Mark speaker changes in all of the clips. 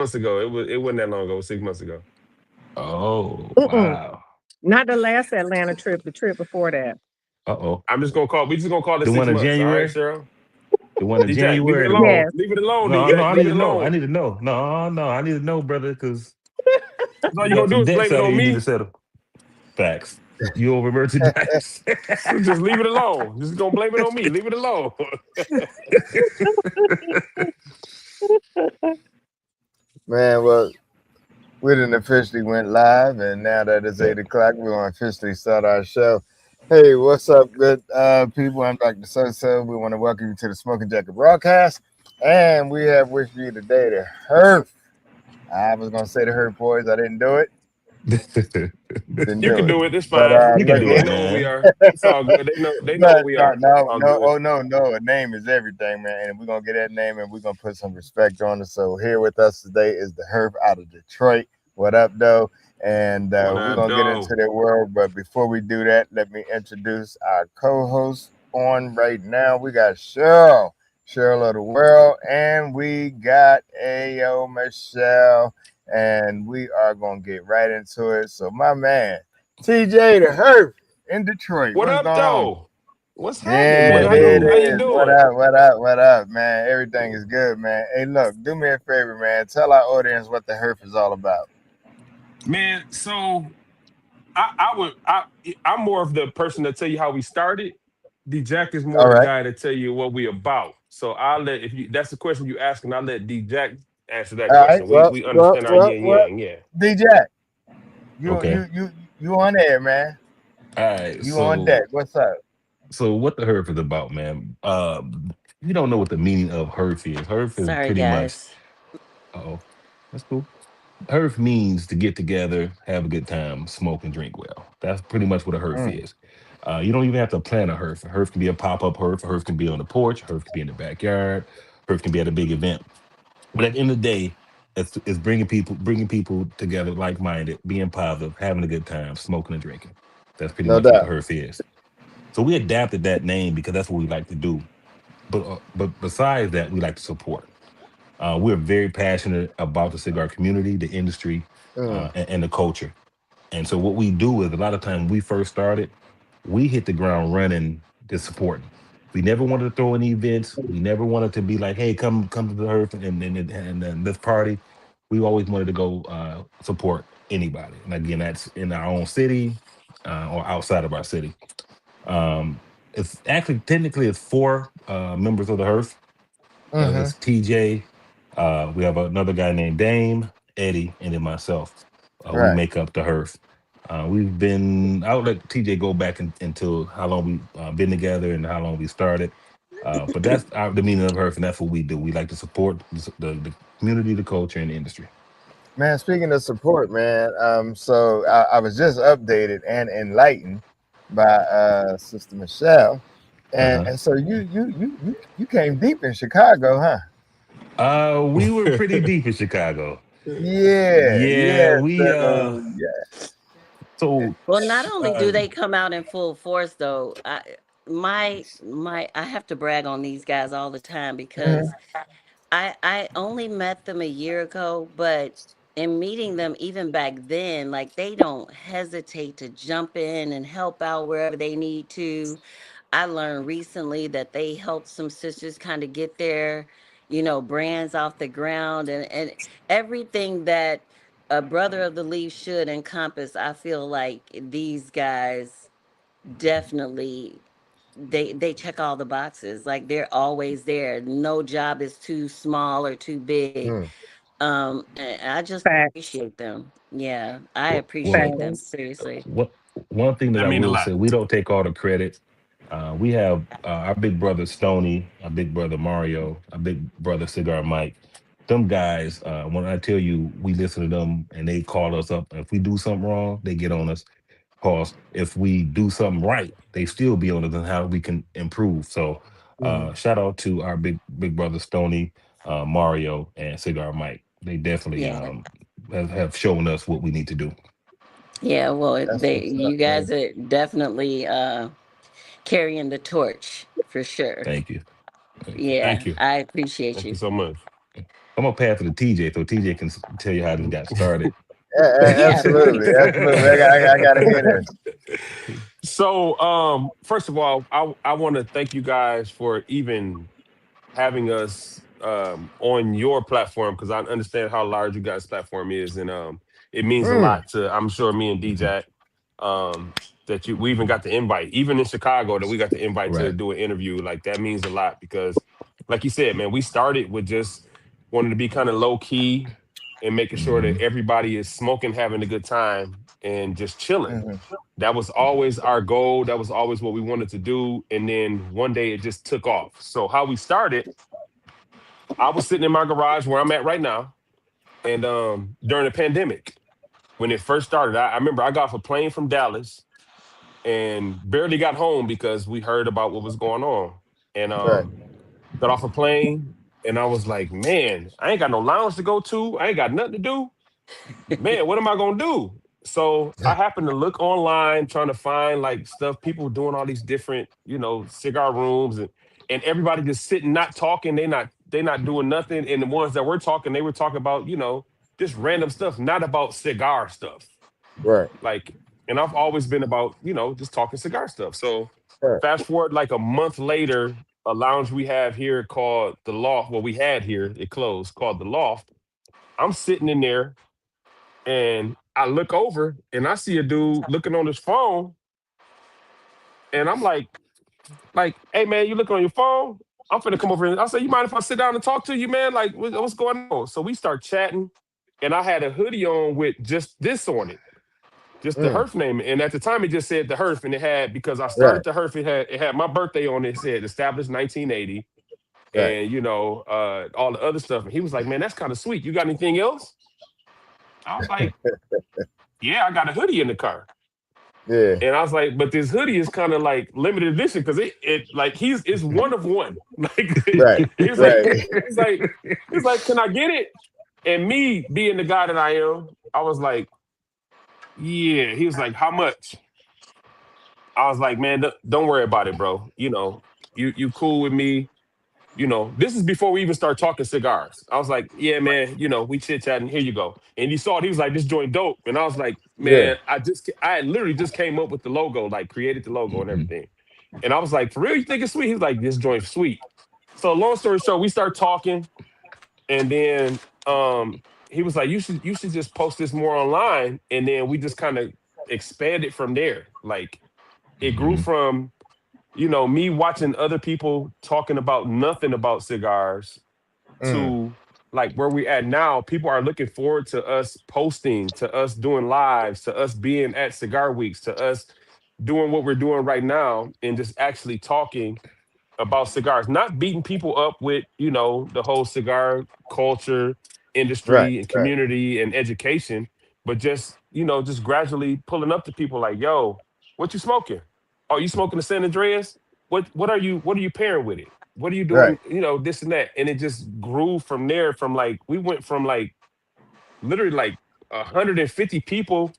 Speaker 1: months ago. It wasn't that long ago. It was 6 months ago.
Speaker 2: Oh,
Speaker 3: Mm-mm.
Speaker 2: wow.
Speaker 3: Not the last Atlanta trip, the trip before that.
Speaker 2: Uh-oh.
Speaker 1: I'm just gonna call. We just gonna call it
Speaker 2: The
Speaker 1: six
Speaker 2: one in
Speaker 1: months. All right,
Speaker 2: January?
Speaker 1: Cheryl.
Speaker 2: The one in
Speaker 1: DJ, leave it
Speaker 2: January? The one...
Speaker 1: alone.
Speaker 3: Yes.
Speaker 1: Leave it alone,
Speaker 2: No, no,
Speaker 1: DJ.
Speaker 2: I
Speaker 1: Leave
Speaker 2: need
Speaker 1: it
Speaker 2: to know. I
Speaker 1: alone.
Speaker 2: need to know. No, no, I need to know, brother, because
Speaker 1: That's all
Speaker 2: we
Speaker 1: you
Speaker 2: got
Speaker 1: gonna do
Speaker 2: some
Speaker 1: is
Speaker 2: debts
Speaker 1: blame it
Speaker 2: out
Speaker 1: on
Speaker 2: here you need to
Speaker 1: me.
Speaker 2: settle. Facts. You over merchandise.
Speaker 1: So just leave it alone. Just gonna blame it on me. Leave it alone.
Speaker 4: Man, well, we done officially went live, and now that it's
Speaker 2: Yeah.
Speaker 4: 8 o'clock, we're gonna officially start our show. Hey, what's up, good people? I'm Dr. Sayso. We want to welcome you to the Smoking Jacket broadcast, and we have with you today the Herf. I was gonna say the Herf boys, I didn't do it. Didn't
Speaker 1: You
Speaker 4: do
Speaker 1: can
Speaker 4: it.
Speaker 1: do it. It's
Speaker 4: But
Speaker 1: fine.
Speaker 2: You
Speaker 1: We
Speaker 2: can
Speaker 4: look
Speaker 1: good.
Speaker 2: do
Speaker 1: They
Speaker 2: it,
Speaker 4: here.
Speaker 1: know who we
Speaker 2: man.
Speaker 1: are. It's all good. They know who
Speaker 4: But
Speaker 1: we
Speaker 4: no,
Speaker 1: are. It's
Speaker 4: no,
Speaker 1: all
Speaker 4: no,
Speaker 1: good.
Speaker 4: oh no. A name is everything, man. And we're gonna get that name and we're gonna put some respect on it. So here with us today is the Herf out of Detroit. What up, though? And
Speaker 1: What
Speaker 4: we're
Speaker 1: up,
Speaker 4: gonna get into
Speaker 1: though?
Speaker 4: their world. But before we do that, let me introduce our co-host on right now. We got Cheryl of the world, and we got Ayo Michelle, and we are gonna get right into it. So my man, TJ the Herf in Detroit.
Speaker 1: What
Speaker 4: What's
Speaker 1: up,
Speaker 4: going on?
Speaker 1: though? What's happening,
Speaker 4: Yeah,
Speaker 1: man?
Speaker 2: What it
Speaker 4: there it
Speaker 1: How
Speaker 2: do?
Speaker 1: you
Speaker 4: is. What
Speaker 1: doing?
Speaker 4: up? What up? What up, man? Everything is good, man. Hey, look, do me a favor, man. Tell our audience what the Herf is all about.
Speaker 1: Man, so I would I'm more of the person to tell you how we started. D Jack is more
Speaker 4: All
Speaker 1: the
Speaker 4: right.
Speaker 1: guy to tell you what we about. So I'll let if you that's the question you asking, I'll let D Jack answer that
Speaker 4: All right.
Speaker 1: question. We understand our yin yang, yeah.
Speaker 4: DJ, you
Speaker 2: Okay.
Speaker 4: you you you on there, man.
Speaker 2: All right.
Speaker 4: You on deck. What's up?
Speaker 2: So what the HERF is about, man? You don't know what the meaning of HERF is. HERF is
Speaker 5: Sorry,
Speaker 2: pretty much,
Speaker 5: guys.
Speaker 2: oh, that's cool. HERF means to get together, have a good time, smoke and drink well. That's pretty much what a HERF
Speaker 4: Mm,
Speaker 2: is. You don't even have to plan a HERF. A HERF can be a pop-up HERF. A HERF can be on the porch. A HERF can be in the backyard. HERF can be at a big event. But at the end of the day, it's bringing people together, like-minded, being positive, having a good time, smoking and drinking. That's pretty
Speaker 4: no
Speaker 2: much what a
Speaker 4: doubt.
Speaker 2: HERF is. So we adapted that name because that's what we like to do. But besides that, we like to support. We're very passionate about the cigar community, the industry,
Speaker 4: Mm,
Speaker 2: and the culture. And so what we do is a lot of time when we first started, we hit the ground running, just supporting. We never wanted to throw any events. We never wanted to be like, "Hey, come to the Earth and this party." We always wanted to go support anybody. And again, that's in our own city or outside of our city. It's actually technically it's four members of the Hearth.
Speaker 4: mm-hmm.
Speaker 2: It's TJ. We have another guy named Dame, Eddie, and then myself. We
Speaker 4: Right.
Speaker 2: make up the Hearth. We've been. I'll let TJ go back into how long we been together and how long we started. But that's the meaning of Hearth, and that's what we do. We like to support the community, the culture, and the industry.
Speaker 4: Man, speaking of support, man, so I was just updated and enlightened by Sister Michelle. And,
Speaker 2: Uh-huh.
Speaker 4: and so you came deep in Chicago, huh?
Speaker 2: We were pretty deep in Chicago.
Speaker 4: Yeah,
Speaker 2: Yeah,
Speaker 4: yeah.
Speaker 2: we
Speaker 4: So yeah.
Speaker 2: so
Speaker 5: Well, not only
Speaker 2: uh
Speaker 5: do they come out in full force, though, I have to brag on these guys all the time because
Speaker 4: Mhm.
Speaker 5: I only met them a year ago, but in meeting them even back then, like they don't hesitate to jump in and help out wherever they need to. I learned recently that they helped some sisters kind of get their, brands off the ground and everything that a brother of the leaf should encompass. I feel like these guys definitely they check all the boxes. Like they're always there. No job is too small or too big.
Speaker 4: Mm.
Speaker 5: And I just
Speaker 3: Facts.
Speaker 5: appreciate them. Yeah, I
Speaker 2: well,
Speaker 5: appreciate them
Speaker 3: Facts.
Speaker 5: seriously.
Speaker 2: what one thing that
Speaker 1: That
Speaker 2: I
Speaker 1: mean a
Speaker 2: will
Speaker 1: lot.
Speaker 2: say, we don't take all the credit. We have our big brother Stony, our big brother Mario, our big brother Cigar Mike. Them guys, when I tell you, we listen to them and they call us up. If we do something wrong, they get on us. Cause if we do something right, they still be on us on how we can improve. So,
Speaker 4: Mhm.
Speaker 2: shout out to our big brother Stony, Mario, and Cigar Mike. They definitely
Speaker 5: Yeah.
Speaker 2: have shown us what we need to do.
Speaker 5: Yeah, well,
Speaker 4: That's
Speaker 5: they
Speaker 4: what's up,
Speaker 5: you
Speaker 4: man.
Speaker 5: guys are definitely carrying the torch for sure.
Speaker 2: Thank you. Thank you.
Speaker 5: Yeah,
Speaker 1: Thank you.
Speaker 5: I appreciate
Speaker 1: Thank you
Speaker 5: you.
Speaker 1: so much.
Speaker 2: I'm gonna pass it to TJ so TJ can tell you how this got started.
Speaker 5: Yeah,
Speaker 4: Absolutely,
Speaker 5: please.
Speaker 4: absolutely. I gotta hear this.
Speaker 1: So, first of all, I want to thank you guys for even having us on your platform because I understand how large you guys' platform is, and it means a
Speaker 4: Mm,
Speaker 1: lot to I'm sure me and
Speaker 2: Mhm.
Speaker 1: DJ that we even got the invite, even in Chicago, that we got the invite to
Speaker 2: Right.
Speaker 1: do an interview. Like that means a lot because, like you said, man, we started with just wanting to be kind of low key and making sure that
Speaker 2: Hmm.
Speaker 1: everybody is smoking, having a good time, and just chilling.
Speaker 4: mhm.
Speaker 1: That was always our goal. That was always what we wanted to do. And then one day it just took off. So how we started, I was sitting in my garage where I'm at right now, and during the pandemic, when it first started, I remember I got off a plane from Dallas and barely got home because we heard about what was going on. And
Speaker 4: Right,
Speaker 1: got off a plane and I was like, man, I ain't got no lounge to go to. I ain't got nothing to do. Man, what am I gonna do? So I happened to look online trying to find like stuff, people doing all these different, cigar rooms and everybody just sitting, not talking, they not doing nothing. And the ones that were talking, they were talking about, just random stuff, not about cigar stuff.
Speaker 4: right,
Speaker 1: Like, and I've always been about, just talking cigar stuff. So
Speaker 4: right.
Speaker 1: fast forward like a month later, a lounge we have here called the Loft. Well, we had here, it closed, called the Loft. I'm sitting in there and I look over and I see a dude looking on his phone, and I'm like, hey man, you looking on your phone? I'm finna come over and I say, you mind if I sit down and talk to you, man? Like, what's going on? So we start chatting, and I had a hoodie on with just this on it, just the
Speaker 4: Mm,
Speaker 1: Herf name. And at the time, it just said the Herf, and it had because I
Speaker 4: right,
Speaker 1: started the Herf, it had my birthday on it. It said established 1980,
Speaker 4: right.
Speaker 1: and all the other stuff. And he was like, man, that's kind of sweet. You got anything else? I was like, yeah, I got a hoodie in the car.
Speaker 4: Yeah,
Speaker 1: And I was like, but this hoodie is kind of like limited edition because it like it's one of one. Like
Speaker 4: right,
Speaker 1: he was like,
Speaker 4: right.
Speaker 1: he's like, he's like, can I get it? And me being the guy that I am, I was like, yeah. He was like, how much? I was like, man, don't worry about it, bro. You cool with me. This is before we even start talking cigars. I was like, yeah, man, we chit chatting. Here you go. And he saw it. He was like, this joint dope. And I was like,
Speaker 4: Yeah.
Speaker 1: man, I had literally just came up with the logo, like created the logo and
Speaker 2: Hmm.
Speaker 1: everything. And I was like, for real, you think it's sweet? He's like, this joint's sweet. So long story short, we start talking, and then he was like, you should just post this more online. And then we just kind of expanded from there. Like it grew
Speaker 2: Hmm.
Speaker 1: from me watching other people talking about nothing about cigars
Speaker 4: Mm,
Speaker 1: to like where we at now. People are looking forward to us posting, to us doing lives, to us being at cigar weeks, to us doing what we're doing right now and just actually talking about cigars, not beating people up with, the whole cigar culture,
Speaker 4: right,
Speaker 1: industry and
Speaker 4: right.
Speaker 1: community and education, but just gradually pulling up to people like, yo, what you smoking? Oh, you smoking the San Andreas? What are you pairing with it? What are you
Speaker 4: Right.
Speaker 1: doing? This and that. And it just grew from there from like we went from like literally like 150 people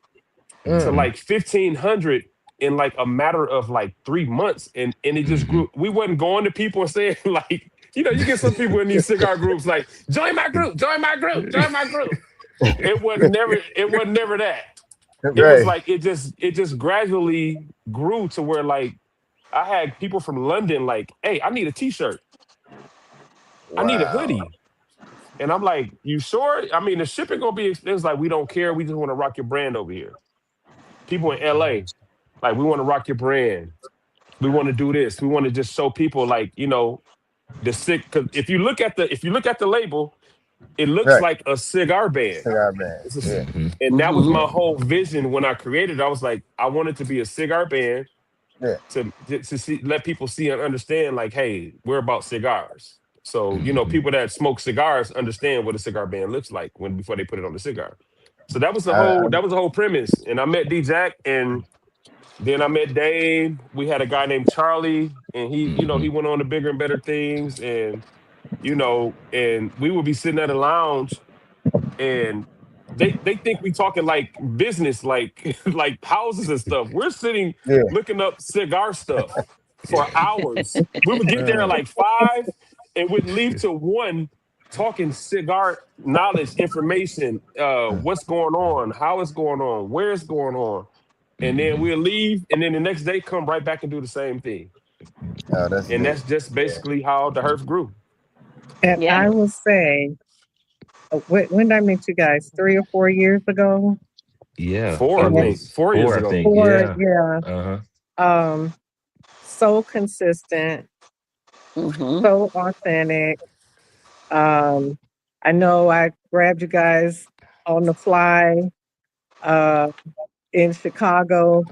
Speaker 1: to
Speaker 4: Mm,
Speaker 2: Hmm.
Speaker 1: like 1,500 in like a matter of like 3 months, and it just
Speaker 2: Hmm.
Speaker 1: grew. We wasn't going to people and saying like, you get some people in these cigar groups like, join my group, join my group, join my group. It wasn't never that. It was
Speaker 4: right.
Speaker 1: like it just gradually grew to where like I had people from London like, hey, I need a t-shirt, I need a
Speaker 4: Wow.
Speaker 1: hoodie. And I'm like, you sure? I mean, the shipping gonna be expensive. Like, we don't care. We just want to rock your brand over here. People in LA, like, we want to rock your brand. We want to do this. We want to just show people like, the sick. Because if you look at the label, it looks
Speaker 4: Right.
Speaker 1: like a cigar band.
Speaker 4: Cigar band.
Speaker 1: It's a c-
Speaker 4: Yeah.
Speaker 2: Hmm.
Speaker 1: and that was
Speaker 5: Mm-hmm.
Speaker 1: my whole vision when I created it. I was like, I wanted to be a cigar band
Speaker 4: Yeah.
Speaker 1: to see, let people see and understand like, hey, we're about cigars. So,
Speaker 2: Hmm.
Speaker 1: people that smoke cigars understand what a cigar band looks like when before they put it on the cigar. So that was the
Speaker 4: I,
Speaker 1: whole that was the whole premise. And I met D Jack, and then I met Dave. We had a guy named Charlie, and he
Speaker 2: Hmm.
Speaker 1: went on to bigger and better things. And we would be sitting at a lounge, and they think we talking like business, like like houses and stuff. We're sitting
Speaker 4: yeah.
Speaker 1: looking up cigar stuff for
Speaker 2: Yeah.
Speaker 1: hours. We would get there at
Speaker 4: Mm,
Speaker 1: like 5 and would leave till 1 talking cigar knowledge, information, what's going on, how it's going on, where it's going on, and then
Speaker 2: Mm-hmm.
Speaker 1: we'll leave, and then the next day come right back and do the same thing.
Speaker 4: Oh, that's
Speaker 1: And
Speaker 4: lit.
Speaker 1: that's just
Speaker 4: Yeah.
Speaker 1: basically how the Herf grew.
Speaker 3: And
Speaker 5: Yeah.
Speaker 3: I will say, when did I meet you guys? 3 or 4 years ago?
Speaker 2: Yeah,
Speaker 1: Four,
Speaker 2: it
Speaker 1: I
Speaker 3: And
Speaker 1: think,
Speaker 2: was
Speaker 1: 4 years
Speaker 2: 4, I
Speaker 1: ago.
Speaker 2: think.
Speaker 3: four,
Speaker 2: Yeah.
Speaker 3: yeah.
Speaker 2: Uh-huh.
Speaker 3: Um, so consistent,
Speaker 5: Mm-hmm.
Speaker 3: so authentic. Um, I know I grabbed you guys on the fly uh in Chicago.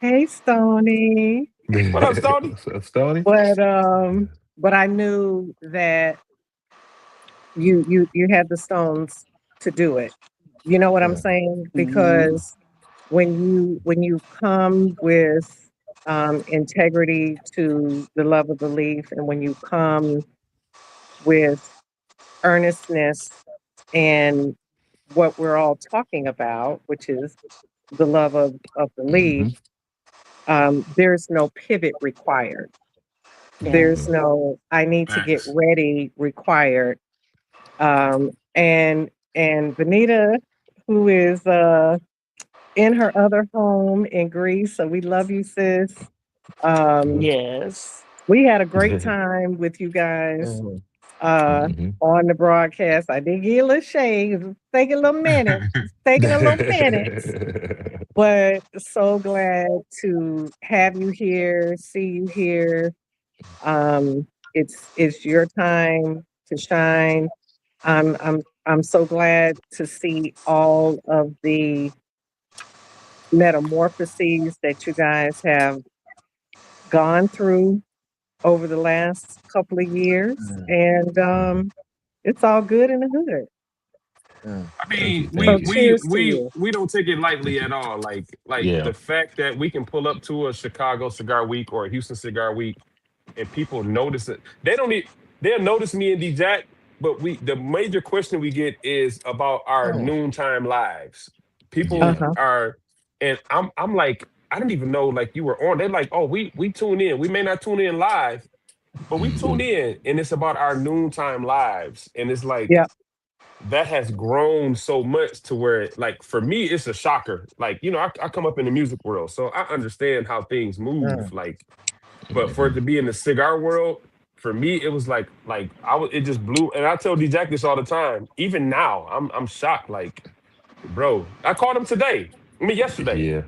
Speaker 3: Hey, Stony.
Speaker 1: What up, Stody?
Speaker 2: What's up, Stoney?
Speaker 3: But but I knew that you had the stones to do it. You know what I'm
Speaker 4: Mm,
Speaker 3: saying?
Speaker 5: Mm-hmm.
Speaker 3: Because when you come with integrity to the love of the leaf, and when you come with earnestness and what we're all talking about, which is the love of the leaf,
Speaker 2: Mm-hmm.
Speaker 3: there's no pivot required.
Speaker 5: Yeah.
Speaker 3: There's
Speaker 2: Mm-hmm.
Speaker 3: no I need to get
Speaker 1: Facts.
Speaker 3: ready required. And Benita, who is in her other home in Greece, so we love you, sis. Um,
Speaker 5: Yes.
Speaker 3: we had a great time with you guys
Speaker 4: mhm,
Speaker 3: uh,
Speaker 2: Mm-hmm.
Speaker 3: on the broadcast. I did get a little shade. It was taking a little minute. It's taking a little minutes. But so glad to have you here, see you here. It's your time to shine. I'm so glad to see all of the metamorphoses that you guys have gone through over the last couple of years,
Speaker 4: mm,
Speaker 3: and it's all good in the hood.
Speaker 4: mm.
Speaker 1: I
Speaker 2: Thank you.
Speaker 1: mean,
Speaker 3: So
Speaker 2: Thank you.
Speaker 3: cheers to you.
Speaker 1: we don't take it lightly
Speaker 2: Thank you.
Speaker 1: at all. Like
Speaker 2: Yeah.
Speaker 1: the fact that we can pull up to a Chicago Cigar Week or a Houston Cigar Week and people notice it. They don't need they'll notice me and D Jack, but we the major question we get is about our
Speaker 4: Mm,
Speaker 1: noontime lives. People
Speaker 2: Yeah.
Speaker 3: Uh-huh.
Speaker 1: are and I'm like, I didn't even know like you were on. They're like, oh, we tune in. We may not tune in live, but we tune
Speaker 2: Mm-hmm.
Speaker 1: in and it's about our noontime lives. And it's like
Speaker 3: Yeah.
Speaker 1: that has grown so much to where like for me it's a shocker. Like, I come up in the music world, so I understand how things move.
Speaker 4: mm,
Speaker 1: Like, but for it
Speaker 2: Mm-hmm.
Speaker 1: to be in the cigar world, for me, it was like it just blew. And I tell D Jack this all the time. Even now, I'm shocked. Like, bro, I called him today. I mean, yesterday.
Speaker 2: Yeah.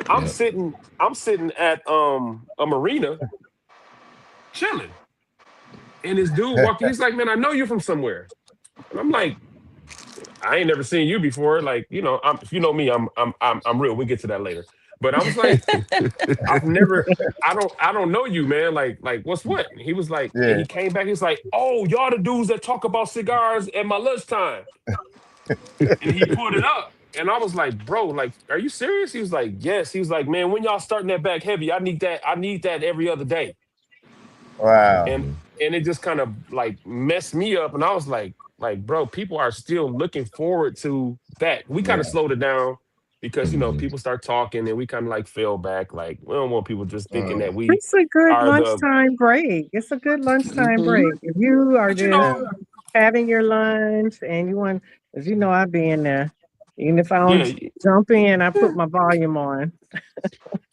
Speaker 1: I'm
Speaker 2: Yeah.
Speaker 1: sitting, I'm sitting at a marina chilling, and this dude walking. He's like, "Man, I know you from somewhere," and I'm like, "I ain't never seen you before." Like, if you know me, I'm real. We get to that later. But I was like, I've never, I don't know you, man. Like, what's what? And he was like, and
Speaker 4: yeah.
Speaker 1: he came back. He's like, oh, y'all the dudes that talk about cigars at my lunchtime. And he pulled it up, and I was like, bro, like, are you serious? He was like, yes. He was like, man, when y'all starting that back heavy, I need that. I need that every other day.
Speaker 4: Wow.
Speaker 1: And
Speaker 2: Mm-hmm.
Speaker 1: and it just kind of like messed me up. And I was like, bro, people are still looking forward to that. We kind
Speaker 4: Yeah.
Speaker 1: of slowed it down because
Speaker 2: Mm-hmm.
Speaker 1: people start talking, and we kind of like fell back. Like, we don't want people just thinking
Speaker 4: Mm,
Speaker 1: that we
Speaker 3: It's a good
Speaker 1: are the
Speaker 3: lunchtime break. It's a good lunchtime
Speaker 5: Mm-hmm.
Speaker 3: break. If you are
Speaker 1: but
Speaker 3: just having your lunch and you want, as you know, I'll be in there. Even if I
Speaker 1: yeah,
Speaker 3: don't jump in, I put my volume on.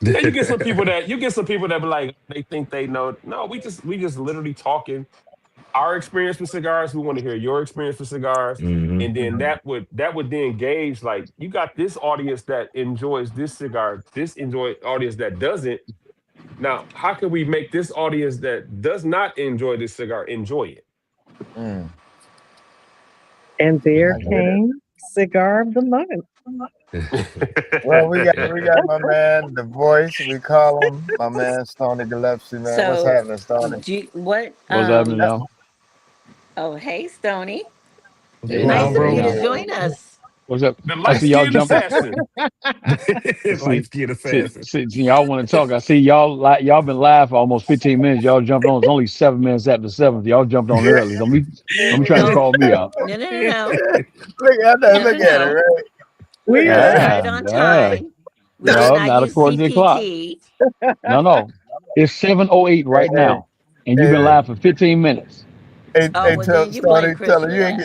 Speaker 1: yeah, you get some people that be like, they think they know. No, we just literally talking our experience with cigars. We want to hear your experience with cigars.
Speaker 2: Mm-hmm.
Speaker 1: And then
Speaker 4: mm,
Speaker 1: that would then gauge, like, you got this audience that enjoys this cigar, this enjoy audience that doesn't. Now, how can we make this audience that does not enjoy this cigar enjoy it?
Speaker 4: mm.
Speaker 3: And
Speaker 4: I
Speaker 3: there
Speaker 4: get it.
Speaker 3: came cigar of the month.
Speaker 4: Well,
Speaker 2: Yeah.
Speaker 4: we got my man, the voice we call him, my man Stony Gillespie, man. What's
Speaker 5: So,
Speaker 4: happening, Stony?
Speaker 5: what?
Speaker 6: What's happening, y'all?
Speaker 5: Oh, hey, Stony.
Speaker 2: What's
Speaker 6: Hey,
Speaker 2: going
Speaker 6: what's
Speaker 5: Nice
Speaker 2: on,
Speaker 5: of
Speaker 6: happening,
Speaker 5: you
Speaker 2: bro?
Speaker 5: to
Speaker 6: y'all?
Speaker 5: join us.
Speaker 6: What's up?
Speaker 1: The
Speaker 6: I
Speaker 1: light
Speaker 6: see y'all
Speaker 1: skinned
Speaker 6: jumping.
Speaker 1: assassin.
Speaker 6: See,
Speaker 2: Light skinned assassin.
Speaker 6: y'all want to talk. I see y'all like y'all been live for almost 15 minutes. Y'all jumped on. It's only 7 minutes after 7. Y'all jumped on
Speaker 4: Yeah.
Speaker 6: early. Don't be trying to
Speaker 5: No,
Speaker 6: call me out.
Speaker 5: no, no, no, no,
Speaker 4: Look at that.
Speaker 5: no, no,
Speaker 4: Look at it,
Speaker 5: no.
Speaker 4: right? Look
Speaker 3: We
Speaker 4: at
Speaker 5: We're
Speaker 3: are.
Speaker 4: that.
Speaker 5: right
Speaker 6: Ah,
Speaker 5: on
Speaker 6: ah.
Speaker 5: time. We did
Speaker 6: No,
Speaker 5: not
Speaker 6: not
Speaker 5: use
Speaker 6: according to the clock.
Speaker 5: CPT.
Speaker 6: No, no. It's 7:08
Speaker 4: Hey,
Speaker 6: right now, and you've been
Speaker 4: hey,
Speaker 6: live for 15 minutes.
Speaker 5: Oh, well, then you blame
Speaker 4: Stoney,
Speaker 5: Chris for that.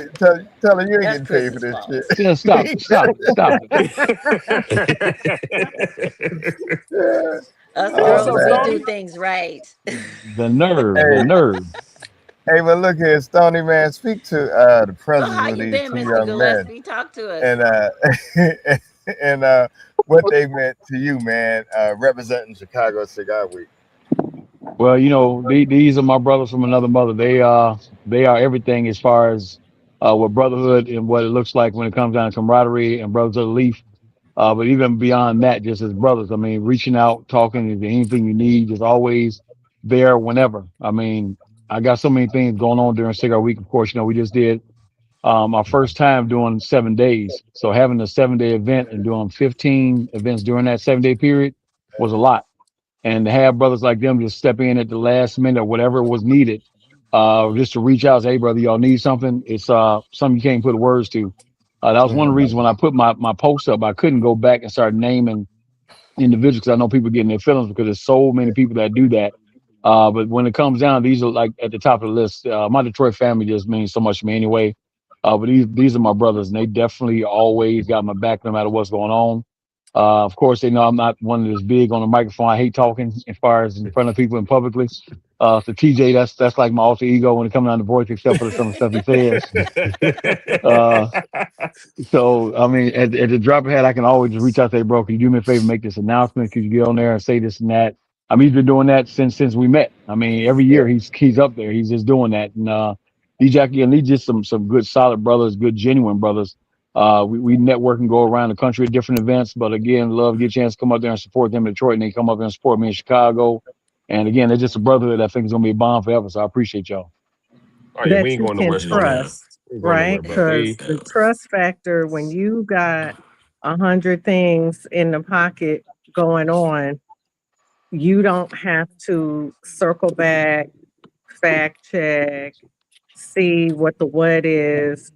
Speaker 4: tell her you ain't
Speaker 5: That's
Speaker 4: getting paid for
Speaker 5: Chris's
Speaker 4: this shit.
Speaker 5: fault.
Speaker 6: Just stop it. Stop it. Stop it.
Speaker 4: Yeah.
Speaker 5: Us
Speaker 1: What's
Speaker 4: Oh
Speaker 5: girls,
Speaker 1: up,
Speaker 5: we
Speaker 4: man.
Speaker 5: do
Speaker 1: Stony?
Speaker 5: things right.
Speaker 6: The nerve. The
Speaker 4: Hey,
Speaker 6: nerve.
Speaker 4: hey, but look here, Stoney man, speak to the
Speaker 5: So
Speaker 4: presence
Speaker 5: how
Speaker 4: of
Speaker 5: you
Speaker 4: these
Speaker 5: been,
Speaker 4: two
Speaker 5: Mr.
Speaker 4: young men
Speaker 5: Gillespie? Talk to us.
Speaker 4: and and what they meant to you, man, representing Chicago Cigar Week.
Speaker 6: Well, these are my brothers from another mother. They are everything as far as what brotherhood and what it looks like when it comes down to camaraderie and brothers of the leaf. But even beyond that, just as brothers, I mean, reaching out, talking, if there's anything you need, just always there whenever. I mean, I got so many things going on during Cigar Week. Of course, we just did our first time doing 7 days. So having a 7 day event and doing 15 events during that 7 day period was a lot. And to have brothers like them just step in at the last minute or whatever was needed, just to reach out, say, hey, brother, y'all need something. It's something you can't put words to. That was one of the reasons when I put my post up, I couldn't go back and start naming individuals because I know people getting their feelings because there's so many people that do that. But when it comes down, these are like at the top of the list. My Detroit family just means so much to me anyway. But these are my brothers, and they definitely always got my back no matter what's going on. Of course, they know I'm not one that's big on the microphone. I hate talking as far as in front of people and publicly. So TJ, that's like my alter ego when it comes down to voice, except for some of the stuff he says. Uh, so I mean, at the drop of a hat, I can always just reach out to say, bro, can you do me a favor, make this announcement? Could you get on there and say this and that? I mean, he's been doing that since we met. I mean, every year he's up there. He's just doing that. And Jackie and these just some good solid brothers, good genuine brothers. We network and go around the country at different events. But again, love to get a chance to come up there and support them in Detroit, and they come up there and support me in Chicago. And again, they're just a brotherhood that I think is gonna be a bond forever. So I appreciate y'all.
Speaker 1: Oh yeah, we
Speaker 3: that
Speaker 1: ain't
Speaker 3: you
Speaker 1: going
Speaker 3: can
Speaker 1: nowhere,
Speaker 2: Yeah,
Speaker 1: Stony.
Speaker 2: man.
Speaker 3: trust,
Speaker 1: We ain't going nowhere,
Speaker 3: right?
Speaker 1: bro.
Speaker 3: Because
Speaker 1: We
Speaker 3: the
Speaker 2: Yeah.
Speaker 3: trust factor, when you got 100 things in the pocket going on, you don't have to circle back, fact check, see what the what is,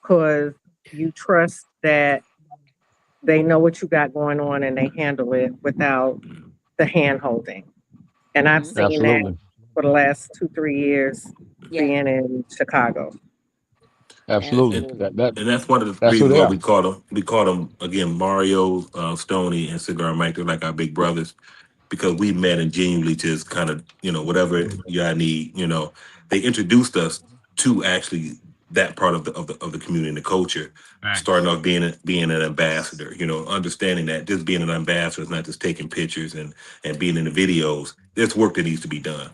Speaker 3: because you trust that they know what you got going on and they handle it without the hand holding. And I've
Speaker 5: Hmm.
Speaker 3: seen that
Speaker 6: Absolutely,
Speaker 3: for the last 2, 3 years
Speaker 5: Yeah,
Speaker 3: being in Chicago.
Speaker 6: absolutely.
Speaker 2: And
Speaker 6: That
Speaker 5: absolutely.
Speaker 6: that
Speaker 2: and that's one of the
Speaker 6: that's who
Speaker 2: reasons
Speaker 6: they
Speaker 2: why
Speaker 6: are.
Speaker 2: we call them again Mario, Stony, and Cigar Mike. They're like our big brothers because we met and genuinely just kind of whatever y'all need. They introduced us to actually that part of the community and the culture. Starting
Speaker 1: Facts.
Speaker 2: off being an ambassador, understanding that just being an ambassador is not just taking pictures and being in the videos. There's work that needs to be done,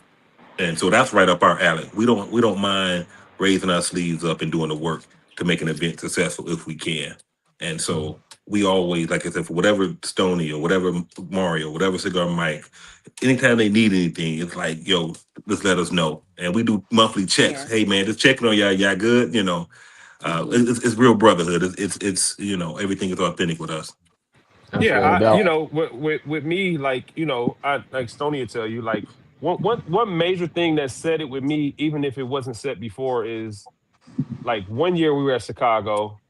Speaker 2: and so that's right up our alley. We don't mind raising our sleeves up and doing the work to make an event successful if we can. And so we always, like I said, for whatever Stony or whatever Mario, whatever Cigar Mike, anytime they need anything, it's like, yo, just let us know. And we do monthly checks.
Speaker 5: Yeah.
Speaker 2: Hey man, just checking on y'all good.
Speaker 5: Hmm.
Speaker 2: It's real brotherhood. It's everything is authentic with us.
Speaker 1: Yeah,
Speaker 6: No
Speaker 1: I
Speaker 6: doubt.
Speaker 1: with me, like, I like Stony will tell you, like, one major thing that said it with me, even if it wasn't said before, is like one year we were at Chicago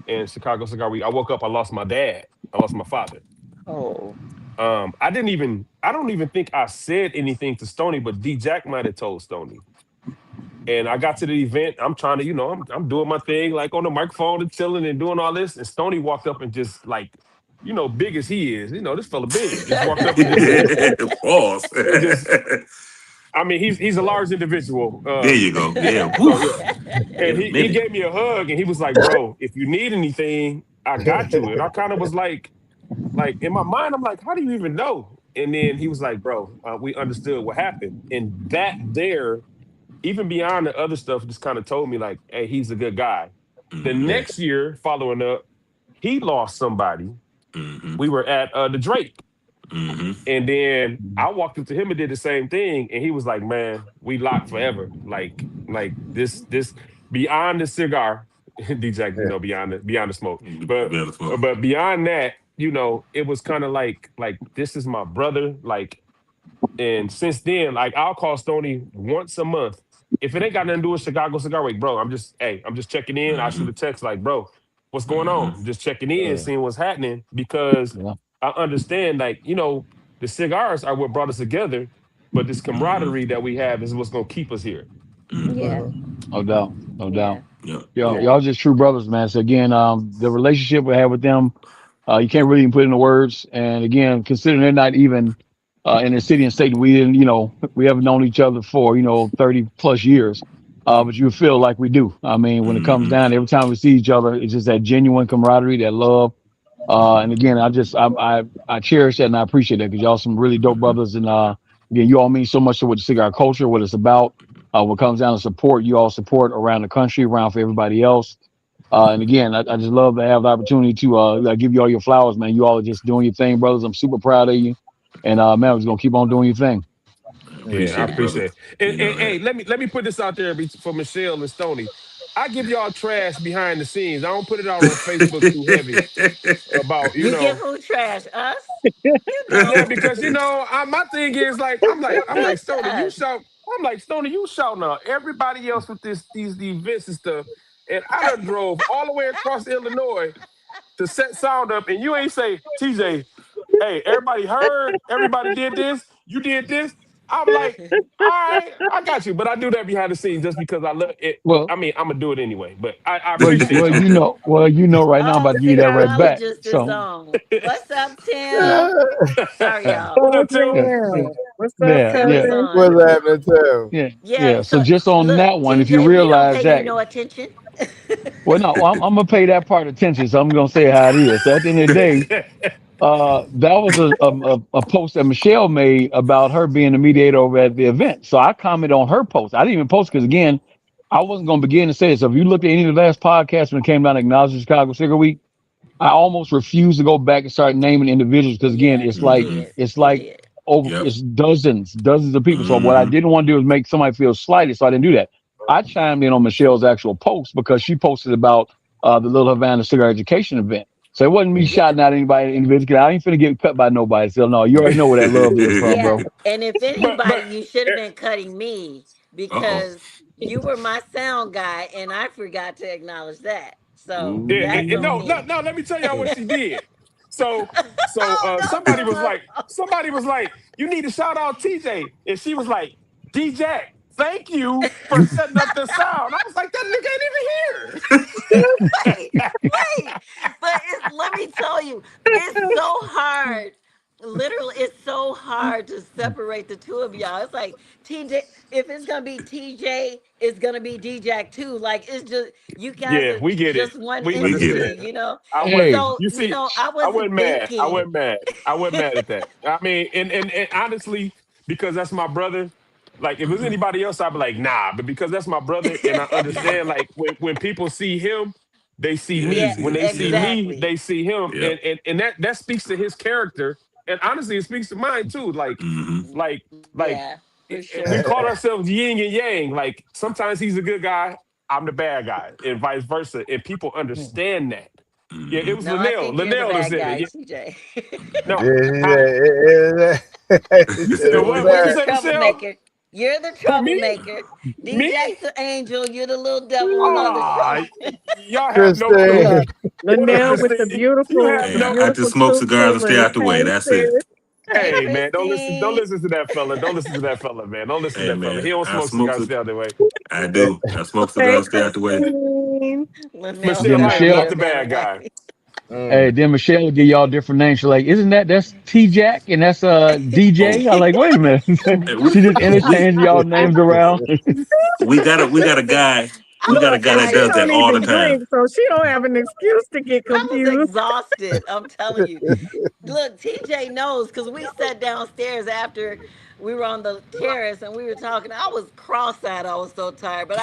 Speaker 1: and Chicago Cigar Week. I woke up, I lost my dad. I lost my father.
Speaker 5: Oh.
Speaker 1: I don't even think I said anything to Stony, but D Jack might have told Stony. And I got to the event. I'm trying to, I'm doing my thing, like on the microphone and chilling and doing all this. And Stony walked up and just like, big as he is, this fella big, just walked up and just said,
Speaker 2: Pause.
Speaker 1: and just, I mean, he's a large individual.
Speaker 2: There you go. Yeah. Whew.
Speaker 1: So yeah.
Speaker 2: Wait
Speaker 1: And
Speaker 2: a
Speaker 1: he
Speaker 2: minute.
Speaker 1: gave me a hug and he was like, bro, if you need anything, I got you. And I kind of was like in my mind, I'm like, how do you even know? And then he was like, bro, we understood what happened. And that there, even beyond the other stuff, just kind of told me like, hey, he's a good guy. The
Speaker 2: Mm-hmm.
Speaker 3: Yeah.
Speaker 1: next year, following up, he lost somebody.
Speaker 2: Mm-hmm.
Speaker 1: We were at the Drake.
Speaker 2: Mm-hmm.
Speaker 1: And then
Speaker 6: Mhm.
Speaker 1: I walked up to him and did the same thing. And he was like, man, we locked forever. Like this beyond the cigar, DJ,
Speaker 3: Yeah.
Speaker 1: beyond the smoke. But
Speaker 2: Better smoke.
Speaker 1: but beyond that, it was kind of like this is my brother. Like, and since then, like I'll call Stony once a month. If it ain't got nothing to do with Chicago Cigar Week, bro, I'm just checking in. I shoot
Speaker 2: Mm-hmm.
Speaker 1: a text like, bro, what's going
Speaker 2: Mm-hmm.
Speaker 1: on? Just checking in,
Speaker 6: Yeah,
Speaker 1: seeing what's happening because
Speaker 6: yeah,
Speaker 1: I understand, like, the cigars are what brought us together, but this
Speaker 2: Mm-hmm.
Speaker 1: camaraderie that we have is what's gonna keep us here.
Speaker 5: Yeah.
Speaker 4: Mhm.
Speaker 6: No doubt, no doubt.
Speaker 5: Yeah.
Speaker 7: Yep.
Speaker 6: Y'all,
Speaker 1: Yeah.
Speaker 6: y'all just true brothers, man. So again, the relationship we have with them, you can't really even put into words. And again, considering they're not even in the city and state, we didn't, we haven't known each other for 30 plus years. But you feel like we do. I mean, when it comes
Speaker 7: Hmm.
Speaker 6: down, every time we see each other, it's just that genuine camaraderie, that love. And again, I cherish that and I appreciate that because y'all some really dope brothers. And again, you all mean so much to what the cigar culture, what it's about. What comes down to support, you all support around the country, around for everybody else. And again, I just love to have the opportunity to give you all your flowers, man. You all are just doing your thing, brothers. I'm super proud of you. And man, we're just gonna keep on doing your thing.
Speaker 7: I
Speaker 1: Yeah, I
Speaker 7: appreciate it,
Speaker 5: Yeah.
Speaker 7: brother.
Speaker 1: appreciate it. And,
Speaker 7: You know
Speaker 1: and, hey,
Speaker 7: that.
Speaker 1: let me put this out there for Michelle and Stony. I give y'all trash behind the scenes. I don't put it out on Facebook too heavy about,
Speaker 5: You give who trash? Us? You
Speaker 1: yeah,
Speaker 5: don't.
Speaker 1: because my thing is like
Speaker 5: You're
Speaker 1: I'm
Speaker 5: good
Speaker 1: like
Speaker 5: to
Speaker 1: Stony, you
Speaker 5: us.
Speaker 1: shout. I'm like Stony, you shouting out everybody else with these events and stuff. And I done drove all the way across Illinois to set sound up, and you ain't say, TJ, hey, everybody heard, everybody did this, you did this. I'm like, all right, I got you. But I do that behind the scenes just because I love it.
Speaker 6: Well,
Speaker 1: I mean, I'm gonna do it anyway, but I
Speaker 6: well,
Speaker 1: appreciate y'all.
Speaker 6: right now I'm
Speaker 5: Oh,
Speaker 6: about to give you that right back.
Speaker 5: Cigarologist is
Speaker 6: So
Speaker 5: on. What's up, Tim? Sorry, y'all.
Speaker 1: What
Speaker 3: Oh,
Speaker 1: up, Tim?
Speaker 6: yeah,
Speaker 3: yeah.
Speaker 6: yeah,
Speaker 3: What's up,
Speaker 6: yeah,
Speaker 5: Tim is
Speaker 6: yeah,
Speaker 3: cousin?
Speaker 5: on.
Speaker 4: What's happening too?
Speaker 6: yeah,
Speaker 5: Yeah.
Speaker 6: yeah. So
Speaker 5: So
Speaker 6: just on
Speaker 5: look,
Speaker 6: that one, if you
Speaker 5: TJ, we don't pay
Speaker 6: realize
Speaker 5: you
Speaker 6: that,
Speaker 5: no attention.
Speaker 6: well, no, I'm gonna pay that part attention. So I'm gonna say how it is. So at the end of the day, that was a post that Michelle made about her being the mediator over at the event. So I commented on her post. I didn't even post because again, I wasn't going to begin to say it. So if you looked at any of the last podcasts when it came down to acknowledging Chicago Cigar Week, I almost refused to go back and start naming individuals because again,
Speaker 5: Yeah,
Speaker 6: it's
Speaker 5: you
Speaker 6: like
Speaker 7: Hmm.
Speaker 5: did.
Speaker 6: it's
Speaker 5: You
Speaker 6: like
Speaker 5: did.
Speaker 6: over
Speaker 7: Yep.
Speaker 6: it's dozens of people. So what I
Speaker 7: Hmm.
Speaker 6: didn't want to do is make somebody feel slighted. So I didn't do that. I chimed in on Michelle's actual post because she posted about the Little Havana Cigar Education event. So it wasn't me
Speaker 5: Yeah.
Speaker 6: shouting out anybody individually. I ain't finna get cut by nobody. So no, you already know where that love is from,
Speaker 5: Yeah.
Speaker 6: bro.
Speaker 5: And if
Speaker 1: but
Speaker 5: anybody, you should have been cutting me
Speaker 7: Uh-oh.
Speaker 5: because you were my sound guy and I forgot to acknowledge that. So that's
Speaker 1: and
Speaker 5: on
Speaker 1: no, no,
Speaker 7: Ooh.
Speaker 5: me.
Speaker 1: no. Let me tell y'all what she did. So,
Speaker 5: Oh, no,
Speaker 1: somebody
Speaker 5: no,
Speaker 1: was
Speaker 5: no.
Speaker 1: like, you need to shout out TJ, and she was like, D Jack, thank you for setting up the sound. I was like, that nigga ain't even
Speaker 5: Wait, wait. But let me tell you, it's so hard. Literally, it's so hard to separate the two of y'all. It's like TJ, if it's gonna be TJ, it's gonna be DJ too. Like it's just you guys
Speaker 1: here.
Speaker 5: are
Speaker 1: We get it.
Speaker 5: just one
Speaker 1: We
Speaker 7: We get
Speaker 5: entity,
Speaker 7: it.
Speaker 1: understand.
Speaker 5: you know.
Speaker 1: I wasn't.
Speaker 6: Hey,
Speaker 5: So,
Speaker 1: You see,
Speaker 5: I
Speaker 1: I
Speaker 5: wasn't
Speaker 1: wasn't mad. I
Speaker 5: thinking.
Speaker 1: wasn't mad. I wasn't mad at that. I mean, and honestly, because that's my brother. Like, if it was
Speaker 7: Hmm.
Speaker 1: anybody else, I'd be like, nah. But because that's my brother, and I understand, like, when people see him, they see
Speaker 7: Yeah,
Speaker 5: Yeah,
Speaker 1: me.
Speaker 7: see
Speaker 1: When
Speaker 7: it.
Speaker 1: they see
Speaker 7: Yeah.
Speaker 1: me,
Speaker 5: exactly.
Speaker 1: they see him,
Speaker 7: Yep.
Speaker 1: and that speaks to his character. And honestly, it speaks to mine too.
Speaker 7: Hmm.
Speaker 1: Like, like
Speaker 5: Yeah, for
Speaker 1: we
Speaker 5: sure.
Speaker 1: call ourselves yin and yang. Like sometimes he's a good guy, I'm the bad guy, and vice versa. And people understand that. Yeah, it
Speaker 7: Hmm.
Speaker 1: was
Speaker 5: No, I
Speaker 1: Linnell.
Speaker 5: think you're the
Speaker 1: Linnell that
Speaker 5: bad
Speaker 1: said it.
Speaker 5: guy,
Speaker 1: Yeah,
Speaker 5: TJ.
Speaker 1: no,
Speaker 4: Yeah, he
Speaker 1: huh?
Speaker 4: said, he
Speaker 7: You
Speaker 4: said
Speaker 7: said
Speaker 4: it
Speaker 1: And
Speaker 4: was
Speaker 7: what?
Speaker 1: what
Speaker 5: You're
Speaker 1: you
Speaker 5: the
Speaker 4: that.
Speaker 1: say, Michelle?
Speaker 5: troublemaker. You're the
Speaker 1: Who me?
Speaker 5: troublemaker.
Speaker 1: Me?
Speaker 5: DJ's the angel. You're the little devil on the other
Speaker 1: Ah,
Speaker 5: shoulder.
Speaker 1: y'all have no clue.
Speaker 4: Christine.
Speaker 3: Look,
Speaker 1: What up,
Speaker 3: Linnell with the
Speaker 1: Christine? You
Speaker 3: beautiful,
Speaker 1: have
Speaker 7: Hey,
Speaker 3: the
Speaker 1: no.
Speaker 7: I
Speaker 3: beautiful
Speaker 7: just smoke
Speaker 3: two
Speaker 7: cigars and stay
Speaker 3: coolers.
Speaker 7: out the way.
Speaker 3: Hey,
Speaker 7: That's it.
Speaker 3: sis.
Speaker 5: Hey,
Speaker 1: Hey man, don't
Speaker 5: Christine.
Speaker 1: listen to that fella. Don't listen to that fella, man. Don't listen to
Speaker 7: Hey
Speaker 1: that fella. He
Speaker 7: man,
Speaker 1: don't
Speaker 7: I
Speaker 1: smoke
Speaker 7: smoke.
Speaker 1: cigars the other way.
Speaker 7: I do. I smoke
Speaker 3: Hey,
Speaker 7: cigars and stay out the way.
Speaker 3: Christine.
Speaker 5: Linnell
Speaker 6: then
Speaker 1: Michelle,
Speaker 5: said
Speaker 1: I
Speaker 5: I'll
Speaker 1: am
Speaker 5: get
Speaker 1: not
Speaker 6: Michelle,
Speaker 1: the
Speaker 5: him down the
Speaker 1: bad
Speaker 5: way.
Speaker 1: guy.
Speaker 6: hey,
Speaker 4: Mm.
Speaker 6: then Michelle will give y'all different names. She's like, isn't that's T Jack and that's
Speaker 7: Oh,
Speaker 6: DJ? I like, wait a minute.
Speaker 7: hey,
Speaker 6: She just
Speaker 7: we
Speaker 6: interchanged y'all names around.
Speaker 7: we got a
Speaker 5: Listen,
Speaker 7: guy.
Speaker 5: I
Speaker 7: We got
Speaker 5: was
Speaker 7: a
Speaker 3: Look,
Speaker 7: guy
Speaker 3: and
Speaker 7: that
Speaker 3: she
Speaker 7: does
Speaker 5: tired.
Speaker 7: that
Speaker 3: don't
Speaker 7: all the
Speaker 3: even
Speaker 7: time.
Speaker 3: drink, so she don't have an excuse to get
Speaker 5: I was
Speaker 3: confused.
Speaker 5: exhausted. I'm telling you. Look, TJ knows because we sat downstairs after we were on the terrace and we were talking. I was cross-eyed. I was so tired. But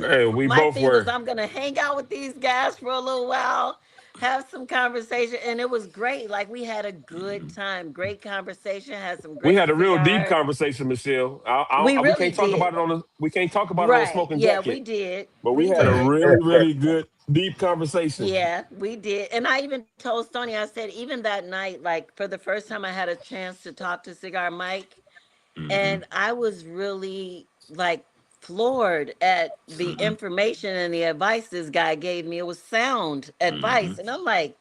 Speaker 1: Hey, we
Speaker 5: my
Speaker 1: both
Speaker 5: thing was
Speaker 1: were.
Speaker 5: I'm gonna hang out with these guys for a little while, have some conversation, and it was great. Like we had a good
Speaker 7: Hmm.
Speaker 5: time, great conversation, had some
Speaker 1: We
Speaker 5: great
Speaker 1: had a real deep
Speaker 5: cigars.
Speaker 1: conversation, Michelle.
Speaker 5: We
Speaker 1: We
Speaker 5: really
Speaker 1: can't talk
Speaker 5: did.
Speaker 1: about it we can't talk about it on
Speaker 5: Right.
Speaker 1: Smoking
Speaker 5: Yeah, we
Speaker 1: Jacket,
Speaker 5: did.
Speaker 1: but we
Speaker 5: We
Speaker 1: had a
Speaker 5: did.
Speaker 1: really, really good deep conversation.
Speaker 5: Yeah, we did. And I even told Stoney, I said, even that night, like for the first time I had a chance to talk to Cigar Mike,
Speaker 7: Hmm.
Speaker 5: and I was really like floored at the
Speaker 7: Hmm.
Speaker 5: information and the advice this guy gave me. It was sound
Speaker 7: Hmm.
Speaker 5: advice. And I'm like,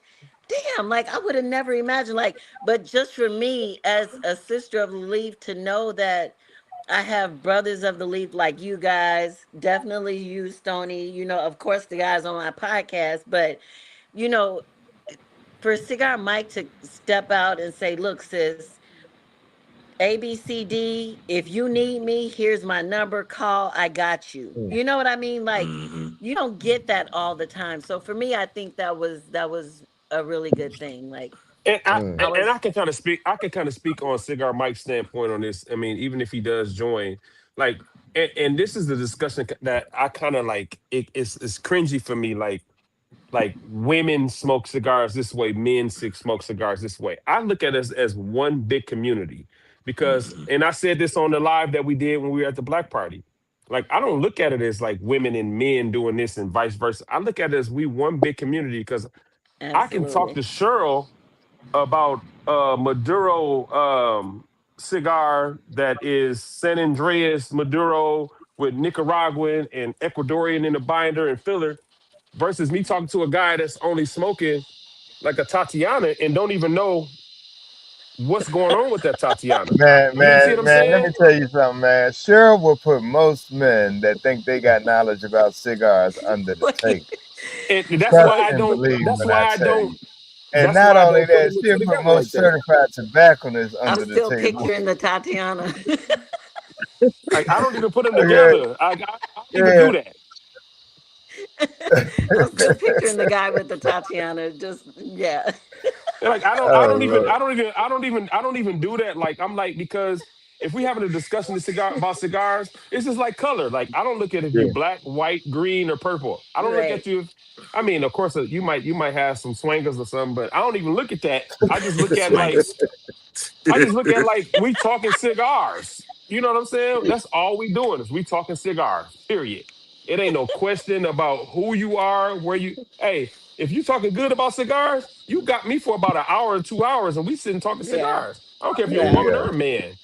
Speaker 5: damn, like I would have never imagined. Like, but just for me as a sister of Leaf to know that I have brothers of the leaf like you guys, definitely you, Stony, of course, the guys on my podcast, but, you know, for Cigar Mike to step out and say, look, sis, ABCD, if you need me, here's my number, call, I got you.
Speaker 4: Mm,
Speaker 5: You know what I mean? Like,
Speaker 7: Mm-hmm.
Speaker 5: you don't get that all the time. So for me, I think that was a really good thing. Like,
Speaker 1: And I
Speaker 4: mm.
Speaker 5: I
Speaker 1: and I
Speaker 5: was
Speaker 1: can kind of speak. I can kind of speak on Cigar Mike's standpoint on this. I mean, even if he does join, like, and this is the discussion that I kind of like. It's cringy for me. Like women smoke cigars this way, men smoke cigars this way. I look at us as one big community because,
Speaker 7: Mm-hmm.
Speaker 1: and I said this on the live that we did when we were at the Black Party. Like, I don't look at it as like women and men doing this and vice versa. I look at it as we one big community because I can talk to
Speaker 5: absolutely
Speaker 1: Cheryl about Maduro cigar that is San Andreas Maduro with Nicaraguan and Ecuadorian in the binder and filler versus me talking to a guy that's only smoking like a Tatiana and don't even know what's going on with that Tatiana.
Speaker 4: Man,
Speaker 1: You see what
Speaker 4: man,
Speaker 1: I'm
Speaker 4: man, let me
Speaker 1: saying?
Speaker 4: tell you something, man. Cheryl will put most men that think they got knowledge about cigars under the table.
Speaker 5: wait,
Speaker 1: And
Speaker 4: Trust
Speaker 5: wait.
Speaker 4: and believe when I tell you. And
Speaker 1: that's
Speaker 4: not
Speaker 1: why I
Speaker 4: only
Speaker 1: don't put
Speaker 4: that,
Speaker 1: them
Speaker 4: she'll
Speaker 1: two
Speaker 4: put
Speaker 1: together like
Speaker 4: most
Speaker 1: that.
Speaker 4: certified tobacconists
Speaker 5: I'm
Speaker 4: under the
Speaker 5: still
Speaker 4: table.
Speaker 5: picturing the Tatiana.
Speaker 1: Like, I don't even put them
Speaker 4: Okay,
Speaker 1: together. I don't even
Speaker 4: yeah.
Speaker 1: do that.
Speaker 5: I'm still picturing the guy with the Tatiana. Just yeah.
Speaker 1: And like,
Speaker 4: Oh Lord.
Speaker 1: I don't even do that. Like, I'm like, because if we having a discussion about cigars, it's just like color. Like, I don't look at if you
Speaker 4: Yeah.
Speaker 1: black, white, green, or purple. I don't look
Speaker 5: Right.
Speaker 1: at you. I mean, of course, you might have some swangers or something, but I don't even look at that. I just look at like
Speaker 7: Swingers.
Speaker 1: we talking cigars. You know what I'm saying? That's all we doing is we talking cigars. Period. It ain't no question about who you are, where you. Hey, if you talking good about cigars, you got me for about an hour or 2 hours, and we sitting talking
Speaker 5: Yeah.
Speaker 1: cigars. I don't care if you're
Speaker 4: There
Speaker 1: a
Speaker 4: you
Speaker 5: Yeah.
Speaker 1: woman
Speaker 4: go.
Speaker 1: or a man.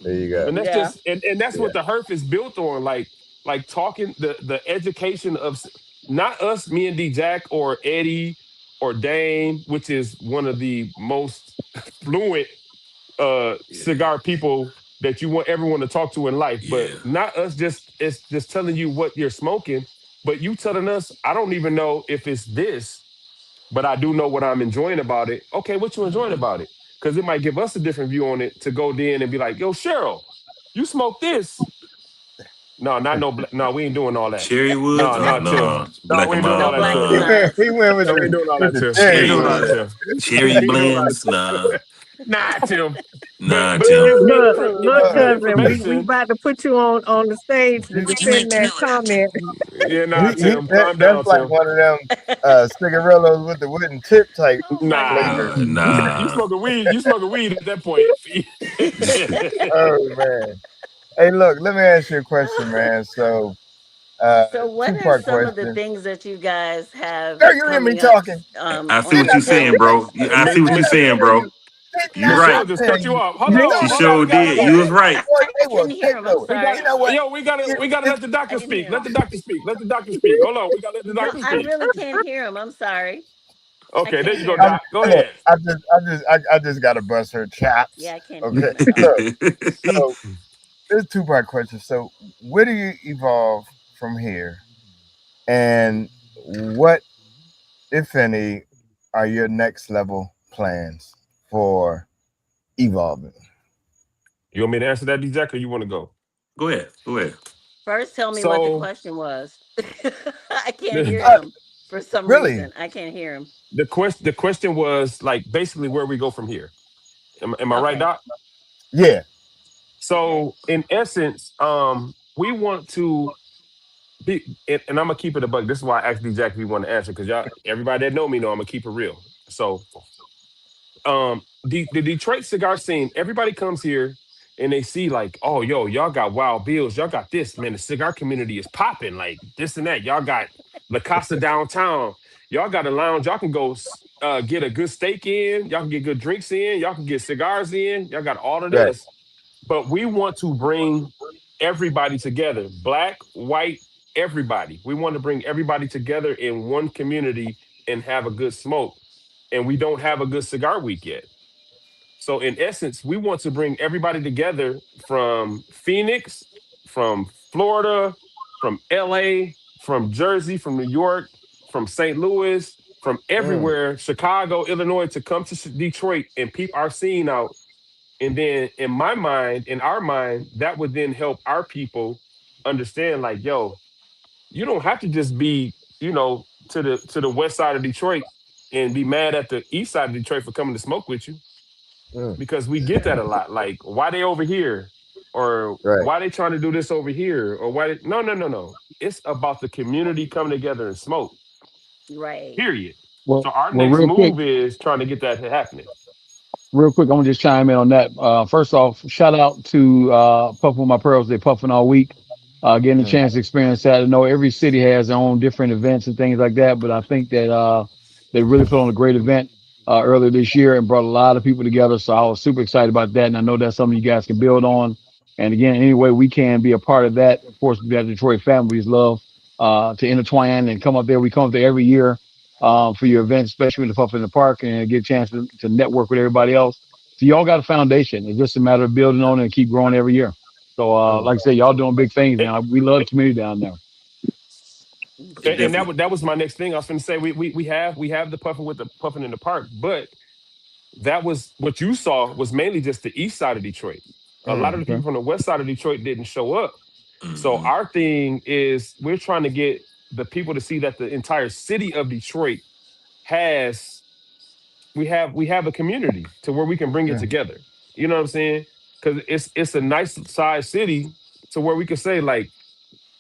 Speaker 4: There you go.
Speaker 1: And that's
Speaker 5: Yeah.
Speaker 1: just and that's
Speaker 4: Yeah.
Speaker 1: what the Herf is built on. Like talking the education of not us, me and D Jack or Eddie or Dane, which is one of the most fluent
Speaker 7: Yeah.
Speaker 1: cigar people that you want everyone to talk to in life, but
Speaker 7: Yeah.
Speaker 1: not us just it's just telling you what you're smoking, but you telling us I don't even know if it's this, but I do know what I'm enjoying about it. Okay, what you enjoying
Speaker 7: Mm-hmm.
Speaker 1: about it? Because it might give us a different view on it to go then and be like, yo, Cheryl, you smoke this. No, not no no, we ain't doing all that.
Speaker 7: Cherry wood?
Speaker 1: No,
Speaker 7: Oh
Speaker 1: no, Tim.
Speaker 7: no.
Speaker 1: No,
Speaker 7: Black
Speaker 1: we
Speaker 7: and
Speaker 1: ain't doing all
Speaker 5: No
Speaker 1: that,
Speaker 5: black
Speaker 7: mild.
Speaker 5: and
Speaker 1: Tim.
Speaker 4: He went,
Speaker 5: miles.
Speaker 4: he went
Speaker 1: No, we ain't doing all
Speaker 4: with
Speaker 1: that,
Speaker 4: the
Speaker 1: Tim. We ain't
Speaker 4: cherry
Speaker 7: Cherry
Speaker 1: doing all that,
Speaker 4: wood.
Speaker 7: wood.
Speaker 1: Tim.
Speaker 7: Cherry
Speaker 1: We ain't doing all
Speaker 7: blends? Nah.
Speaker 1: that. Nah, Tim.
Speaker 7: Nah,
Speaker 1: But
Speaker 7: Tim.
Speaker 3: Look,
Speaker 1: to
Speaker 3: look,
Speaker 1: give you
Speaker 4: Uh,
Speaker 3: cousin, we
Speaker 1: information,
Speaker 3: about to put you on the stage to defend that comment.
Speaker 1: yeah, nah, Tim, calm
Speaker 4: that's
Speaker 1: down,
Speaker 4: like
Speaker 1: Tim.
Speaker 4: one of them cigarillos with the wooden tip type
Speaker 5: Oh my
Speaker 1: Nah,
Speaker 4: flavor.
Speaker 7: Nah,
Speaker 5: goodness.
Speaker 1: you
Speaker 7: nah.
Speaker 1: smoking weed. You smoking weed at that point.
Speaker 4: Oh man. Hey, look, let me ask you a question, man. So,
Speaker 5: So what are
Speaker 4: two-part
Speaker 5: some of the
Speaker 4: question.
Speaker 5: things that you guys have
Speaker 4: Girl, you hear me
Speaker 5: coming up
Speaker 4: talking?
Speaker 7: I see
Speaker 5: on
Speaker 7: what
Speaker 4: Didn't
Speaker 5: the
Speaker 7: you're
Speaker 4: I tell
Speaker 7: saying,
Speaker 4: you?
Speaker 7: bro.
Speaker 5: calendars?
Speaker 7: I see what
Speaker 4: Didn't
Speaker 7: you're
Speaker 4: I
Speaker 7: saying,
Speaker 4: tell
Speaker 7: bro.
Speaker 4: you? Did
Speaker 7: You
Speaker 4: not
Speaker 7: right.
Speaker 4: I
Speaker 1: Michelle just
Speaker 4: tell
Speaker 1: cut you
Speaker 4: you?
Speaker 1: off.
Speaker 4: You
Speaker 7: She
Speaker 4: know
Speaker 1: Hold on.
Speaker 7: sure
Speaker 1: We gotta
Speaker 7: did.
Speaker 1: let.
Speaker 7: You was right.
Speaker 4: boy, they
Speaker 5: I
Speaker 4: will
Speaker 5: couldn't hear
Speaker 4: take
Speaker 5: him. I'm
Speaker 4: no.
Speaker 1: We got.
Speaker 4: You
Speaker 5: sorry.
Speaker 4: know what?
Speaker 1: Yo, we gotta
Speaker 4: If
Speaker 1: let the
Speaker 5: I
Speaker 1: doctor
Speaker 5: didn't
Speaker 1: speak.
Speaker 5: hear
Speaker 1: Let
Speaker 5: him.
Speaker 1: the doctor speak. Let the doctor speak. Hold on. We gotta let the
Speaker 5: No,
Speaker 1: doctor
Speaker 5: I
Speaker 1: speak.
Speaker 5: really can't hear him. I'm sorry. I
Speaker 1: Okay, there
Speaker 5: can't
Speaker 1: you go,
Speaker 5: hear him.
Speaker 1: Doc. Go
Speaker 4: look,
Speaker 1: ahead.
Speaker 4: I just gotta bust her chops.
Speaker 5: Yeah, I can't hear
Speaker 4: Okay,
Speaker 5: him at all.
Speaker 4: look. So this two-part question. So, where do you evolve from here, and what, if any, are your next level plans for evolving?
Speaker 1: You want me to answer that, DJ, or you want to go?
Speaker 7: Go ahead. Go ahead.
Speaker 5: First, tell me what the
Speaker 1: So
Speaker 5: question was. I can't hear
Speaker 1: the
Speaker 4: Uh,
Speaker 5: him for some
Speaker 4: really?
Speaker 5: reason. I can't hear him.
Speaker 1: the question was like basically where we go from here. Am I right,
Speaker 5: Okay.
Speaker 1: Doc?
Speaker 4: Yeah.
Speaker 5: Okay.
Speaker 1: So in essence, we want to be, and I'm gonna keep it a bug. This is why I asked DJ if he want to answer because y'all, everybody that know me know I'm gonna keep it real. So the Detroit cigar scene, everybody comes here and they see like, oh yo, y'all got Wild Bills, y'all got this, man. The cigar community is popping, like this and that. Y'all got La Casa downtown, y'all got a lounge, y'all can go get a good steak in, y'all can get good drinks in, y'all can get cigars in, y'all got all of
Speaker 4: Right.
Speaker 1: this. But we want to bring everybody together, black, white, everybody. We want to bring everybody together in one community and have a good smoke. And we don't have a good cigar week yet. So in essence, we want to bring everybody together from Phoenix, from Florida, from LA, from Jersey, from New York, from St. Louis, from
Speaker 4: Mm,
Speaker 1: everywhere, Chicago, Illinois, to come to Detroit and peep our scene out. And then in my mind, in our mind, that would then help our people understand like, yo, you don't have to just be, to the west side of Detroit and be mad at the east side of Detroit for coming to smoke with you,
Speaker 4: mm,
Speaker 1: because we get that a lot. Like, why they over here? Or
Speaker 4: right.
Speaker 1: why they trying to do this over here? Or why no, no, no, no. It's about the community coming together and smoke,
Speaker 5: Right.
Speaker 1: period.
Speaker 6: Well,
Speaker 1: So our
Speaker 6: well,
Speaker 1: next
Speaker 6: real quick,
Speaker 1: move is trying to get that to happening.
Speaker 6: I'm gonna just chime in on that. First off, shout out to Puffin with My Pearls. They puffing all week, getting a
Speaker 4: Mm,
Speaker 6: chance to experience that. I know every city has their own different events and things like that, but I think that they really put on a great event earlier this year and brought a lot of people together. So I was super excited about that, and I know that's something you guys can build on. And again, any way we can be a part of that, of course, we got Detroit families love to intertwine and come up there. We come up there every year for your events, especially in the Puff in the Park, and get a chance to network with everybody else. So y'all got a foundation. It's just a matter of building on it and keep growing every year. So,
Speaker 4: mm,
Speaker 6: like I said, y'all doing big things,
Speaker 1: And,
Speaker 6: man. We love the community down there.
Speaker 7: It
Speaker 1: and
Speaker 7: definitely.
Speaker 1: that was my next thing. I was going to say we have the puffing with the puffing in the park, but that was what you saw was mainly just the east side of Detroit. A lot
Speaker 4: mm,
Speaker 1: of the
Speaker 6: Okay.
Speaker 1: people from the west side of Detroit didn't show up. So
Speaker 7: Hmm.
Speaker 1: our thing is we're trying to get the people to see that the entire city of Detroit has we have a community to where we can bring it
Speaker 4: mm,
Speaker 1: together. You know what I'm saying? Because it's a nice size city to where we can say like,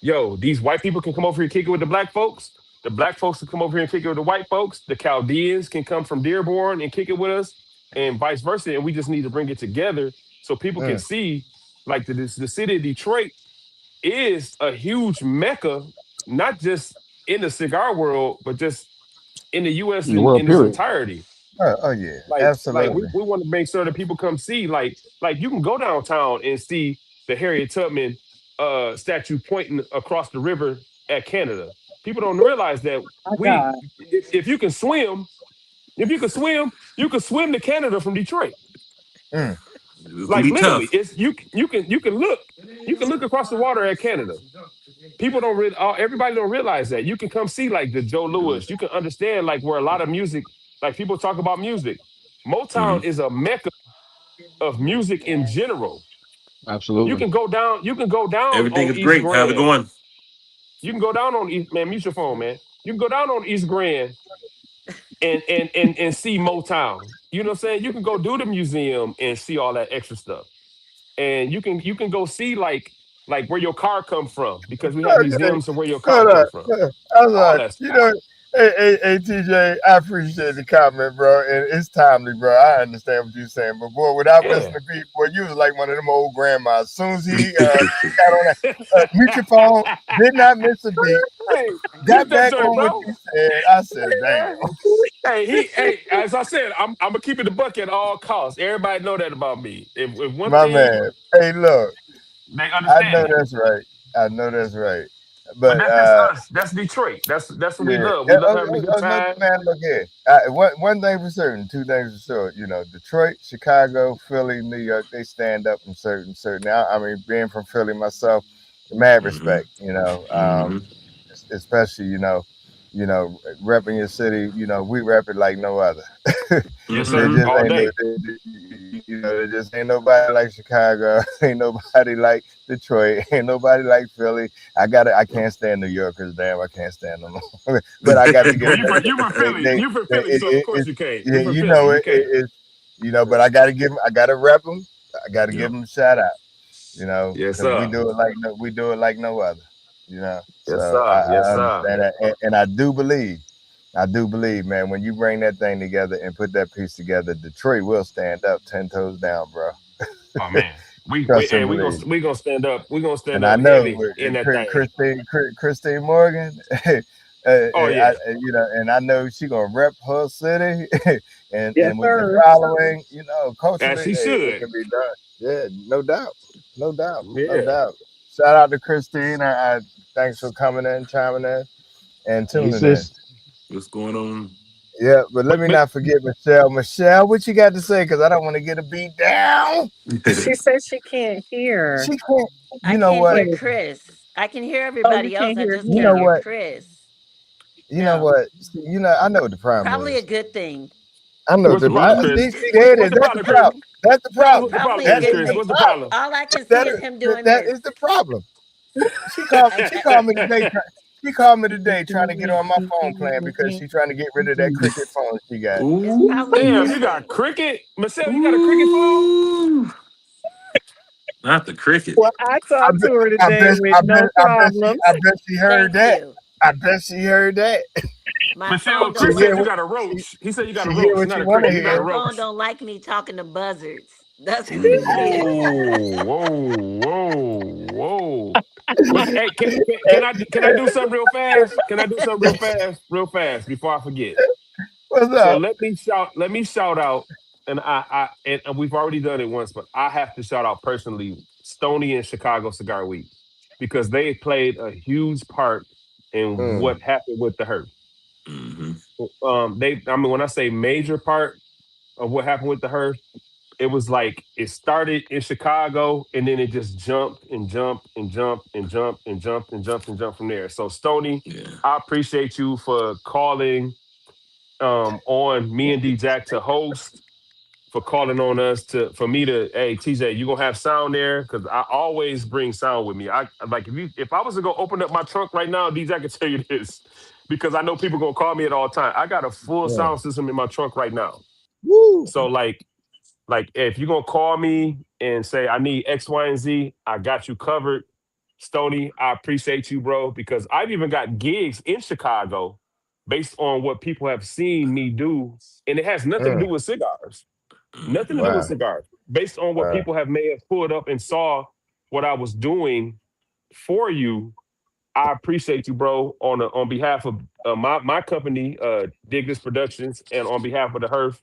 Speaker 1: yo, these white people can come over here and kick it with the black folks. The black folks can come over here and kick it with the white folks. The Chaldeans can come from Dearborn and kick it with us, and vice versa. And we just need to bring it together so people can
Speaker 4: mm.
Speaker 1: see, like the city of Detroit is a huge mecca, not just in the cigar world, but just in the U.S.
Speaker 6: In the
Speaker 1: in
Speaker 6: world,
Speaker 1: its
Speaker 6: period.
Speaker 1: entirety.
Speaker 4: Oh yeah,
Speaker 1: Like we,
Speaker 4: absolutely.
Speaker 1: we want to make sure that people come see, like you can go downtown and see the Harriet Tubman statue pointing across the river at Canada. People don't realize that
Speaker 3: My God.
Speaker 1: if you can swim, you can swim to Canada from Detroit.
Speaker 4: Mm,
Speaker 7: It's gonna
Speaker 1: Like
Speaker 7: be
Speaker 1: literally,
Speaker 7: tough.
Speaker 1: it's you can look across the water at Canada. People don't really, everybody don't realize that. You can come see like the Joe Lewis. You can understand like where a lot of music, like people talk about music.
Speaker 7: Hmm.
Speaker 1: Motown is a mecca of music in general. You
Speaker 6: Absolutely.
Speaker 1: can go down, you can go down
Speaker 7: Everything
Speaker 1: on
Speaker 7: is
Speaker 1: East
Speaker 7: great. How's it
Speaker 1: Grand.
Speaker 7: going?
Speaker 1: You can go down on East, man, mute your phone, man. You can go down on East Grand and see Motown. You know what I'm saying? You can go do the museum and see all that extra stuff. And you can go see like where your car come from because we have
Speaker 4: okay.
Speaker 1: museums of where your car
Speaker 4: Hold
Speaker 1: come
Speaker 4: on.
Speaker 1: from.
Speaker 4: I'm
Speaker 1: All
Speaker 4: like,
Speaker 1: that
Speaker 4: you
Speaker 1: stuff.
Speaker 4: know, hey, TJ, I appreciate the comment, bro, and it's timely, bro. I understand what you're saying, but boy, without missing
Speaker 1: Yeah.
Speaker 4: the beat, boy, you was like one of them old grandmas. As soon as he got on that mute your phone, did not miss a beat,
Speaker 1: Hey, mute
Speaker 4: got
Speaker 1: that
Speaker 4: back
Speaker 1: joint,
Speaker 4: on what
Speaker 1: bro.
Speaker 4: you said. I said, damn,
Speaker 1: Hey, as I said, I'm gonna keep it a buck at all costs. Everybody know that about me. If one
Speaker 4: my
Speaker 1: thing
Speaker 4: man. Hey, look,
Speaker 1: they
Speaker 4: I know
Speaker 1: understand it,
Speaker 4: that's right. I know that's right.
Speaker 1: but
Speaker 4: But
Speaker 1: that's just us. That's Detroit. That's what we
Speaker 4: yeah.
Speaker 1: love. We love having a good
Speaker 4: No,
Speaker 1: time.
Speaker 4: man, look here. One thing for certain, two things for sure. You know, Detroit, Chicago, Philly, New York, they stand up in certain. I mean, being from Philly myself, mad
Speaker 7: Hmm.
Speaker 4: respect. You know,
Speaker 7: Hmm.
Speaker 4: especially repping your city. You know, we rep it like no other.
Speaker 1: Yes,
Speaker 4: There
Speaker 1: sir.
Speaker 7: Hmm.
Speaker 4: just
Speaker 1: All
Speaker 4: ain't no,
Speaker 1: day.
Speaker 4: there just ain't nobody like Chicago. Ain't nobody like Detroit. Ain't nobody like Philly. I can't stand New Yorkers. Damn, I can't stand them. But I got to give
Speaker 1: Well,
Speaker 4: them
Speaker 1: you
Speaker 4: that.
Speaker 1: from you from Philly. You from Philly, so of course
Speaker 4: It's,
Speaker 1: you can't. You
Speaker 4: yeah,
Speaker 1: from Philly. You can't.
Speaker 4: but I got to give them. I got to rep them. I got to
Speaker 7: Yeah.
Speaker 4: give them a shout out.
Speaker 1: Yes,
Speaker 4: Because
Speaker 1: sir.
Speaker 4: we do it like no other.
Speaker 1: Yes,
Speaker 4: So
Speaker 1: sir. Yes,
Speaker 4: I
Speaker 1: sir.
Speaker 4: understand that, and I do believe, man, when you bring that thing together and put that piece together, Detroit will stand up 10 toes down, bro.
Speaker 1: Oh man, we
Speaker 4: Trust
Speaker 1: hey,
Speaker 4: and believe.
Speaker 1: we gonna stand up. We gonna stand
Speaker 4: And I
Speaker 1: up
Speaker 4: know
Speaker 1: heavy in that thing.
Speaker 4: Christine Morgan,
Speaker 1: Oh yeah.
Speaker 4: and I know she gonna rep her city,
Speaker 3: Yes,
Speaker 4: and with the
Speaker 3: sir.
Speaker 4: following,
Speaker 1: As
Speaker 4: culturally,
Speaker 1: she
Speaker 4: hey, it
Speaker 1: should.
Speaker 4: can be done. Yeah, no doubt, no doubt, no
Speaker 1: Yeah.
Speaker 4: doubt. Shout out to Christine. Thanks for coming in, chiming in, and
Speaker 6: Hey,
Speaker 4: tuning in.
Speaker 6: sis.
Speaker 7: What's going on?
Speaker 4: Yeah, but let me
Speaker 1: But
Speaker 4: not forget Michelle. Michelle, what you got to say? Because I don't want to get a beat down.
Speaker 3: She says she can't
Speaker 4: She
Speaker 3: hear.
Speaker 4: can't.
Speaker 5: I
Speaker 4: You know
Speaker 5: can't
Speaker 4: what?
Speaker 5: hear
Speaker 3: Wait.
Speaker 5: Chris. I can hear
Speaker 3: Oh, you
Speaker 5: everybody else.
Speaker 3: can't
Speaker 5: I
Speaker 3: hear
Speaker 5: just
Speaker 4: You
Speaker 5: can't
Speaker 4: know
Speaker 3: him.
Speaker 5: hear
Speaker 4: what?
Speaker 5: Chris.
Speaker 4: You know
Speaker 5: No,
Speaker 4: what? I know what the problem
Speaker 5: probably a
Speaker 4: is.
Speaker 5: good thing.
Speaker 4: I know
Speaker 1: what's
Speaker 4: the
Speaker 1: the problem,
Speaker 4: see,
Speaker 1: Chris?
Speaker 4: see, there it is.
Speaker 1: What's the
Speaker 4: That's the
Speaker 1: problem, Chris?
Speaker 4: problem. That's the
Speaker 1: Tell us what
Speaker 4: problem.
Speaker 1: the
Speaker 5: Probably
Speaker 1: problem
Speaker 5: a
Speaker 4: That
Speaker 1: is,
Speaker 5: good
Speaker 4: is
Speaker 1: Chris.
Speaker 4: the
Speaker 1: What's
Speaker 5: thing.
Speaker 1: the
Speaker 4: problem.
Speaker 1: problem?
Speaker 5: All I can see
Speaker 4: That
Speaker 5: is
Speaker 4: is
Speaker 5: him doing
Speaker 4: that
Speaker 5: this.
Speaker 4: is the problem. She called me today. She called me today trying to get on my phone plan because she's trying to get rid of that cricket phone she got.
Speaker 5: It's probably a
Speaker 1: Damn,
Speaker 5: good
Speaker 1: you got
Speaker 5: thing.
Speaker 1: cricket, Michelle. You got a cricket phone?
Speaker 7: Ooh, not the cricket.
Speaker 3: Well, I talked to her today with no
Speaker 4: I
Speaker 3: problems.
Speaker 4: bet she heard
Speaker 5: Thank
Speaker 4: that.
Speaker 5: you.
Speaker 4: I bet she heard that.
Speaker 5: My
Speaker 1: Michelle,
Speaker 5: phone
Speaker 4: She
Speaker 5: don't
Speaker 1: Chris
Speaker 4: hear
Speaker 1: said you
Speaker 5: like
Speaker 4: what
Speaker 1: got a
Speaker 4: she
Speaker 1: roach. He said you got
Speaker 4: she
Speaker 1: a
Speaker 4: hear
Speaker 1: roach,
Speaker 4: what
Speaker 1: not
Speaker 4: she
Speaker 1: a
Speaker 4: want to
Speaker 1: cricket. You got
Speaker 5: my
Speaker 1: a
Speaker 4: hear.
Speaker 5: phone
Speaker 1: roach.
Speaker 5: don't like me talking to buzzards. That's what it is.
Speaker 1: Whoa, whoa, whoa, whoa. But hey, can I do something real fast? Can I do something real fast before I forget?
Speaker 4: What's
Speaker 1: So
Speaker 4: up?
Speaker 1: let me shout out, and and we've already done it once, but I have to shout out personally Stony and Chicago Cigar Week because they played a huge part in
Speaker 4: Mm,
Speaker 1: what happened with the hurt.
Speaker 7: Hmm.
Speaker 1: I mean, when I say major part of what happened with the hurt, it was like it started in Chicago and then it just jumped and jumped and jumped and jumped and jumped and jumped and jumped from there. So Stony,
Speaker 7: Yeah.
Speaker 1: I appreciate you for calling on me and D Jack to host, for calling on us to for me to, hey TJ, you gonna have sound there because I always bring sound with me. I like if I was to go open up my trunk right now, D Jack can tell you this because I know people gonna call me at all time. I got a full
Speaker 4: mm.
Speaker 1: sound system in my trunk right now.
Speaker 4: Woo.
Speaker 1: So like if you're gonna call me and say I need X, Y, and Z, I got you covered. Stony, I appreciate you, bro, because I've even got gigs in Chicago based on what people have seen me do, and it has nothing to
Speaker 4: Mm.
Speaker 1: do with cigars. Nothing to
Speaker 7: Hmm.
Speaker 1: do with
Speaker 4: Wow.
Speaker 1: cigars. Based on what
Speaker 4: Wow.
Speaker 1: people have may have pulled up and saw what I was doing for you, I appreciate you, bro, on behalf of my company, Dig This Productions, and on behalf of the Herf.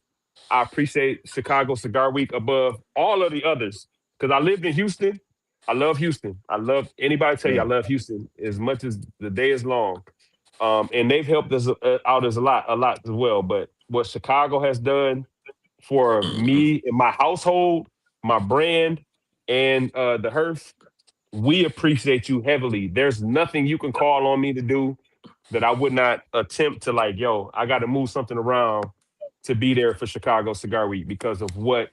Speaker 1: I appreciate Chicago Cigar Week above all of the others because I lived in Houston. I love Houston. I love anybody tell you I
Speaker 4: Mm,
Speaker 1: love Houston as much as the day is long. And they've helped us out as a lot as well. But what Chicago has done for
Speaker 7: Hmm.
Speaker 1: me and my household, my brand, and the Herf, we appreciate you heavily. There's nothing you can call on me to do that I would not attempt to like, yo, I got to move something around to be there for Chicago Cigar Week because of what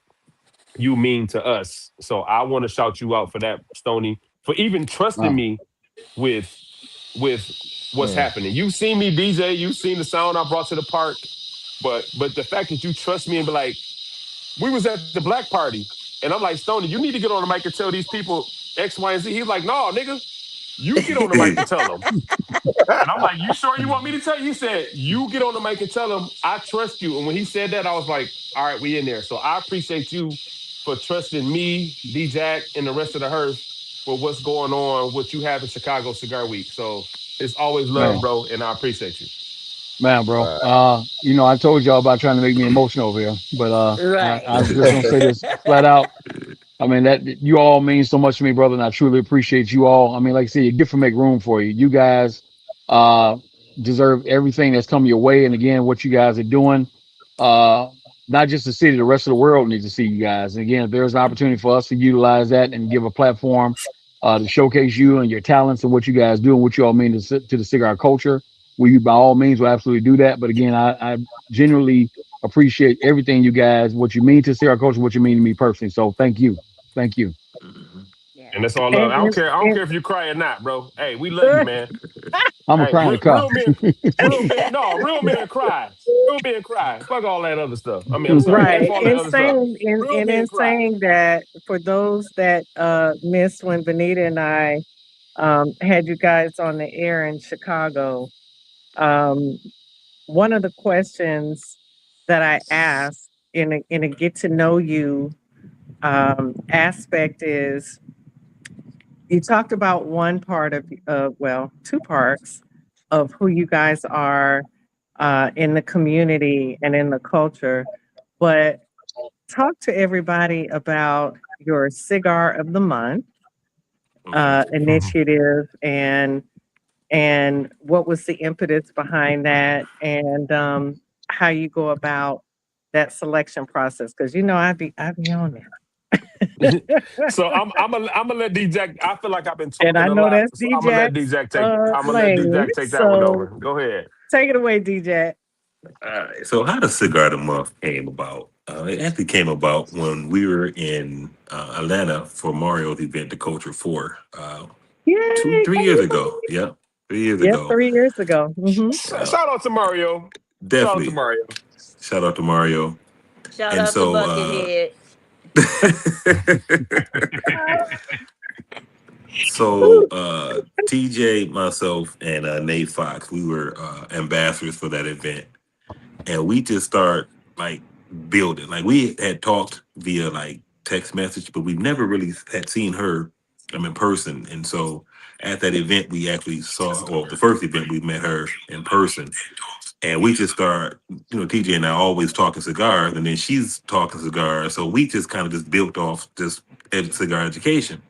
Speaker 1: you mean to us. So I want to shout you out for that, Stony, for even trusting
Speaker 6: Wow.
Speaker 1: me with with what's
Speaker 4: mm.
Speaker 1: happening. You've seen me DJ, you've seen the sound I brought to the park, but the fact that you trust me and be like, we was at the black party, and I'm like, Stony, you need to get on the mic and tell these people X, Y, and Z. He's like, no, nigga, you get on the mic and tell them. And I'm like, you sure you want me to tell you? He said, you get on the mic and tell them I trust you. And when he said that, I was like, all right, we in there. So I appreciate you for trusting me, D Jack, and the rest of the Herf for what's going on, what you have in Chicago Cigar Week. So it's always love,
Speaker 6: Man,
Speaker 1: bro, and I appreciate you.
Speaker 6: man, bro.
Speaker 4: Wow.
Speaker 6: I told y'all about trying to make me emotional over here, but
Speaker 5: Right.
Speaker 6: I'm just gonna say this flat out. I mean, that you all mean so much to me, brother, and I truly appreciate you all. I mean, like I said, your gift will make room for you. You guys uh deserve everything that's come your way. And again, what you guys are doing, uh, not just the city, the rest of the world needs to see you guys. And again, if there's an opportunity for us to utilize that and give a platform to showcase you and your talents and what you guys do and what you all mean to the cigar culture, we by all means will absolutely do that. But again, I genuinely appreciate everything you guys, what you mean to cigar culture, what you mean to me personally. So thank you. Thank you.
Speaker 7: Hmm.
Speaker 1: And
Speaker 5: Yeah.
Speaker 1: that's all love.
Speaker 3: And,
Speaker 1: I don't
Speaker 3: and,
Speaker 1: care. I don't
Speaker 3: and
Speaker 1: care if you cry or not, bro. Hey, we love you, man.
Speaker 6: I'm a
Speaker 1: Hey,
Speaker 6: crying to cop.
Speaker 1: real men, no, real men cry. Real men cry. Fuck all that other stuff. I mean, I'm sorry. F
Speaker 3: right.
Speaker 1: all that
Speaker 3: In
Speaker 1: other stuff.
Speaker 3: saying
Speaker 1: Real men
Speaker 3: in
Speaker 1: cry.
Speaker 3: saying that, for those that missed when Benita and I had you guys on the air in Chicago, um, one of the questions that I asked in a get to know you aspect is, you talked about one part of, well, two parts of who you guys are in the community and in the culture, but talk to everybody about your cigar of the month
Speaker 7: Okay.
Speaker 1: Mhm.
Speaker 3: initiative, and what was the impetus behind that, and how you go about that selection process, because I be on there.
Speaker 1: So I'm gonna let D-Jack. I feel like I've been
Speaker 3: And I
Speaker 1: talking a
Speaker 3: know
Speaker 1: lot,
Speaker 3: that's
Speaker 1: so I'm gonna let
Speaker 3: DJ's
Speaker 1: D-Jack take. I'm gonna let
Speaker 3: lane.
Speaker 1: D-Jack take that one over.
Speaker 3: So
Speaker 1: Go ahead.
Speaker 3: take it away, DJ.
Speaker 7: All right. So how the cigar of the month came about? It actually came about when we were in Atlanta for Mario's event, the Culture Four, two,
Speaker 3: Yay!
Speaker 7: 3 years ago.
Speaker 3: Congratulations.
Speaker 7: Yep, 3 years
Speaker 3: Yep,
Speaker 7: ago.
Speaker 3: 3 years ago. Hmm.
Speaker 7: Yeah,
Speaker 1: Shout out to Mario. Shout out to
Speaker 7: definitely.
Speaker 1: Mario.
Speaker 7: Shout out to Mario.
Speaker 5: Shout
Speaker 7: And
Speaker 5: out to
Speaker 7: so,
Speaker 5: Buckethead.
Speaker 7: so TJ, myself, and Nate Fox, we were ambassadors for that event, and we just start like building. Like we had talked via like text message, but we never really had seen her in person. And so at that event, we actually saw, or the first event, we met her in person, and we just start, TJ and I always talking cigars, and then she's talking cigars. So we just kind of just built off just cigar education.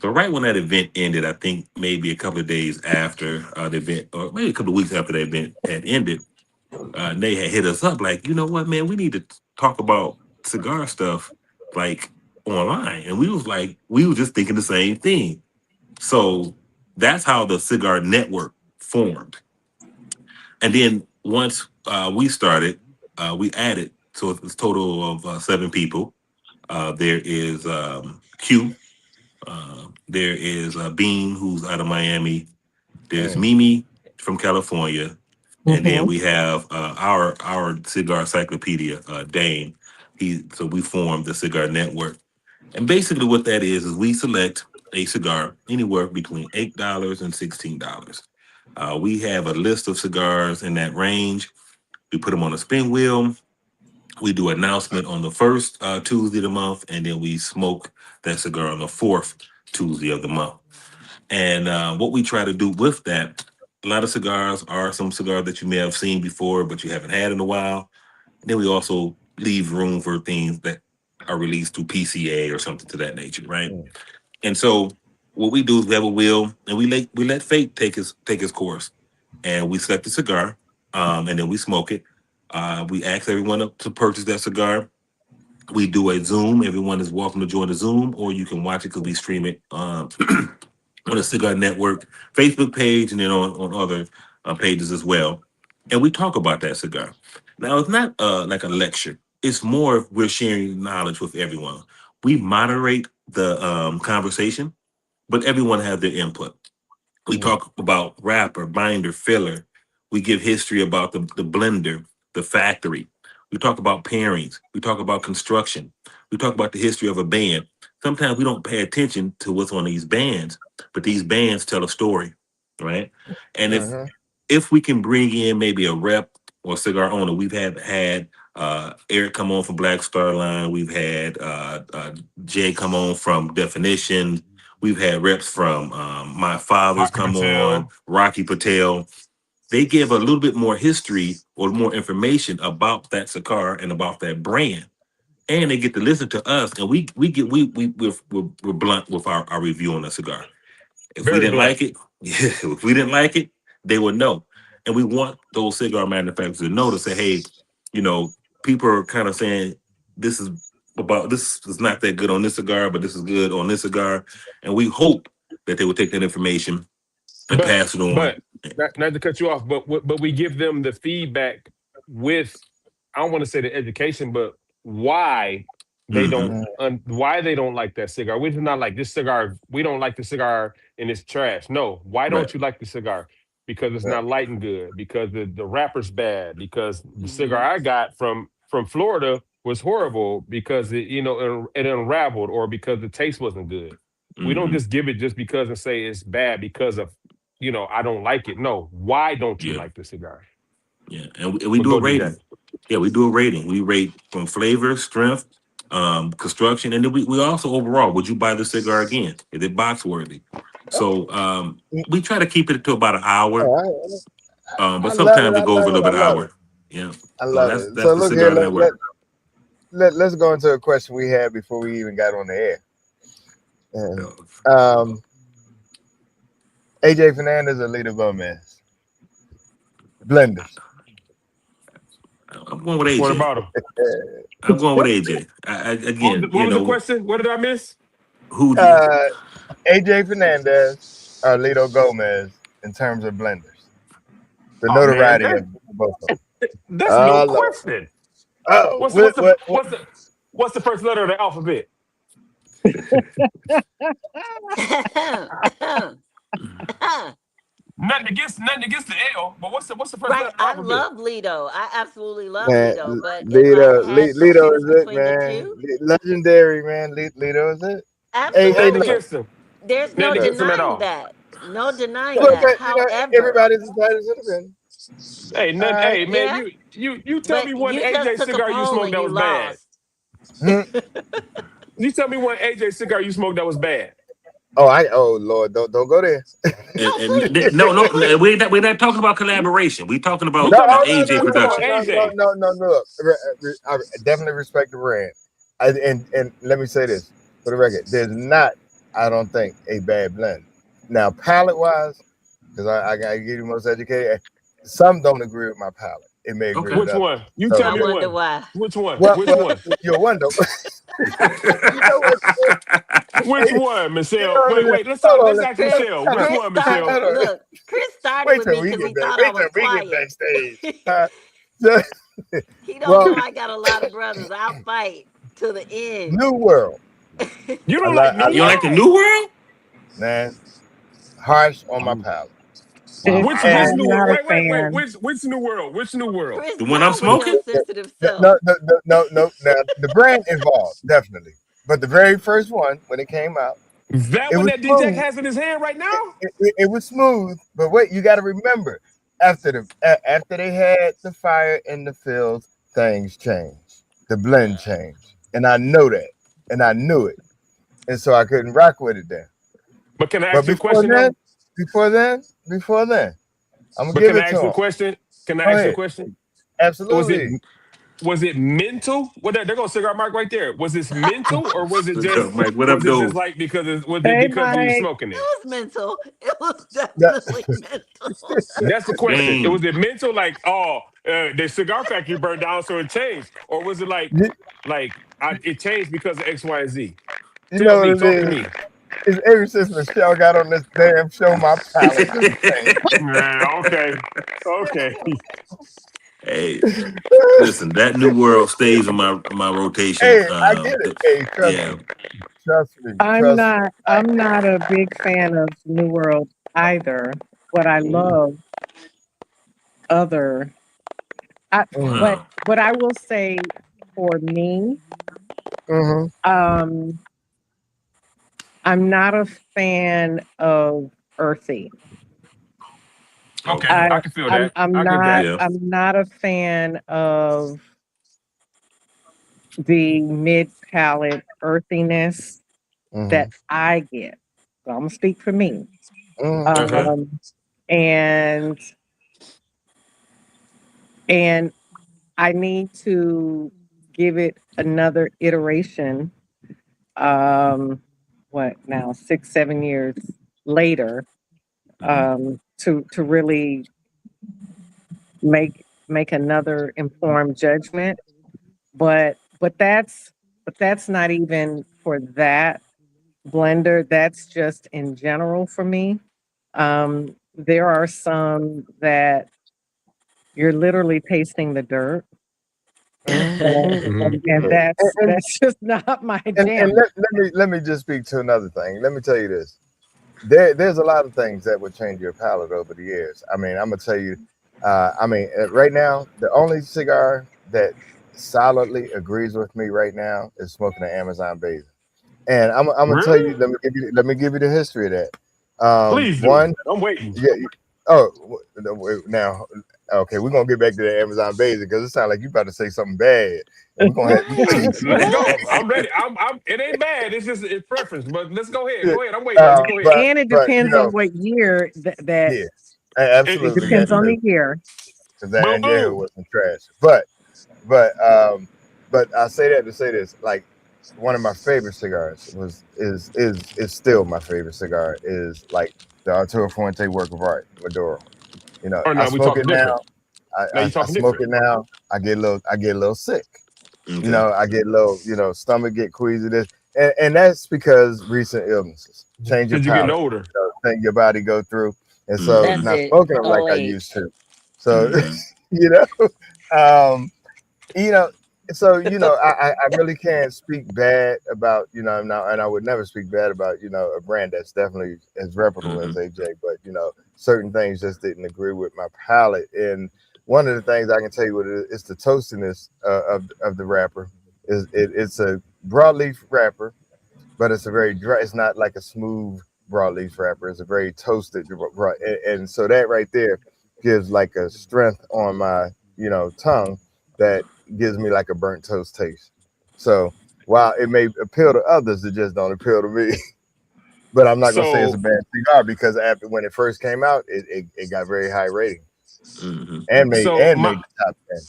Speaker 7: So right when that event ended, I think maybe a couple of days after the event, or maybe a couple of weeks after the event had ended, Nate had hit us up like, you know what, man, we need to talk about cigar stuff like online. And we was like, we were just thinking the same thing. So that's how the cigar network formed. And then once we started, we added, so it's a total of 7 people. There is Q, there is Bean, who's out of Miami. There's
Speaker 4: Mm.
Speaker 7: Mimi from California, and then
Speaker 3: Hmm.
Speaker 7: we have our cigar encyclopedia, Dane. So we formed the Cigar Network, and basically what that is we select a cigar anywhere between $8 and $16. We have a list of cigars in that range. We put them on a spin wheel. We do announcement on the first Tuesday of the month, and then we smoke that cigar on the fourth Tuesday of the month. And what we try to do with that, a lot of cigars are some cigars that you may have seen before, but you haven't had in a while. Then we also leave room for things that are released through PCA or something to that nature, right?
Speaker 4: Mm.
Speaker 7: And so what we do is we have a wheel, and we let fate take his course, and we select the cigar, and then we smoke it. We ask everyone to purchase that cigar. We do a Zoom. Everyone is welcome to join the Zoom, or you can watch it because we stream it on the Cigar Network Facebook page and then on other pages as well. And we talk about that cigar. Now, it's not like a lecture, it's more we're sharing knowledge with everyone. We moderate the conversation, but everyone has their input. We
Speaker 4: Mm.
Speaker 7: talk about wrapper, binder, filler. We give history about the blender, the factory. We talk about pairings. We talk about construction. We talk about the history of a band. Sometimes we don't pay attention to what's on these bands, but these bands tell a story, right? And if
Speaker 4: Mhm.
Speaker 7: if we can bring in maybe a rep or cigar owner, we've had Eric come on from Black Star Line. We've had Jay come on from Definition. We've had reps from My Father's
Speaker 1: Rocky
Speaker 7: come on,
Speaker 1: Patel.
Speaker 7: Rocky Patel. They give a little bit more history or more information about that cigar and about that brand. And they get to listen to us, and we're blunt with our review on the cigar. If we
Speaker 1: Very
Speaker 7: didn't
Speaker 1: blunt.
Speaker 7: like it, yeah, if we didn't like it, they would know. And we want those cigar manufacturers to know to say, hey, you know, people are kind of saying this is this is not that good on this cigar, but this is good on this cigar. And we hope that they would take that information and
Speaker 1: But
Speaker 7: pass it on.
Speaker 1: but not to cut you off, but we give them the feedback with, I don't want to say the education, but why they
Speaker 7: Hmm.
Speaker 1: don't
Speaker 4: Mm.
Speaker 1: why they don't like that cigar. We're not like this cigar. We don't like the cigar and it's trash. No, why
Speaker 7: Right.
Speaker 1: don't you like the cigar? Because it's
Speaker 4: Right.
Speaker 1: not light and good. Because the wrapper's bad. Because the cigar
Speaker 5: Hmm.
Speaker 1: I got from Florida was horrible because it unraveled, or because the taste wasn't good. We don't
Speaker 7: Hmm.
Speaker 1: just give it just because and say it's bad because of, I don't like it. No, why don't you
Speaker 7: Yeah.
Speaker 1: like the cigar?
Speaker 7: Yeah. And we
Speaker 1: But
Speaker 7: do a
Speaker 1: go DJ.
Speaker 7: rating. Yeah, we do a rating. We rate from flavor, strength, construction, and then we also overall, would you buy the cigar again? Is it box worthy? So
Speaker 4: Mm.
Speaker 7: we try to keep it to about an hour,
Speaker 4: Oh,
Speaker 7: but
Speaker 4: I love it.
Speaker 7: sometimes
Speaker 4: I
Speaker 7: it goes a
Speaker 4: love
Speaker 7: little
Speaker 4: it. I
Speaker 7: bit
Speaker 4: love
Speaker 7: hour.
Speaker 4: it.
Speaker 7: Yeah.
Speaker 4: I
Speaker 7: So
Speaker 4: love
Speaker 7: that's
Speaker 4: it.
Speaker 7: that's
Speaker 4: So
Speaker 7: the
Speaker 4: look here.
Speaker 7: cigar network.
Speaker 4: Let's go into a question we had before we even got on the air. And,
Speaker 7: So,
Speaker 4: um, AJ Fernandez or Lita Gomez? Blenders.
Speaker 7: I'm going with
Speaker 1: What
Speaker 7: AJ.
Speaker 1: about him?
Speaker 7: I'm going with AJ. Again,
Speaker 1: What was the question? What did I miss?
Speaker 7: who do you,
Speaker 4: uh, AJ Fernandez or Lito Gomez in terms of blenders. The
Speaker 1: Oh man,
Speaker 4: notoriety of both of them.
Speaker 1: that's no
Speaker 4: Oh Lord.
Speaker 1: question.
Speaker 4: Oh,
Speaker 1: What's what's the what's the what's the first letter of the alphabet? Nothing against the L, but what's the first letter
Speaker 5: Right.
Speaker 1: of the
Speaker 5: I
Speaker 1: alphabet?
Speaker 5: love Lido. I absolutely love
Speaker 4: man,
Speaker 5: Lido. But if I
Speaker 4: Lito,
Speaker 5: had to
Speaker 4: Lito
Speaker 5: choose
Speaker 4: is it,
Speaker 5: between the
Speaker 4: man.
Speaker 5: two,
Speaker 4: Legendary, man. Lito is it. Hey,
Speaker 1: Nothing
Speaker 5: absolutely.
Speaker 4: look,
Speaker 1: against him.
Speaker 5: There's no
Speaker 1: Nothing
Speaker 4: look.
Speaker 1: against him at
Speaker 5: denying
Speaker 1: all.
Speaker 5: that. No denying
Speaker 4: Well,
Speaker 5: that.
Speaker 4: but
Speaker 5: However,
Speaker 4: everybody's entitled to the opinion.
Speaker 1: Hey,
Speaker 4: All
Speaker 1: nothing,
Speaker 4: right.
Speaker 1: hey man,
Speaker 5: yeah,
Speaker 1: you tell
Speaker 5: but
Speaker 1: me one
Speaker 5: you just
Speaker 1: AJ
Speaker 5: took a
Speaker 1: cigar you
Speaker 5: poll
Speaker 1: smoked
Speaker 5: and
Speaker 1: that
Speaker 5: you
Speaker 1: was bad.
Speaker 5: lost.
Speaker 4: Hmm.
Speaker 1: You tell me one AJ cigar you smoked that was bad.
Speaker 4: Oh Lord, don't go there.
Speaker 5: No, please,
Speaker 7: no,
Speaker 5: please.
Speaker 7: we're not talking about collaboration. We're talking
Speaker 1: We
Speaker 7: about
Speaker 4: No,
Speaker 1: talking about
Speaker 7: AJ
Speaker 1: we talking about
Speaker 7: production.
Speaker 1: AJ.
Speaker 4: no. Look, I definitely respect the brand. And let me say this for the record: there's not, I don't think, a bad blend. Now, palate wise, because I gotta give you most educated. Some don't agree with my palate. It may agree
Speaker 7: Okay.
Speaker 4: with
Speaker 1: Which
Speaker 4: others.
Speaker 1: one? You tell
Speaker 5: I
Speaker 4: So,
Speaker 1: me
Speaker 5: wonder
Speaker 1: one.
Speaker 5: why.
Speaker 1: Which one?
Speaker 4: well,
Speaker 1: Which
Speaker 4: well,
Speaker 1: one?
Speaker 4: you're one though. You know what?
Speaker 1: Which
Speaker 4: Hey,
Speaker 1: one,
Speaker 4: you
Speaker 1: Michelle?
Speaker 4: know what?
Speaker 1: Wait, let's talk.
Speaker 4: Hold
Speaker 1: Let's
Speaker 4: on.
Speaker 1: ask
Speaker 5: Chris,
Speaker 1: Michelle.
Speaker 4: Hold
Speaker 1: Which
Speaker 4: on.
Speaker 5: Chris
Speaker 1: one,
Speaker 5: started.
Speaker 1: Michelle?
Speaker 4: Hold on.
Speaker 5: Look, Chris started
Speaker 4: Wait
Speaker 5: with
Speaker 4: till
Speaker 5: me
Speaker 4: we
Speaker 5: because
Speaker 4: get
Speaker 5: he
Speaker 4: back.
Speaker 5: thought I
Speaker 4: Wait
Speaker 5: was
Speaker 4: till we get
Speaker 5: quiet.
Speaker 4: backstage.
Speaker 5: He don't
Speaker 4: Well,
Speaker 5: know I got a lot of brothers. I'll fight to the end.
Speaker 4: New World.
Speaker 1: You
Speaker 4: I
Speaker 1: don't like
Speaker 4: like.
Speaker 1: New
Speaker 7: You like the
Speaker 1: World?
Speaker 7: New World?
Speaker 4: Man, harsh on my
Speaker 7: Oh,
Speaker 4: palate.
Speaker 3: It,
Speaker 1: Which
Speaker 4: And
Speaker 3: I'm
Speaker 1: New
Speaker 3: not
Speaker 1: World?
Speaker 3: a
Speaker 1: Wait.
Speaker 3: fan.
Speaker 1: Which New World? Which New World?
Speaker 5: Chris,
Speaker 7: the one I'm
Speaker 5: deal with your
Speaker 7: smoking?
Speaker 5: sensitive self.
Speaker 4: no. Now, the brand involved definitely, but the very first one when it came out,
Speaker 1: That
Speaker 4: it
Speaker 1: one
Speaker 4: was
Speaker 1: that DJ
Speaker 4: smooth.
Speaker 1: has in his hand right now?
Speaker 4: It was smooth, but wait, you got to remember after they had the fire in the fields, things changed. The blend changed, and I know that, and I knew it, and so I couldn't rock with it then.
Speaker 1: But can I
Speaker 4: But
Speaker 1: ask you a question though?
Speaker 4: before then, I'm gonna
Speaker 1: But
Speaker 4: give
Speaker 1: can
Speaker 4: it
Speaker 1: I
Speaker 4: to
Speaker 1: ask you a
Speaker 4: him.
Speaker 1: question? Can I
Speaker 4: Go
Speaker 1: ask you a
Speaker 4: ahead.
Speaker 1: question? Was it
Speaker 4: Absolutely.
Speaker 1: was it mental? What there go cigar mark right there. Was this mental or
Speaker 7: Mike, what up,
Speaker 1: was it just
Speaker 7: though?
Speaker 1: like was it
Speaker 3: Hey,
Speaker 1: because you were
Speaker 3: Mike.
Speaker 1: smoking
Speaker 5: It
Speaker 1: it?
Speaker 5: was mental. It was
Speaker 4: That-
Speaker 5: definitely mental.
Speaker 1: That's the question.
Speaker 7: Dang.
Speaker 1: Was it mental like the cigar factory burned down so it changed, or was it
Speaker 4: you,
Speaker 1: it changed because of X, Y, and Z?
Speaker 4: you
Speaker 1: Tell
Speaker 4: know what
Speaker 1: me,
Speaker 4: it
Speaker 1: talk to
Speaker 4: is?
Speaker 1: me.
Speaker 4: It's ever since Michelle got on this damn show, my palate just changed.
Speaker 1: Yeah, okay, okay.
Speaker 7: Hey, listen, that New World stays in my rotation.
Speaker 4: Hey, I get it. Hey,
Speaker 7: Yeah.
Speaker 4: trust me.
Speaker 3: I'm not a big fan of New World either, but I
Speaker 7: Ooh,
Speaker 3: love other I
Speaker 4: Mm-hmm.
Speaker 3: but I will say for me,
Speaker 4: Mm-hmm.
Speaker 3: um, I'm not a fan of earthy.
Speaker 1: Okay,
Speaker 7: okay.
Speaker 1: I can feel that. I get that.
Speaker 7: Yeah.
Speaker 3: I'm not a fan of the mid palate earthiness
Speaker 4: Mm-hmm.
Speaker 3: that I get. So I'm gonna speak for me.
Speaker 4: Mm-hmm.
Speaker 1: Okay.
Speaker 3: Um, and and I need to give it another iteration. What now? 6, 7 years later,
Speaker 7: Mhm.
Speaker 3: to really make another informed judgment. But that's not even for that blender. That's just in general for me. There are some that you're literally tasting the dirt,
Speaker 4: Mm-hmm.
Speaker 3: and
Speaker 1: Hmm.
Speaker 4: And,
Speaker 3: that's just not my
Speaker 4: and
Speaker 3: jam.
Speaker 4: let me just speak to another thing. Let me tell you this. There's a lot of things that would change your palate over the years. I mean, I'm gonna tell you. Right now, the only cigar that solidly agrees with me right now is smoking an Amazon Base. And I'm gonna tell you.
Speaker 1: Really?
Speaker 4: Let me give you the history of that.
Speaker 1: Please do.
Speaker 4: One,
Speaker 1: I'm waiting.
Speaker 4: yeah. Oh, now, okay, we're gonna get back to the Amazon Basic because it sounds like you about to say something bad, and we're gonna have.
Speaker 5: What?
Speaker 1: Let's go.
Speaker 5: What?
Speaker 1: I'm ready. I'm. It ain't bad. It's just it's preference. But let's go ahead.
Speaker 4: Yeah,
Speaker 1: Go ahead. I'm waiting on you. Go ahead.
Speaker 4: but
Speaker 3: And it
Speaker 4: you
Speaker 3: depends on
Speaker 4: know,
Speaker 3: what year that
Speaker 4: yeah,
Speaker 1: It,
Speaker 3: it
Speaker 4: absolutely
Speaker 3: depends
Speaker 4: that
Speaker 3: on
Speaker 4: too,
Speaker 3: the year.
Speaker 4: because that
Speaker 1: boom
Speaker 4: Añejo
Speaker 1: boom.
Speaker 4: was some trash. But I say that to say this, like one of my favorite cigars is still my favorite cigar is like the Arturo Fuente work of art, Maduro.
Speaker 1: Oh
Speaker 4: I
Speaker 1: no, we
Speaker 4: smoke
Speaker 1: talk
Speaker 4: it
Speaker 1: different.
Speaker 4: now.
Speaker 1: Now you
Speaker 4: I
Speaker 1: talking
Speaker 4: smoke
Speaker 1: different.
Speaker 4: it now. I get a little sick.
Speaker 7: Okay.
Speaker 4: I get a little, stomach get queasy. This, and that's because recent illnesses change your
Speaker 1: Because you're getting
Speaker 4: palate,
Speaker 1: older.
Speaker 4: thing your body go through, and so
Speaker 7: Mm-hmm.
Speaker 5: That's
Speaker 4: not
Speaker 5: it.
Speaker 4: smoking them like
Speaker 5: Old
Speaker 4: I
Speaker 5: age.
Speaker 4: used to. So,
Speaker 7: Mm-hmm.
Speaker 4: you know, um, you know, so I really can't speak bad about now, and I would never speak bad about a brand that's definitely as reputable
Speaker 7: Mm-hmm.
Speaker 4: as AJ, but certain things just didn't agree with my palate. And one of the things I can tell you what it is the toastiness of the wrapper. It's a broadleaf wrapper, but it's a very dry. It's not like a smooth broadleaf wrapper. It's a very toasted, and so that right there gives like a strength on my tongue that gives me like a burnt toast taste. So while it may appeal to others, it just don't appeal to me. But I'm not gonna say it's a
Speaker 1: So
Speaker 4: bad cigar because after when it first came out, it got very high rating
Speaker 7: Mm-hmm.
Speaker 4: and
Speaker 1: my
Speaker 4: made the top 10.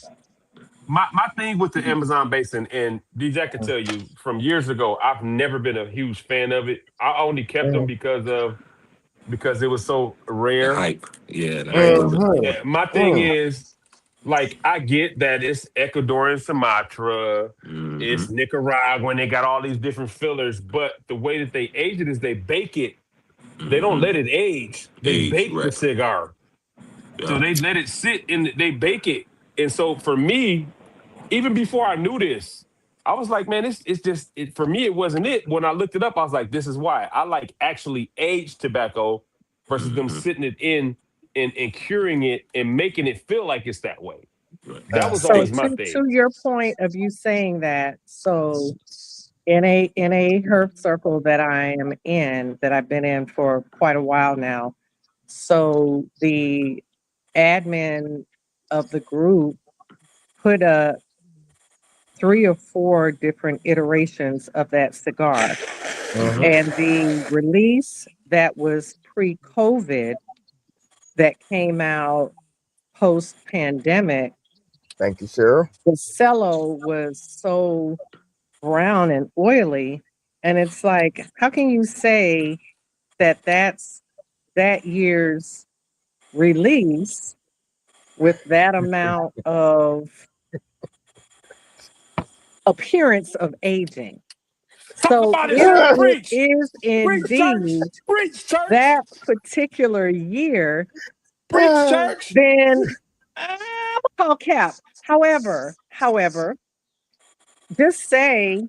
Speaker 1: my thing with the Amazon basin, and DJ could tell you from years ago, I've never been a huge fan of it. I only kept them
Speaker 4: Mm-hmm.
Speaker 1: because it was so
Speaker 7: The
Speaker 1: rare.
Speaker 7: hype. Yeah, the hype of
Speaker 1: And
Speaker 7: it.
Speaker 1: my thing is, like, I get that it's Ecuadorian Sumatra,
Speaker 7: Mm-hmm.
Speaker 1: it's Nicaraguan, they got all these different fillers, but the way that they age it is they bake it. They don't
Speaker 7: Mm-hmm.
Speaker 1: let it age. They
Speaker 7: Age,
Speaker 1: bake the
Speaker 7: right.
Speaker 1: cigar. So
Speaker 7: Yeah.
Speaker 1: they let it sit they bake it. And so for me, even before I knew this, I was like, man, it's just for me, it wasn't it. When I looked it up, I was like, this is why. I like actually aged tobacco versus them
Speaker 7: Mm-hmm.
Speaker 1: sitting it in and curing it and making it feel like it's that way.
Speaker 7: Right.
Speaker 1: That was
Speaker 3: So
Speaker 1: always my
Speaker 3: to
Speaker 1: thing.
Speaker 3: your point of you saying that, so in a herb circle that I am in, that I've been in for quite a while now, so the admin of the group put up 3 or 4 different iterations of that cigar,
Speaker 7: Mm-hmm.
Speaker 4: Mm-hmm.
Speaker 3: and the release that was pre-COVID that came out post-pandemic,
Speaker 4: Thank you, Cheryl.
Speaker 3: the cello was so brown and oily, and it's like, how can you say that that's that year's release with that amount of appearance of aging?
Speaker 1: Talk
Speaker 3: So
Speaker 1: about it,
Speaker 3: if
Speaker 1: sir.
Speaker 3: it
Speaker 1: Preach.
Speaker 3: is
Speaker 1: Preach, church.
Speaker 3: indeed
Speaker 1: Preach, church.
Speaker 3: that particular year,
Speaker 1: Preach, church.
Speaker 3: then I'll call cap. However, just say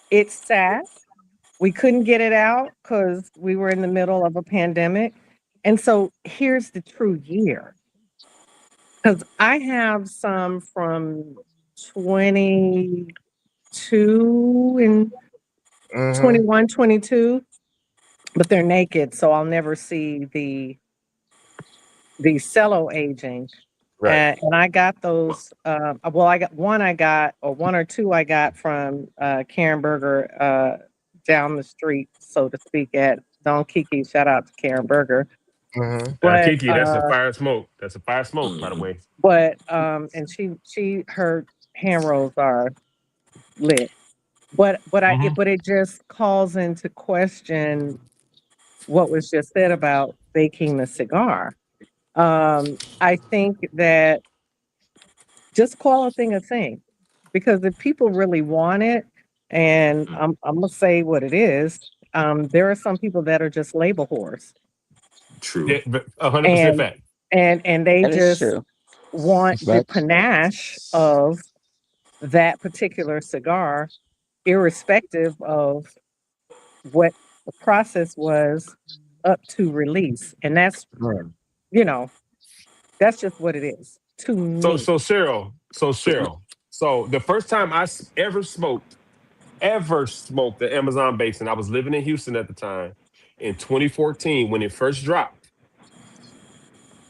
Speaker 3: it's sad. We couldn't get it out because we were in the middle of a pandemic. And so here's the true year. Because I have some from 22 and
Speaker 4: Mm-hmm.
Speaker 3: 21, 22, but they're naked. So I'll never see the cello aging.
Speaker 4: Right.
Speaker 3: And I got those. Well, I got one. I got or one or two. I got from Karen Berger down the street, so to speak, at Don Kiki. Shout out to Karen Berger.
Speaker 4: Mm-hmm.
Speaker 3: But
Speaker 1: Kiki, that's a fire smoke. That's a fire smoke, by the
Speaker 7: Mm-hmm.
Speaker 1: way.
Speaker 3: and she her hand rolls are lit. But it just calls into question what was just said about baking the cigar. I think that just call a thing a thing, because if people really want it, and I'm gonna say what it is, there are some people that are just label whores,
Speaker 7: True.
Speaker 1: Yeah, 100%
Speaker 3: and
Speaker 1: fact.
Speaker 3: and they
Speaker 5: That is
Speaker 3: just
Speaker 5: true.
Speaker 3: want the
Speaker 6: Facts.
Speaker 3: panache of that particular cigar, irrespective of what the process was up to release, and
Speaker 4: Right.
Speaker 3: you know that's just what it is to
Speaker 1: So
Speaker 3: me.
Speaker 1: so Cheryl, so Cheryl. So the first time ever smoked the Amazon basin, I was living in Houston at the time in 2014 when it first dropped,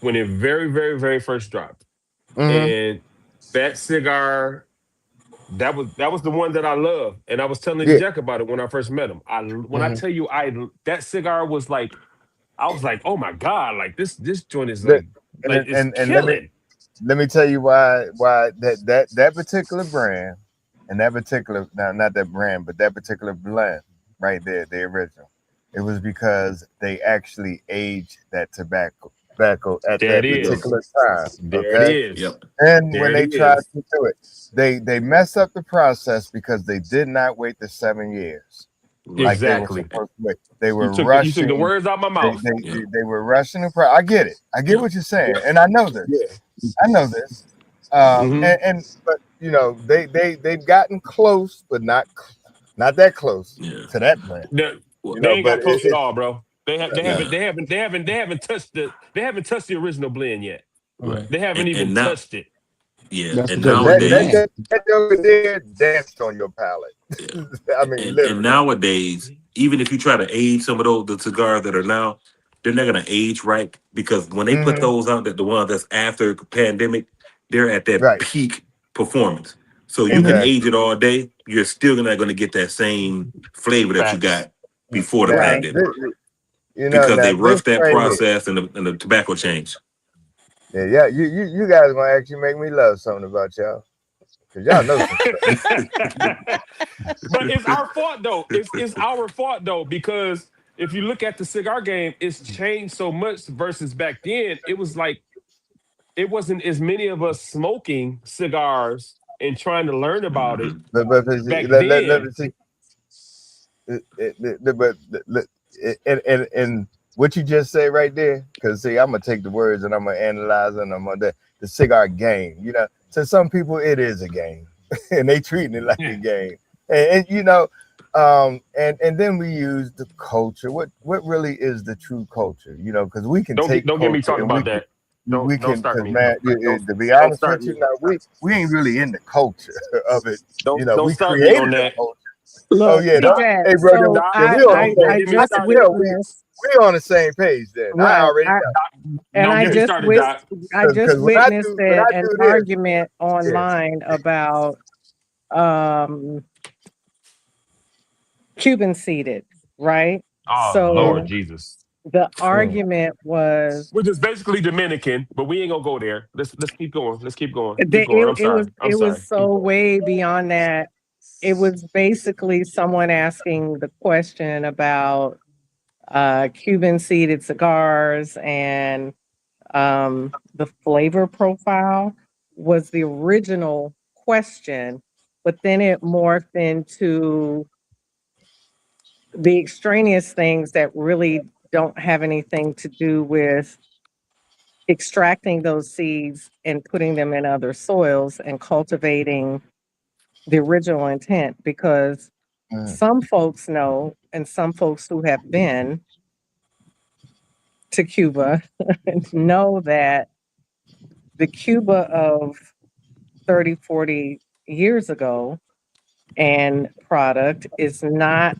Speaker 1: when it very first dropped.
Speaker 4: Mm-hmm.
Speaker 1: And that cigar, that was the one that I love. And I was telling
Speaker 4: Yeah.
Speaker 1: Jack about it when I first met him. When I
Speaker 4: Mm-hmm.
Speaker 1: tell you that cigar was like, I was like, oh my God, like this joint is
Speaker 4: The,
Speaker 1: like it's
Speaker 4: and
Speaker 1: killing.
Speaker 4: let me tell you why that particular brand and that particular now not that brand but that particular blend right there, the original. It was because they actually aged that tobacco tobacco at
Speaker 1: There it
Speaker 4: that
Speaker 7: Yep.
Speaker 1: is.
Speaker 4: particular time.
Speaker 1: There it
Speaker 4: Okay,
Speaker 1: is.
Speaker 7: Yep.
Speaker 4: and when
Speaker 1: There it
Speaker 4: they tried
Speaker 1: is.
Speaker 4: to do it, they mess up the process because they did not wait the 7 years like
Speaker 7: Right.
Speaker 4: they were
Speaker 1: Exactly.
Speaker 4: supposed to wait. They
Speaker 1: You
Speaker 4: were
Speaker 1: took the
Speaker 4: rushing.
Speaker 1: words out my
Speaker 4: They
Speaker 1: mouth.
Speaker 4: they, they,
Speaker 7: Yep.
Speaker 4: they were rushing the process. I get it. I get
Speaker 7: Yep.
Speaker 4: what you're saying,
Speaker 1: Yeah.
Speaker 4: and I know this.
Speaker 1: Yeah.
Speaker 4: I know this.
Speaker 1: Hmm.
Speaker 4: And but they've gotten close, but not that close
Speaker 7: Yeah.
Speaker 4: to that brand.
Speaker 7: Well,
Speaker 1: They ain't
Speaker 4: But
Speaker 1: got close at all, bro.
Speaker 7: yeah.
Speaker 1: They haven't touched the original blend yet.
Speaker 7: Right.
Speaker 1: They haven't even
Speaker 7: And now,
Speaker 1: touched it.
Speaker 7: yeah.
Speaker 6: That's
Speaker 7: And
Speaker 6: because
Speaker 4: because
Speaker 6: they
Speaker 4: that
Speaker 6: too
Speaker 4: that
Speaker 7: nowadays,
Speaker 6: young.
Speaker 4: that joker there danced on your palate.
Speaker 7: yeah.
Speaker 4: I mean,
Speaker 7: And
Speaker 4: literally.
Speaker 7: nowadays, even if you try to age some of those the cigars that are now, they're not gonna age right because when they put
Speaker 4: Hmm.
Speaker 7: those out, that the ones that's after pandemic, they're at that
Speaker 4: Right.
Speaker 7: peak performance. So you can
Speaker 3: Hmm.
Speaker 7: age
Speaker 4: Exactly.
Speaker 7: it all day, you're still not gonna get that same flavor that you
Speaker 1: Facts.
Speaker 7: got before the
Speaker 4: Now,
Speaker 3: Right.
Speaker 7: pandemic because
Speaker 4: now
Speaker 7: they
Speaker 4: this
Speaker 7: rushed that
Speaker 4: right here.
Speaker 7: process and the tobacco change.
Speaker 4: Yeah. You guys gonna actually make me love something about y'all because y'all know some stuff.
Speaker 1: But it's our fault though. It's our fault though, because if you look at the cigar game, it's changed so much versus back then. It was like it wasn't as many of us smoking cigars and trying to learn about it
Speaker 7: Mhm.
Speaker 4: But
Speaker 1: back
Speaker 4: let
Speaker 1: then.
Speaker 4: me see. But and what you just say right there, because see, I'm gonna take the words and I'm gonna analyze and I'm gonna the cigar game. To some people it is a game, and they treating it like a
Speaker 1: Yeah.
Speaker 4: game. And then we use the culture. What really is the true culture? Because we can take
Speaker 1: Don't get me
Speaker 4: culture
Speaker 1: talking
Speaker 4: and
Speaker 1: about that.
Speaker 4: we
Speaker 1: Don't
Speaker 4: can,
Speaker 1: start
Speaker 4: because
Speaker 1: me.
Speaker 4: man,
Speaker 1: Don't
Speaker 4: to be
Speaker 1: don't
Speaker 4: honest
Speaker 1: start
Speaker 4: with you,
Speaker 1: me.
Speaker 4: now we ain't really in the culture of it.
Speaker 1: Don't
Speaker 4: We
Speaker 1: start me on
Speaker 4: created a
Speaker 1: that.
Speaker 4: culture. Oh
Speaker 3: Look,
Speaker 4: yeah,
Speaker 1: Doc,
Speaker 3: TJ.
Speaker 4: hey bro,
Speaker 3: So
Speaker 1: Doc,
Speaker 4: then we on the
Speaker 1: don't
Speaker 4: same.
Speaker 3: I
Speaker 1: get me
Speaker 3: just
Speaker 1: started.
Speaker 4: Yeah,
Speaker 3: witnessed,
Speaker 4: we on the same page then. I
Speaker 3: right.
Speaker 4: already know.
Speaker 3: And
Speaker 1: Don't
Speaker 3: I
Speaker 1: get me
Speaker 3: just
Speaker 1: started, Doc.
Speaker 3: I just
Speaker 4: Because
Speaker 3: witnessed
Speaker 4: when I
Speaker 3: an
Speaker 4: do this,
Speaker 3: argument
Speaker 4: yeah.
Speaker 3: online about um Cuban seated, right?
Speaker 1: Oh Lord
Speaker 3: So
Speaker 4: Mhm.
Speaker 1: Jesus.
Speaker 3: the
Speaker 6: Oh,
Speaker 3: argument was
Speaker 1: Which is basically Dominican, but we ain't gonna go there. Let's keep going. Let's keep going. Keep
Speaker 3: that
Speaker 1: going. I'm
Speaker 3: it was
Speaker 1: sorry. I'm sorry. Keep
Speaker 3: so
Speaker 1: going.
Speaker 3: way beyond that. It was basically someone asking the question about Cuban seeded cigars and the flavor profile was the original question, but then it morphed into the extraneous things that really don't have anything to do with extracting those seeds and putting them in other soils and cultivating the original intent, because
Speaker 4: Mhm.
Speaker 3: some folks know and some folks who have been to Cuba know that the Cuba of 30, 40 years ago and product is not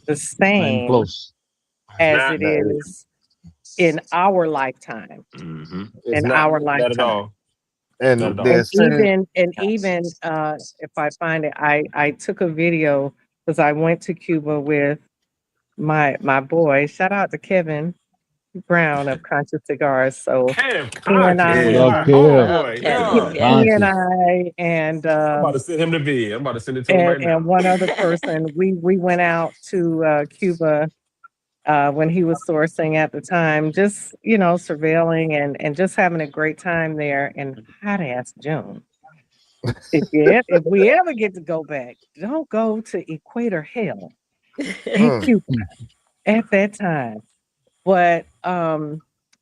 Speaker 3: the
Speaker 6: not even
Speaker 3: same
Speaker 6: close.
Speaker 1: It's
Speaker 3: as
Speaker 1: not.
Speaker 3: it
Speaker 4: No,
Speaker 3: is in our lifetime.
Speaker 7: Hmm.
Speaker 1: It's
Speaker 3: In
Speaker 1: not.
Speaker 3: our
Speaker 1: Not at
Speaker 3: lifetime.
Speaker 1: all. Not
Speaker 4: and
Speaker 1: at
Speaker 3: And
Speaker 1: all.
Speaker 4: there's certain.
Speaker 3: even if I find it, I took a video because I went to Cuba with my boy. Shout out to Kevin Brown of Conscious Cigars. So
Speaker 1: Kev
Speaker 3: he and
Speaker 1: Conscious
Speaker 6: What
Speaker 3: I
Speaker 7: Yeah.
Speaker 1: is
Speaker 6: up,
Speaker 1: my
Speaker 6: Kev?
Speaker 5: Love
Speaker 1: homeboy.
Speaker 5: Kevin.
Speaker 1: Yeah.
Speaker 3: he and
Speaker 6: Conscious.
Speaker 3: I and
Speaker 1: I'm about to send him the video. I'm about to send it to him right
Speaker 3: and
Speaker 1: now.
Speaker 3: one other person, we went out to Cuba when he was sourcing at the time, just surveilling and just having a great time there in hot ass June. If we ever get to go back, don't go to Equator Hell in
Speaker 4: Mm,
Speaker 3: Cuba
Speaker 6: Hmm.
Speaker 3: at that time. But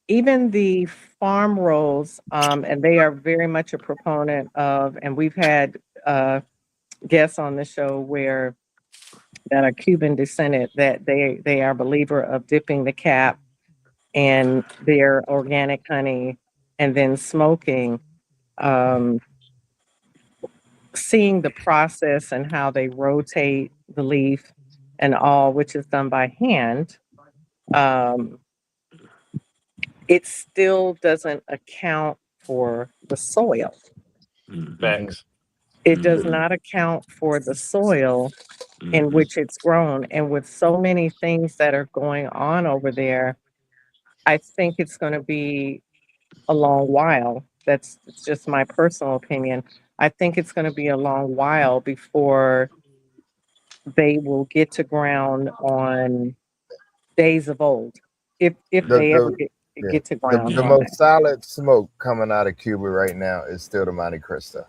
Speaker 3: even the farm rolls, and they are very much a proponent of, and we've had guests on the show where that are Cuban descended, that they are a believer of dipping the cap in their organic honey and then smoking. Um, Seeing the process and how they rotate the leaf and all, which is done by hand, um, it still doesn't account for the soil.
Speaker 7: Hmm.
Speaker 4: mm,
Speaker 1: Facts.
Speaker 3: It does
Speaker 7: Hmm.
Speaker 3: not account for the soil in
Speaker 7: Hmm.
Speaker 3: which it's grown. And with so many things that are going on over there, I think it's going to be a long while. It's just my personal opinion. I think it's going to be a long while before they will get to ground on days of old. If
Speaker 4: the,
Speaker 3: they ever
Speaker 4: the,
Speaker 3: get.
Speaker 4: Yeah.
Speaker 3: get to ground
Speaker 4: The
Speaker 2: Yeah.
Speaker 3: from
Speaker 4: most
Speaker 3: that.
Speaker 4: solid smoke coming out of Cuba right now is still the Monte Cristo.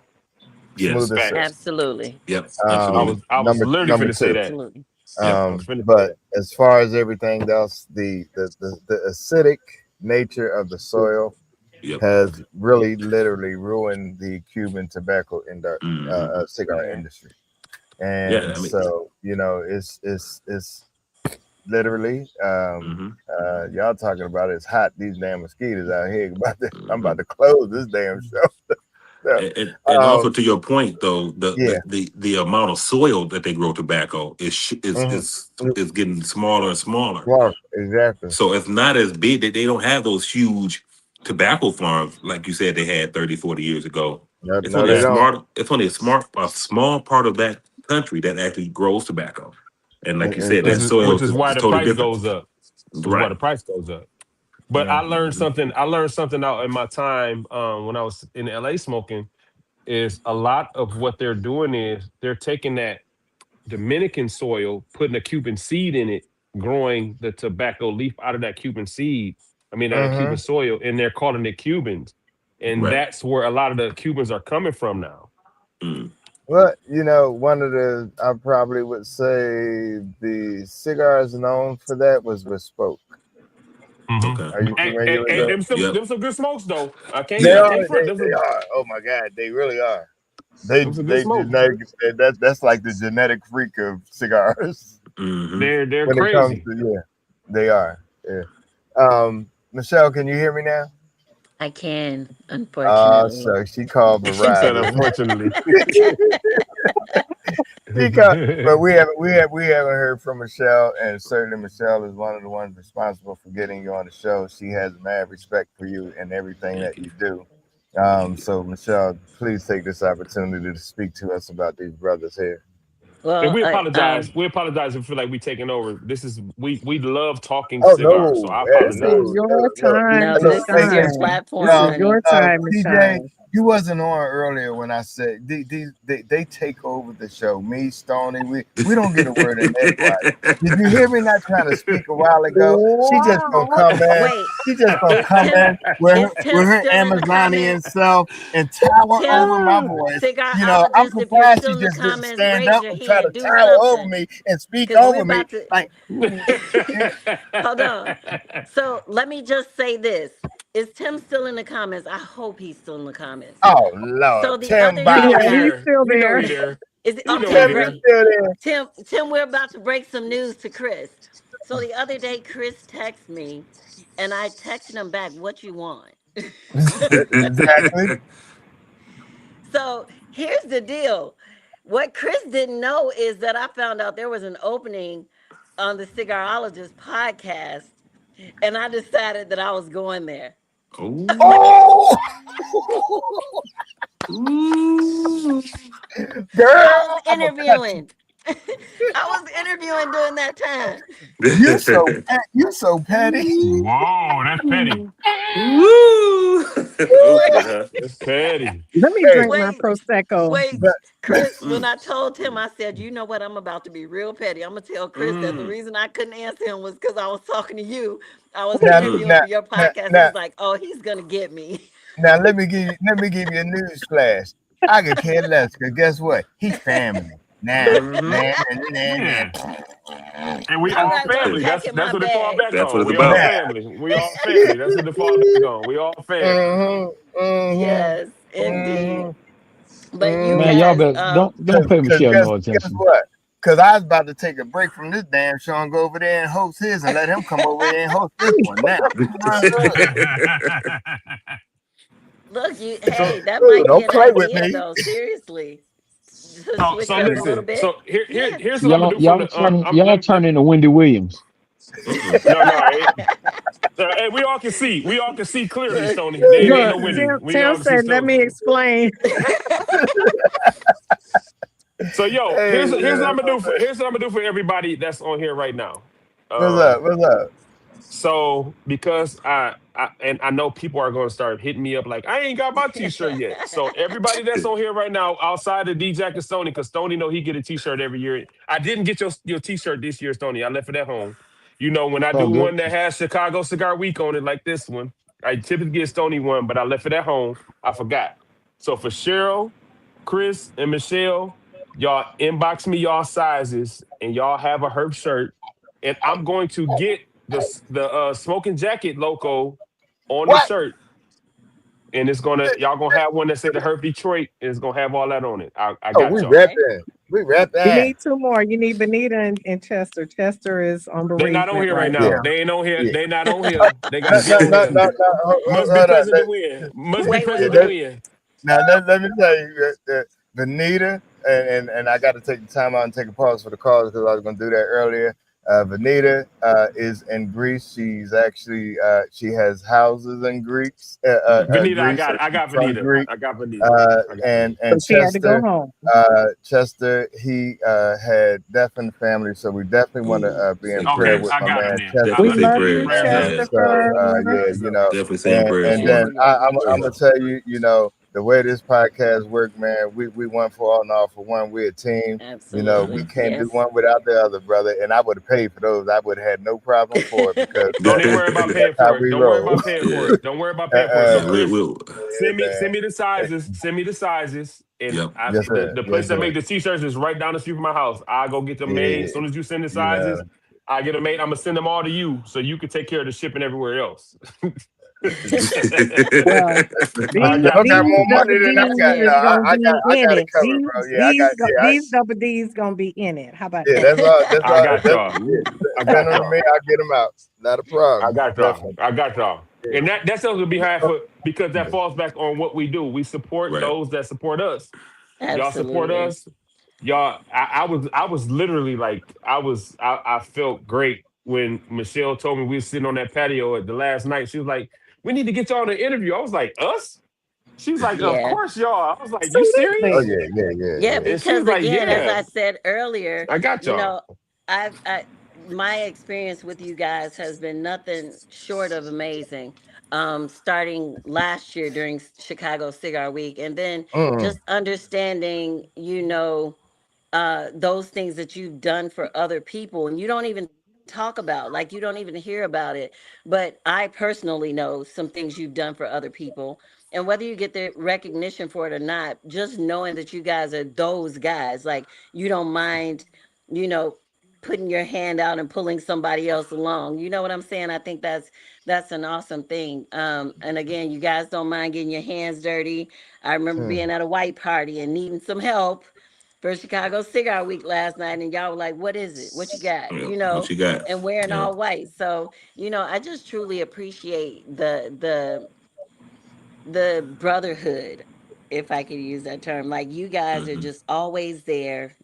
Speaker 7: Yes.
Speaker 4: Smoothest
Speaker 1: Facts.
Speaker 4: system.
Speaker 5: Absolutely.
Speaker 7: Yep. Absolutely.
Speaker 1: I was literally
Speaker 4: Number
Speaker 1: finna say
Speaker 4: two.
Speaker 1: that.
Speaker 5: Absolutely.
Speaker 7: Yep.
Speaker 1: I was finna say
Speaker 4: But
Speaker 1: that.
Speaker 4: as far as everything else, the acidic nature of the soil
Speaker 7: Yep.
Speaker 4: has really literally ruined the Cuban tobacco
Speaker 7: Hmm.
Speaker 4: cigar
Speaker 3: Yeah.
Speaker 4: industry.
Speaker 7: Yeah.
Speaker 4: And
Speaker 7: I mean.
Speaker 4: so, it's literally
Speaker 7: Hmm.
Speaker 4: y'all talking about it's hot, these damn mosquitoes out here. I'm
Speaker 7: Hmm.
Speaker 4: about to close this damn show.
Speaker 7: And also
Speaker 4: um,
Speaker 7: to your point though,
Speaker 4: yeah.
Speaker 7: the amount of soil that they grow tobacco
Speaker 4: Hmm.
Speaker 7: is getting smaller and smaller.
Speaker 4: Mark, exactly.
Speaker 7: So it's not as big that they don't have those huge tobacco farms like you said they had 30, 40 years ago.
Speaker 4: No,
Speaker 7: It's
Speaker 4: no,
Speaker 7: only a
Speaker 4: they
Speaker 1: Yeah.
Speaker 4: don't.
Speaker 7: smart it's only a small part of that country that actually grows tobacco. And like you said,
Speaker 1: Which
Speaker 7: that
Speaker 4: And
Speaker 1: is
Speaker 7: soil
Speaker 1: which
Speaker 7: is,
Speaker 1: is why
Speaker 7: is
Speaker 1: the
Speaker 7: totally
Speaker 1: price
Speaker 7: different.
Speaker 1: goes up. Which is why
Speaker 7: Right.
Speaker 1: the price goes up. But
Speaker 4: yeah.
Speaker 7: Hmm.
Speaker 1: I learned something out in my time when I was in LA smoking is a lot of what they're doing is they're taking that Dominican soil, putting a Cuban seed in it, growing the tobacco leaf out of that Cuban seed. I mean, out of Cuban
Speaker 4: Hmm.
Speaker 1: soil, and they're calling it Cubans. And
Speaker 7: Right.
Speaker 1: that's where a lot of the Cubans are coming from now.
Speaker 7: Mm.
Speaker 4: Well, one of the I probably would say the cigars known for that was Bespoke.
Speaker 1: Hmm.
Speaker 7: Okay.
Speaker 4: Are you familiar with that?
Speaker 7: Yep.
Speaker 1: Them some good smokes though.
Speaker 4: They
Speaker 7: Yeah.
Speaker 1: I
Speaker 4: are.
Speaker 1: can't front.
Speaker 4: They are. Oh my God, they really are. They
Speaker 1: Them some good
Speaker 4: they
Speaker 1: smokes.
Speaker 4: genetic that's like the genetic freak of cigars
Speaker 7: Hmm.
Speaker 1: They're
Speaker 4: when it comes
Speaker 1: crazy.
Speaker 4: to they are. Yeah. Michelle, can you hear me now?
Speaker 5: I can, unfortunately.
Speaker 4: So she called
Speaker 1: She said,
Speaker 4: Verizon.
Speaker 1: unfortunately.
Speaker 4: She called, but we haven't heard from Michelle, and certainly Michelle is one of the ones responsible for getting you on the show. She has mad respect for you and everything
Speaker 7: Thank
Speaker 4: that
Speaker 7: you.
Speaker 4: you do.
Speaker 7: Thank you.
Speaker 4: So Michelle, please take this opportunity to speak to us about these brothers here.
Speaker 1: And
Speaker 5: Well,
Speaker 1: we
Speaker 5: I
Speaker 1: apologize. We apologize if we feel like we taking over. This is we love talking
Speaker 4: Oh
Speaker 1: cigars, so
Speaker 4: no,
Speaker 1: I
Speaker 4: hey,
Speaker 3: This is
Speaker 1: apologize.
Speaker 3: your time
Speaker 5: no,
Speaker 3: to
Speaker 5: this is your
Speaker 3: shine. This
Speaker 5: platform,
Speaker 3: is
Speaker 4: um,
Speaker 3: your
Speaker 5: honey.
Speaker 3: time to
Speaker 4: TJ,
Speaker 3: shine.
Speaker 4: you wasn't on earlier when I said they take over the show. Me, Stony, we don't get a word in edgewise. Did you hear me not trying to speak a while ago? She just gonna
Speaker 3: What?
Speaker 4: come in.
Speaker 5: Wait,
Speaker 4: She just gonna
Speaker 5: is
Speaker 4: come
Speaker 5: Tim
Speaker 4: in with
Speaker 5: is Tim
Speaker 4: her
Speaker 5: still in the
Speaker 4: Amazonian
Speaker 5: comments?
Speaker 4: self and tower
Speaker 5: Tim,
Speaker 4: over my voice. I'm
Speaker 5: cigarologist, if you're
Speaker 4: surprised
Speaker 5: still
Speaker 4: she
Speaker 5: in the
Speaker 4: just didn't
Speaker 5: comments,
Speaker 4: stand
Speaker 5: raise
Speaker 4: up
Speaker 5: your
Speaker 4: and try to
Speaker 5: hand. Do
Speaker 4: tower over
Speaker 5: something.
Speaker 4: me and speak
Speaker 5: Because we're
Speaker 4: over me.
Speaker 5: about to
Speaker 4: Like,
Speaker 5: hold on. So let me just say this. Is Tim still in the comments? I hope he's still in the comments.
Speaker 4: oh
Speaker 5: So
Speaker 4: Lord,
Speaker 5: the
Speaker 4: Tim
Speaker 5: other
Speaker 1: We know
Speaker 5: day,
Speaker 1: he
Speaker 3: Yeah,
Speaker 4: Bobby.
Speaker 3: he's
Speaker 1: there.
Speaker 3: still
Speaker 1: We know
Speaker 3: there.
Speaker 1: he there.
Speaker 5: is
Speaker 1: We know he
Speaker 5: okay,
Speaker 4: Tim is
Speaker 1: there.
Speaker 5: great.
Speaker 4: still there.
Speaker 5: Tim, we're about to break some news to Chris. So the other day, Chris texted me, and I texted him back, "What you want?"
Speaker 4: Exactly.
Speaker 5: So here's the deal. What Chris didn't know is that I found out there was an opening on the Cigarologist podcast, and I decided that I was going there.
Speaker 7: Oh.
Speaker 4: Oh,
Speaker 7: Ooh.
Speaker 5: I was
Speaker 4: girl, I'm gonna cut you.
Speaker 5: interviewing. I was interviewing during that time.
Speaker 4: You so petty.
Speaker 1: Whoa, that's petty.
Speaker 7: Woo! Opening,
Speaker 5: Wait,
Speaker 7: huh?
Speaker 1: That's petty.
Speaker 3: Let me
Speaker 4: Hey,
Speaker 3: drink my
Speaker 5: wait,
Speaker 3: prosecco.
Speaker 5: wait.
Speaker 4: but
Speaker 5: Chris, when
Speaker 7: Mm.
Speaker 5: I told him, I said, "You know what? I'm about to be real petty. I'm gonna tell Chris that the
Speaker 7: Mm.
Speaker 5: reason I couldn't answer him was because I was talking to you. I was
Speaker 4: now,
Speaker 7: Mm.
Speaker 5: interviewing
Speaker 4: now,
Speaker 5: for your
Speaker 4: now,
Speaker 5: podcast.
Speaker 4: now,
Speaker 5: He's like, oh, he's gonna get me."
Speaker 4: let me give you a news flash. I could care less because guess what? He family. Nah,
Speaker 7: Hmm.
Speaker 4: nah, nah, nah, nah,
Speaker 1: Yeah. And we
Speaker 5: All
Speaker 1: all
Speaker 5: right, well, I'm
Speaker 1: family.
Speaker 5: packing my
Speaker 1: That's what it fall
Speaker 5: bags.
Speaker 1: back
Speaker 7: That's what
Speaker 1: on.
Speaker 7: it's
Speaker 1: We all
Speaker 7: about.
Speaker 4: nah.
Speaker 1: family. We all family. That's what it fall back on. We all family.
Speaker 4: Mm-hmm, mm-hmm,
Speaker 5: Yes, indeed.
Speaker 4: mm-hmm,
Speaker 5: But you
Speaker 6: Man,
Speaker 4: mm-hmm.
Speaker 6: y'all
Speaker 5: guys,
Speaker 6: better don't pay
Speaker 4: Cause
Speaker 6: Michelle
Speaker 4: guess
Speaker 6: no
Speaker 4: guess
Speaker 6: attention.
Speaker 4: what? Cause I was about to take a break from this damn show and go over there and host his and let him come over here and host this one now. Uh-huh.
Speaker 5: look, you.
Speaker 1: so
Speaker 5: Hey, that might be
Speaker 4: Don't
Speaker 5: an
Speaker 4: play with
Speaker 5: idea,
Speaker 4: me.
Speaker 5: though. Seriously, to switch
Speaker 1: so
Speaker 5: it up a little
Speaker 1: listen.
Speaker 5: bit.
Speaker 1: So
Speaker 5: Yeah.
Speaker 1: here's what I'm gonna
Speaker 6: Y'all
Speaker 1: do from the I'm
Speaker 6: y'all turn into Wendy Williams.
Speaker 7: Mm-mm.
Speaker 1: no. Hey, we all can see. We all can see clearly,
Speaker 5: Look.
Speaker 1: Stony. There ain't
Speaker 3: Look,
Speaker 1: no winning. We
Speaker 3: Tim
Speaker 1: all can see
Speaker 3: said, let
Speaker 1: Stony.
Speaker 3: me explain.
Speaker 1: So yo,
Speaker 4: Hey, man,
Speaker 1: here's what I'm gonna do for everybody that's on here right now.
Speaker 4: what's up?
Speaker 1: Um,
Speaker 4: What's up?
Speaker 1: so because I know people are gonna start hitting me up like I ain't got my t-shirt yet. So everybody that's on here right now, outside of D Jack and Stony, because Stony know he get a t-shirt every year. I didn't get your t-shirt this year, Stony. I left it at home. When I
Speaker 6: So
Speaker 1: do
Speaker 6: good.
Speaker 1: one that has Chicago Cigar Week on it, like this one, I typically get Stony one, but I left it at home. I forgot. So for Cheryl, Chris, and Michelle, y'all inbox me y'all sizes, and y'all have a Herb shirt, and I'm going to get the smoking jacket logo on the
Speaker 4: What?
Speaker 1: shirt, and y'all gonna have one that say the Herf Detroit, and it's gonna have all that on it. I
Speaker 4: Oh,
Speaker 1: got
Speaker 4: we
Speaker 1: y'all.
Speaker 5: Okay.
Speaker 4: repping. We rep
Speaker 3: You
Speaker 4: that.
Speaker 3: need two more. You need Benita and Chester. Chester is on
Speaker 1: They not on
Speaker 3: bereavement
Speaker 1: here right
Speaker 3: right
Speaker 4: Yeah,
Speaker 1: now.
Speaker 3: now.
Speaker 1: They ain't on here.
Speaker 4: yeah.
Speaker 1: They not on here. They got
Speaker 4: No,
Speaker 1: to be
Speaker 4: no,
Speaker 1: on
Speaker 4: no,
Speaker 1: here.
Speaker 4: no, no.
Speaker 1: Must be
Speaker 4: Hold on.
Speaker 1: present to win. Must be
Speaker 5: Wait, wait,
Speaker 1: present
Speaker 4: Yeah,
Speaker 1: to
Speaker 5: wait.
Speaker 1: win.
Speaker 4: now let me tell you that Vanita and I got to take the time out and take a pause for the calls because I was going to do that earlier. Vanita is in Greece. She's actually she has houses in
Speaker 1: Vanita, I
Speaker 4: Greece,
Speaker 1: got
Speaker 4: so
Speaker 1: it. I
Speaker 4: she's
Speaker 1: got
Speaker 4: from
Speaker 1: Vanita.
Speaker 4: Greece.
Speaker 1: I got Vanita. I got Vanita.
Speaker 3: So
Speaker 4: And
Speaker 3: she had to go home.
Speaker 4: Chester, he had death in the family, so we definitely want
Speaker 7: Ooh,
Speaker 4: to be in
Speaker 7: say
Speaker 4: prayer
Speaker 1: Okay,
Speaker 4: with
Speaker 7: prayers.
Speaker 1: I
Speaker 4: my
Speaker 1: got him
Speaker 4: man
Speaker 1: then.
Speaker 7: Definitely
Speaker 3: We
Speaker 1: I
Speaker 7: say
Speaker 1: got
Speaker 3: love
Speaker 1: you.
Speaker 3: you,
Speaker 7: prayers.
Speaker 1: Prayers up.
Speaker 7: Yeah,
Speaker 3: Chester,
Speaker 4: so
Speaker 3: for
Speaker 4: yeah,
Speaker 1: Prayers up.
Speaker 7: definitely saying
Speaker 4: and
Speaker 7: prayers
Speaker 4: and
Speaker 7: for
Speaker 4: then
Speaker 7: him.
Speaker 5: Definitely love you
Speaker 4: I'm
Speaker 5: too.
Speaker 4: gonna tell you, the way this podcast work, man, we one for all and all for one. We're a team. We
Speaker 5: Absolutely.
Speaker 4: can't do
Speaker 5: Yes.
Speaker 4: one without the other, brother. And I would have paid for those. I would have had no problem for it because
Speaker 1: Don't even worry about paying
Speaker 4: that's how
Speaker 1: for it.
Speaker 4: we
Speaker 1: Don't worry
Speaker 4: roll.
Speaker 1: about paying for
Speaker 7: Yeah,
Speaker 1: it. Don't worry about paying for it. So
Speaker 4: uh,
Speaker 7: yeah.
Speaker 1: Chris,
Speaker 7: We'll.
Speaker 4: yeah,
Speaker 1: send
Speaker 4: man.
Speaker 1: me the sizes. Send me the sizes. And
Speaker 7: Yep.
Speaker 4: Yes, sir.
Speaker 1: the
Speaker 4: Yes,
Speaker 1: place that
Speaker 4: sir.
Speaker 1: make the t-shirts is right down the street from my house. I go get them made.
Speaker 4: Yeah,
Speaker 1: As soon as you send the
Speaker 4: you know.
Speaker 1: sizes, I get them made. I'm gonna send them all to you so you can take care of the shipping everywhere else.
Speaker 3: well,
Speaker 1: I
Speaker 3: these
Speaker 4: Y'all
Speaker 1: got
Speaker 4: got
Speaker 1: you.
Speaker 3: these
Speaker 4: more money
Speaker 3: double
Speaker 4: than I
Speaker 3: D's
Speaker 4: got. No,
Speaker 3: is gonna
Speaker 4: I
Speaker 3: be in
Speaker 4: got it
Speaker 3: it.
Speaker 4: covered, bro. Yeah, I got. Yeah,
Speaker 3: These double D's gonna be in it. How about
Speaker 4: yeah.
Speaker 3: that?
Speaker 4: That's all. That's
Speaker 1: I
Speaker 4: all.
Speaker 1: got
Speaker 4: That's
Speaker 1: y'all.
Speaker 4: yeah.
Speaker 7: Ooh,
Speaker 1: I
Speaker 4: Send
Speaker 1: got
Speaker 4: them to me.
Speaker 1: y'all.
Speaker 4: I'll get them out. Not a
Speaker 1: I
Speaker 4: problem.
Speaker 1: got y'all.
Speaker 4: Definitely.
Speaker 1: I got y'all.
Speaker 4: Yeah.
Speaker 1: And that's on behalf of because that
Speaker 4: Yeah.
Speaker 1: falls back on what we do. We support
Speaker 7: right.
Speaker 1: those that support us. Y'all support
Speaker 5: Absolutely.
Speaker 1: us. Y'all, I was literally like I felt great when Michelle told me we were sitting on that patio at the last night. She was like, "We need to get y'all on an interview." I was like, "Us?" She was like, "Of
Speaker 5: Yeah.
Speaker 1: course, y'all." I was like, "You
Speaker 4: Oh
Speaker 1: serious?"
Speaker 3: Absolutely.
Speaker 4: yeah. Yeah. Yeah.
Speaker 5: Yeah,
Speaker 4: Yeah.
Speaker 1: And she was
Speaker 5: because
Speaker 1: like,
Speaker 5: again, as
Speaker 1: "Yeah,
Speaker 5: I said earlier,
Speaker 1: I got
Speaker 5: you
Speaker 1: y'all."
Speaker 5: know, I my experience with you guys has been nothing short of amazing. Starting last year during Chicago Cigar Week, and then
Speaker 4: Mm.
Speaker 5: just understanding, those things that you've done for other people and you don't even talk about, like you don't even hear about it, but I personally know some things you've done for other people, and whether you get the recognition for it or not, just knowing that you guys are those guys, like you don't mind, you know putting your hand out and pulling somebody else along, you know what I'm saying? I think that's an awesome thing. And again, you guys don't mind getting your hands dirty. I remember
Speaker 4: Mm.
Speaker 5: being at a white party and needing some help for Chicago Cigar Week last night, and y'all were like, "What is it? What you got?"
Speaker 7: Yep. What you got?
Speaker 5: And wearing
Speaker 7: Yep.
Speaker 5: all white. So, I just truly appreciate the brotherhood, if I could use that term. Like you guys are
Speaker 7: Mm-hmm.
Speaker 5: just always there,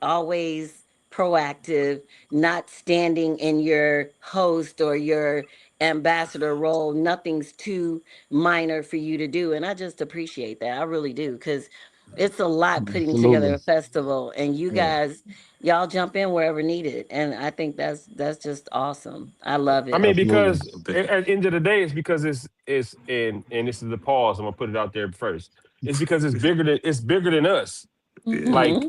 Speaker 5: always proactive, not standing in your host or your ambassador role. Nothing's too minor for you to do. And I just appreciate that. I really do. Because it's a lot putting together
Speaker 6: Absolutely.
Speaker 5: a festival, and you
Speaker 4: Mm.
Speaker 5: guys, y'all jump in wherever needed. And I think that's just awesome. I love
Speaker 1: I
Speaker 5: it.
Speaker 1: mean,
Speaker 6: Absolutely.
Speaker 1: because at the end of the day, it's because it's and this is the pause. I'm gonna put it out there first. It's because it's bigger than us.
Speaker 7: Yeah.
Speaker 1: Like
Speaker 5: Hmm.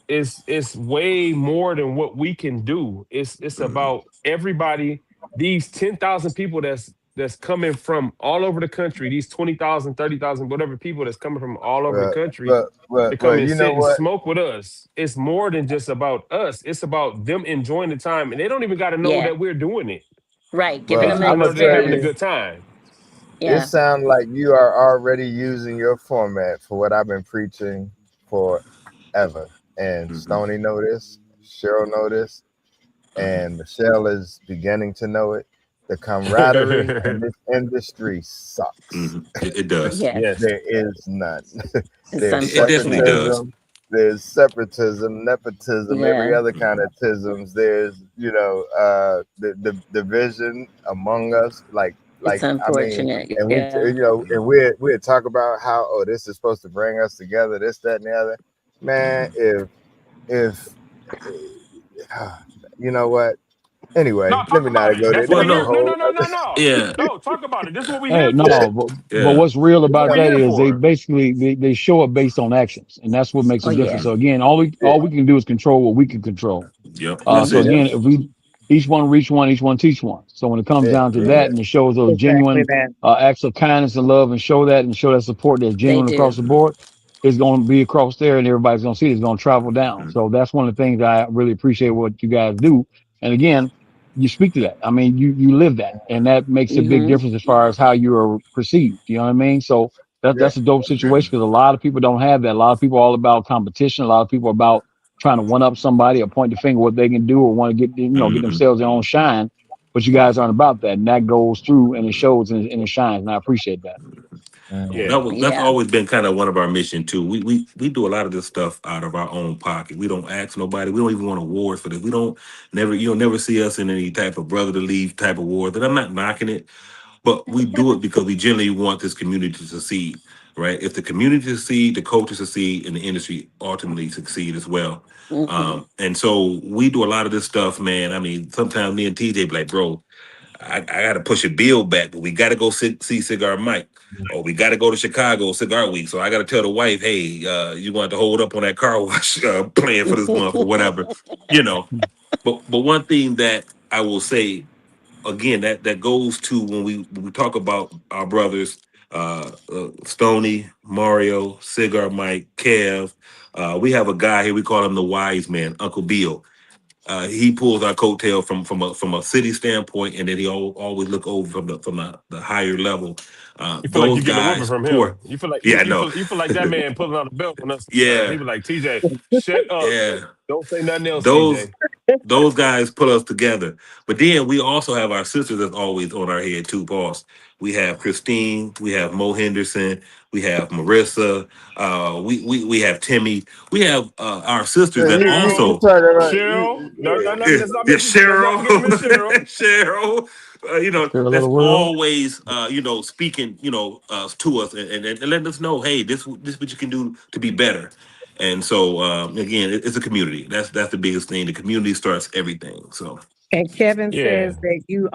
Speaker 1: it's way more than what we can do. It's
Speaker 7: Mm-hmm.
Speaker 1: about everybody, these 10,000 people that's coming from all over the country, these 20,000, 30,000, whatever people that's coming from all over the
Speaker 4: But
Speaker 1: country
Speaker 4: but but
Speaker 1: to
Speaker 4: but
Speaker 1: come and
Speaker 4: you know
Speaker 1: sit and
Speaker 4: what?
Speaker 1: smoke with us. It's more than just about us. It's about them enjoying the time. And they don't even got to know
Speaker 5: Yeah.
Speaker 1: that we're doing it.
Speaker 5: Right,
Speaker 1: They
Speaker 5: giving
Speaker 4: Well,
Speaker 1: just
Speaker 5: them
Speaker 1: need
Speaker 5: an
Speaker 1: to
Speaker 4: I'm
Speaker 1: know
Speaker 4: gonna
Speaker 1: that they're
Speaker 4: tell
Speaker 1: having a
Speaker 4: you,
Speaker 1: good
Speaker 5: experience.
Speaker 1: time.
Speaker 4: it
Speaker 5: Yeah.
Speaker 4: sounds like you are already using your format for what I've been preaching forever. And
Speaker 7: Mm-hmm.
Speaker 4: Stony know this, Cheryl know this,
Speaker 7: Mm-hmm.
Speaker 4: and Michelle is beginning to know it. The camaraderie in this industry sucks.
Speaker 7: Mm-hmm. It does.
Speaker 5: Yes.
Speaker 1: Yes.
Speaker 4: There is none.
Speaker 5: It's
Speaker 4: There's
Speaker 7: It definitely
Speaker 5: unfortunate.
Speaker 7: does.
Speaker 4: separatism. There's separatism, nepotism, every
Speaker 5: Yeah.
Speaker 4: other kind of tisms. There's, the division among us.
Speaker 5: It's
Speaker 4: I mean,
Speaker 5: unfortunate.
Speaker 4: and
Speaker 5: Yeah.
Speaker 4: and we talk about how, oh, this is supposed to bring us together, this, that, and the other. Man,
Speaker 7: Mm-hmm.
Speaker 4: if you know what, Anyway,
Speaker 1: No,
Speaker 4: let
Speaker 1: talk
Speaker 4: me
Speaker 1: about
Speaker 4: not
Speaker 1: it.
Speaker 4: go
Speaker 1: That's
Speaker 4: there.
Speaker 1: what
Speaker 7: Well,
Speaker 1: we
Speaker 4: That's a
Speaker 1: here.
Speaker 7: no,
Speaker 1: No, no,
Speaker 4: whole
Speaker 1: no,
Speaker 4: other.
Speaker 1: no, no.
Speaker 7: yeah,
Speaker 1: No, talk about it. This is what we
Speaker 6: Hey,
Speaker 1: here
Speaker 6: no,
Speaker 1: for.
Speaker 6: but
Speaker 7: yeah,
Speaker 6: what's real
Speaker 1: This is what
Speaker 6: about
Speaker 1: we
Speaker 6: that
Speaker 1: here
Speaker 6: is they
Speaker 1: for.
Speaker 6: basically they show up based on actions, and that's what makes
Speaker 5: Oh
Speaker 6: a
Speaker 5: yeah.
Speaker 6: difference. So again, all we can do is control what we can control.
Speaker 7: yep. That's
Speaker 6: So
Speaker 7: it.
Speaker 5: Mm-hmm.
Speaker 6: again, if we each one reach one, each one teach one. So when it comes
Speaker 4: Yeah,
Speaker 6: down to
Speaker 4: yeah,
Speaker 6: that, and it shows those
Speaker 3: Exactly
Speaker 6: genuine
Speaker 3: that.
Speaker 6: acts of kindness and love, and show that support that's
Speaker 5: They
Speaker 6: genuine across
Speaker 5: do.
Speaker 6: the board, it's going to be across there, and everybody's going to see it. It's going to travel down.
Speaker 7: Mhm.
Speaker 6: So that's one of the things I really appreciate what you guys do. And again, you speak to that. I mean, you live that, and that makes a big
Speaker 5: Mm-hmm.
Speaker 6: difference as far as how you are perceived. You know what I mean? So
Speaker 4: yeah.
Speaker 6: that's a dope situation because a lot of people don't have that. A lot of people are all about competition. A lot of people are about trying to one up somebody or point the finger what they can do or want to get
Speaker 7: Mhm.
Speaker 6: themselves their own shine. But you guys aren't about that, and that goes through and it shows and it shines. And I appreciate that.
Speaker 1: Yeah.
Speaker 4: Mm.
Speaker 7: That's
Speaker 5: Yeah.
Speaker 7: always been kind of one of our mission too. We do a lot of this stuff out of our own pocket. We don't ask nobody. We don't even want awards for this. We don't never you'll never see us in any type of brother to leave type of award. And I'm not knocking it, but we do it because we generally want this community to succeed. Right? If the community succeed, the culture succeed, and the industry ultimately succeed as well.
Speaker 5: Mm-hmm.
Speaker 7: And so we do a lot of this stuff, man. I mean, sometimes me and TJ be like, bro, I got to push a bill back, but we got to go see Cigar Mike. Or we got to go to Chicago Cigar Week. So I got to tell the wife, hey, you want to hold up on that car wash plan for this month or whatever, you know. But one thing that I will say again that goes to when we talk about our brothers, Stony, Mario, Cigar Mike, Kev. We have a guy here. We call him the wise man, Uncle Bill. He pulls our coattail from a city standpoint, and then he always look over from the higher level.
Speaker 1: You feel like
Speaker 7: Those
Speaker 1: you getting a whooping
Speaker 7: guys
Speaker 1: from
Speaker 7: pour.
Speaker 1: him. You feel like
Speaker 7: Yeah, no.
Speaker 1: you feel like that man pulling out a belt on us sometimes. He
Speaker 7: Yeah,
Speaker 1: be like, TJ, shut up.
Speaker 7: yeah.
Speaker 1: Don't say nothing else,
Speaker 7: Those
Speaker 1: TJ.
Speaker 7: those guys put us together. But then we also have our sisters that's always on our head too, boss. We have Christine, we have Mo Henderson, we have Marissa, we have Timmy. We have our sisters
Speaker 4: Yeah,
Speaker 7: that
Speaker 4: you
Speaker 1: Cheryl,
Speaker 7: also
Speaker 4: talking about
Speaker 1: Cheryl. No, no, no.
Speaker 7: yeah, yeah,
Speaker 1: Let's not
Speaker 7: Cheryl,
Speaker 1: forget to mention Cheryl.
Speaker 7: Cheryl,
Speaker 6: Share a
Speaker 7: that's
Speaker 6: little world.
Speaker 7: always, speaking, to us and letting us know, hey, this what you can do to be better. And so, again, it's a community. That's the biggest thing. The community starts everything. So,
Speaker 3: And Kevin
Speaker 1: Yeah.
Speaker 3: says that you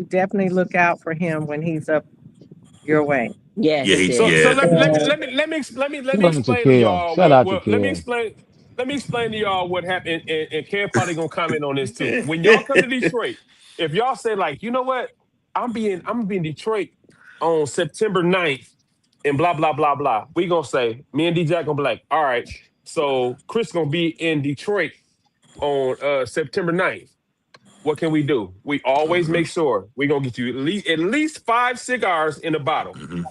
Speaker 3: definitely look out for him when he's up your way.
Speaker 5: Yeah,
Speaker 7: yeah,
Speaker 5: he
Speaker 7: he,
Speaker 1: So
Speaker 5: did.
Speaker 7: yeah,
Speaker 1: let me
Speaker 6: Shout out to
Speaker 1: explain to
Speaker 6: Kev.
Speaker 1: y'all
Speaker 6: Shout out to
Speaker 1: what
Speaker 6: Kev.
Speaker 1: let me explain to y'all what happened, and Kev probably gonna comment on this too. When y'all come to Detroit, if y'all say like, you know what, I'm gonna be in Detroit on September 9th and blah blah blah blah. We gonna say, me and DJ gonna be like, all right, so Chris gonna be in Detroit on September 9th. What can we do? We always
Speaker 7: hmm
Speaker 1: make sure we gonna get you at least 5 cigars in the bottle,
Speaker 7: hmm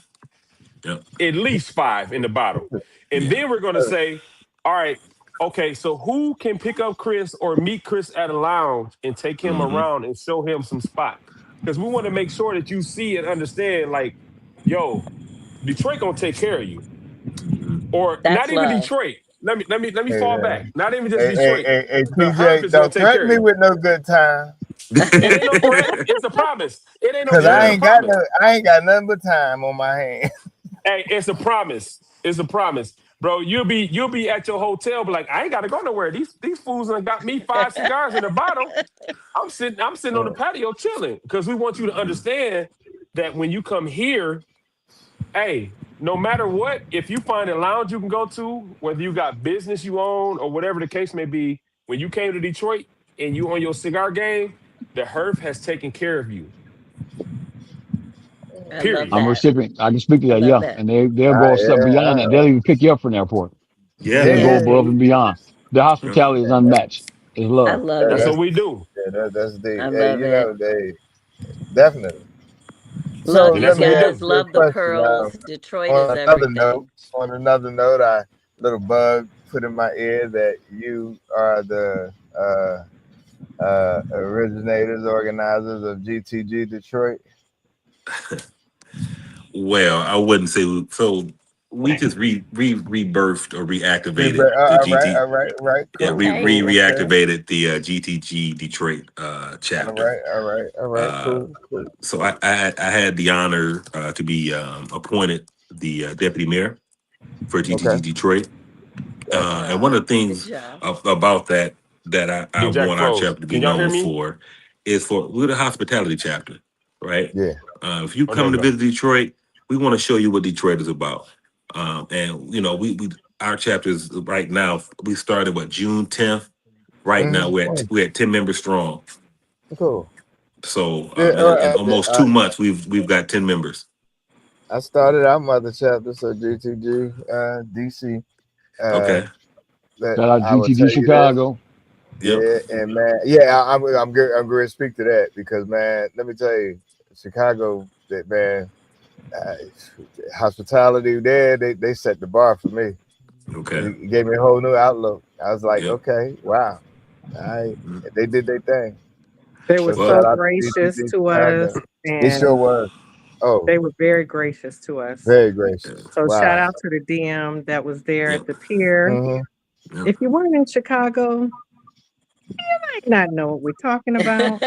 Speaker 7: yep,
Speaker 1: at least 5 in the bottle. And
Speaker 7: yeah,
Speaker 1: then we're going to say, all right, okay, so who can pick up Chris or meet Chris at a lounge and take him
Speaker 7: hmm
Speaker 1: around and show him some spots? Because we want to make sure that you see and understand, like, yo, Detroit gonna take care of you,
Speaker 7: hmm
Speaker 1: or
Speaker 5: That's
Speaker 1: not even
Speaker 5: love.
Speaker 1: Detroit. Let me
Speaker 4: hey,
Speaker 1: fall back. Not even just
Speaker 4: hey,
Speaker 1: Detroit.
Speaker 4: hey, hey,
Speaker 1: The Herf
Speaker 4: TJ,
Speaker 1: is gonna
Speaker 4: don't
Speaker 1: take
Speaker 4: threaten
Speaker 1: care of
Speaker 4: me
Speaker 1: you.
Speaker 4: with no good time.
Speaker 1: It ain't no threat. It's a promise. It ain't no
Speaker 4: Cause
Speaker 1: threat. It's a
Speaker 7: yeah,
Speaker 1: promise.
Speaker 4: I ain't got nothing but time on my hands.
Speaker 1: Hey, it's a promise. It's a promise, bro. You'll be at your hotel, but like, I ain't gotta go nowhere. These fools done got me 5 cigars in a bottle. I'm sitting on the patio chilling because we want you to
Speaker 7: hmm
Speaker 1: understand that when you come here, hey, no matter what, if you find a lounge you can go to, whether you got business you own or whatever the case may be, when you came to Detroit and you on your cigar game, the Herf has taken care of you.
Speaker 5: I love
Speaker 1: Period.
Speaker 6: I'm a
Speaker 5: that.
Speaker 6: recipient. I can speak to
Speaker 5: I
Speaker 6: that,
Speaker 5: love
Speaker 6: yeah.
Speaker 5: that.
Speaker 6: And they'll go a step
Speaker 4: Yeah,
Speaker 6: beyond that. They'll even pick you up from the airport.
Speaker 7: yeah,
Speaker 6: They'll go
Speaker 4: yeah,
Speaker 6: above and beyond. The
Speaker 7: yeah.
Speaker 6: hospitality is unmatched. It's
Speaker 5: I
Speaker 6: love.
Speaker 5: love
Speaker 4: yeah,
Speaker 1: That's
Speaker 5: it.
Speaker 1: what we do.
Speaker 4: that's the
Speaker 5: I
Speaker 4: hey,
Speaker 5: love it.
Speaker 4: they definitely. So
Speaker 5: Love
Speaker 1: And
Speaker 5: you
Speaker 1: that's
Speaker 4: let
Speaker 1: what
Speaker 4: me
Speaker 1: we
Speaker 4: ask
Speaker 5: guys.
Speaker 1: do.
Speaker 4: you a
Speaker 5: Love the
Speaker 4: question.
Speaker 5: pearls. Detroit
Speaker 4: On
Speaker 5: is
Speaker 4: another note,
Speaker 5: everything.
Speaker 4: I little bug put in my ear that you are the originators, organizers of GTG Detroit.
Speaker 7: Well, I wouldn't say so. We just rebirthed or reactivated the
Speaker 4: All right,
Speaker 7: GT. Yeah,
Speaker 4: cool,
Speaker 7: we
Speaker 5: Okay.
Speaker 4: okay,
Speaker 7: reactivated the GTG Detroit chapter.
Speaker 4: all right,
Speaker 7: Uh,
Speaker 4: cool.
Speaker 7: so I had the honor to be appointed the deputy mayor for
Speaker 4: Okay,
Speaker 7: GTG Detroit.
Speaker 4: gotcha.
Speaker 7: And one of the
Speaker 5: Good
Speaker 7: things
Speaker 5: job.
Speaker 7: about that I
Speaker 1: DJ
Speaker 7: want our
Speaker 1: froze.
Speaker 7: chapter to be
Speaker 1: Can y'all hear
Speaker 7: known
Speaker 1: me?
Speaker 7: for is for we're the hospitality chapter, right?
Speaker 4: Yeah.
Speaker 7: If you
Speaker 1: Okay,
Speaker 7: come to
Speaker 1: bro.
Speaker 7: visit Detroit, we want to show you what Detroit is about. And we our chapters right now. We started June 10th. Right now
Speaker 4: Oh,
Speaker 7: we're at 10 members strong.
Speaker 4: cool.
Speaker 7: So
Speaker 4: Yeah,
Speaker 7: in almost 2 months we've got 10 members.
Speaker 4: I started our mother chapter, so GTG, DC. Uh,
Speaker 7: Okay.
Speaker 4: that
Speaker 6: Shout out
Speaker 4: I will
Speaker 6: GTG
Speaker 4: tell you this.
Speaker 6: Chicago.
Speaker 7: Yep.
Speaker 4: Yeah, and man, yeah, I'm good. I'm going to speak to that because man, let me tell you, Chicago, that man, uh, hospitality there, they set the bar for me.
Speaker 7: Okay.
Speaker 4: It gave me a whole new outlook. I was like,
Speaker 7: Yep.
Speaker 4: okay, wow, all right,
Speaker 7: Mhm.
Speaker 4: they did their thing.
Speaker 3: They were
Speaker 4: So
Speaker 7: Well,
Speaker 3: so
Speaker 4: shout out to
Speaker 3: gracious
Speaker 4: DTG
Speaker 3: to us,
Speaker 4: Chicago. They sure
Speaker 3: and
Speaker 4: was. Oh,
Speaker 3: they were very gracious to us.
Speaker 4: very
Speaker 7: yeah.
Speaker 4: gracious.
Speaker 3: So shout
Speaker 4: Wow.
Speaker 3: out to the DM that was there
Speaker 7: Yep.
Speaker 3: at the pier.
Speaker 4: Mm-hmm.
Speaker 7: Yep.
Speaker 3: If you weren't in Chicago, might not know what we're talking about,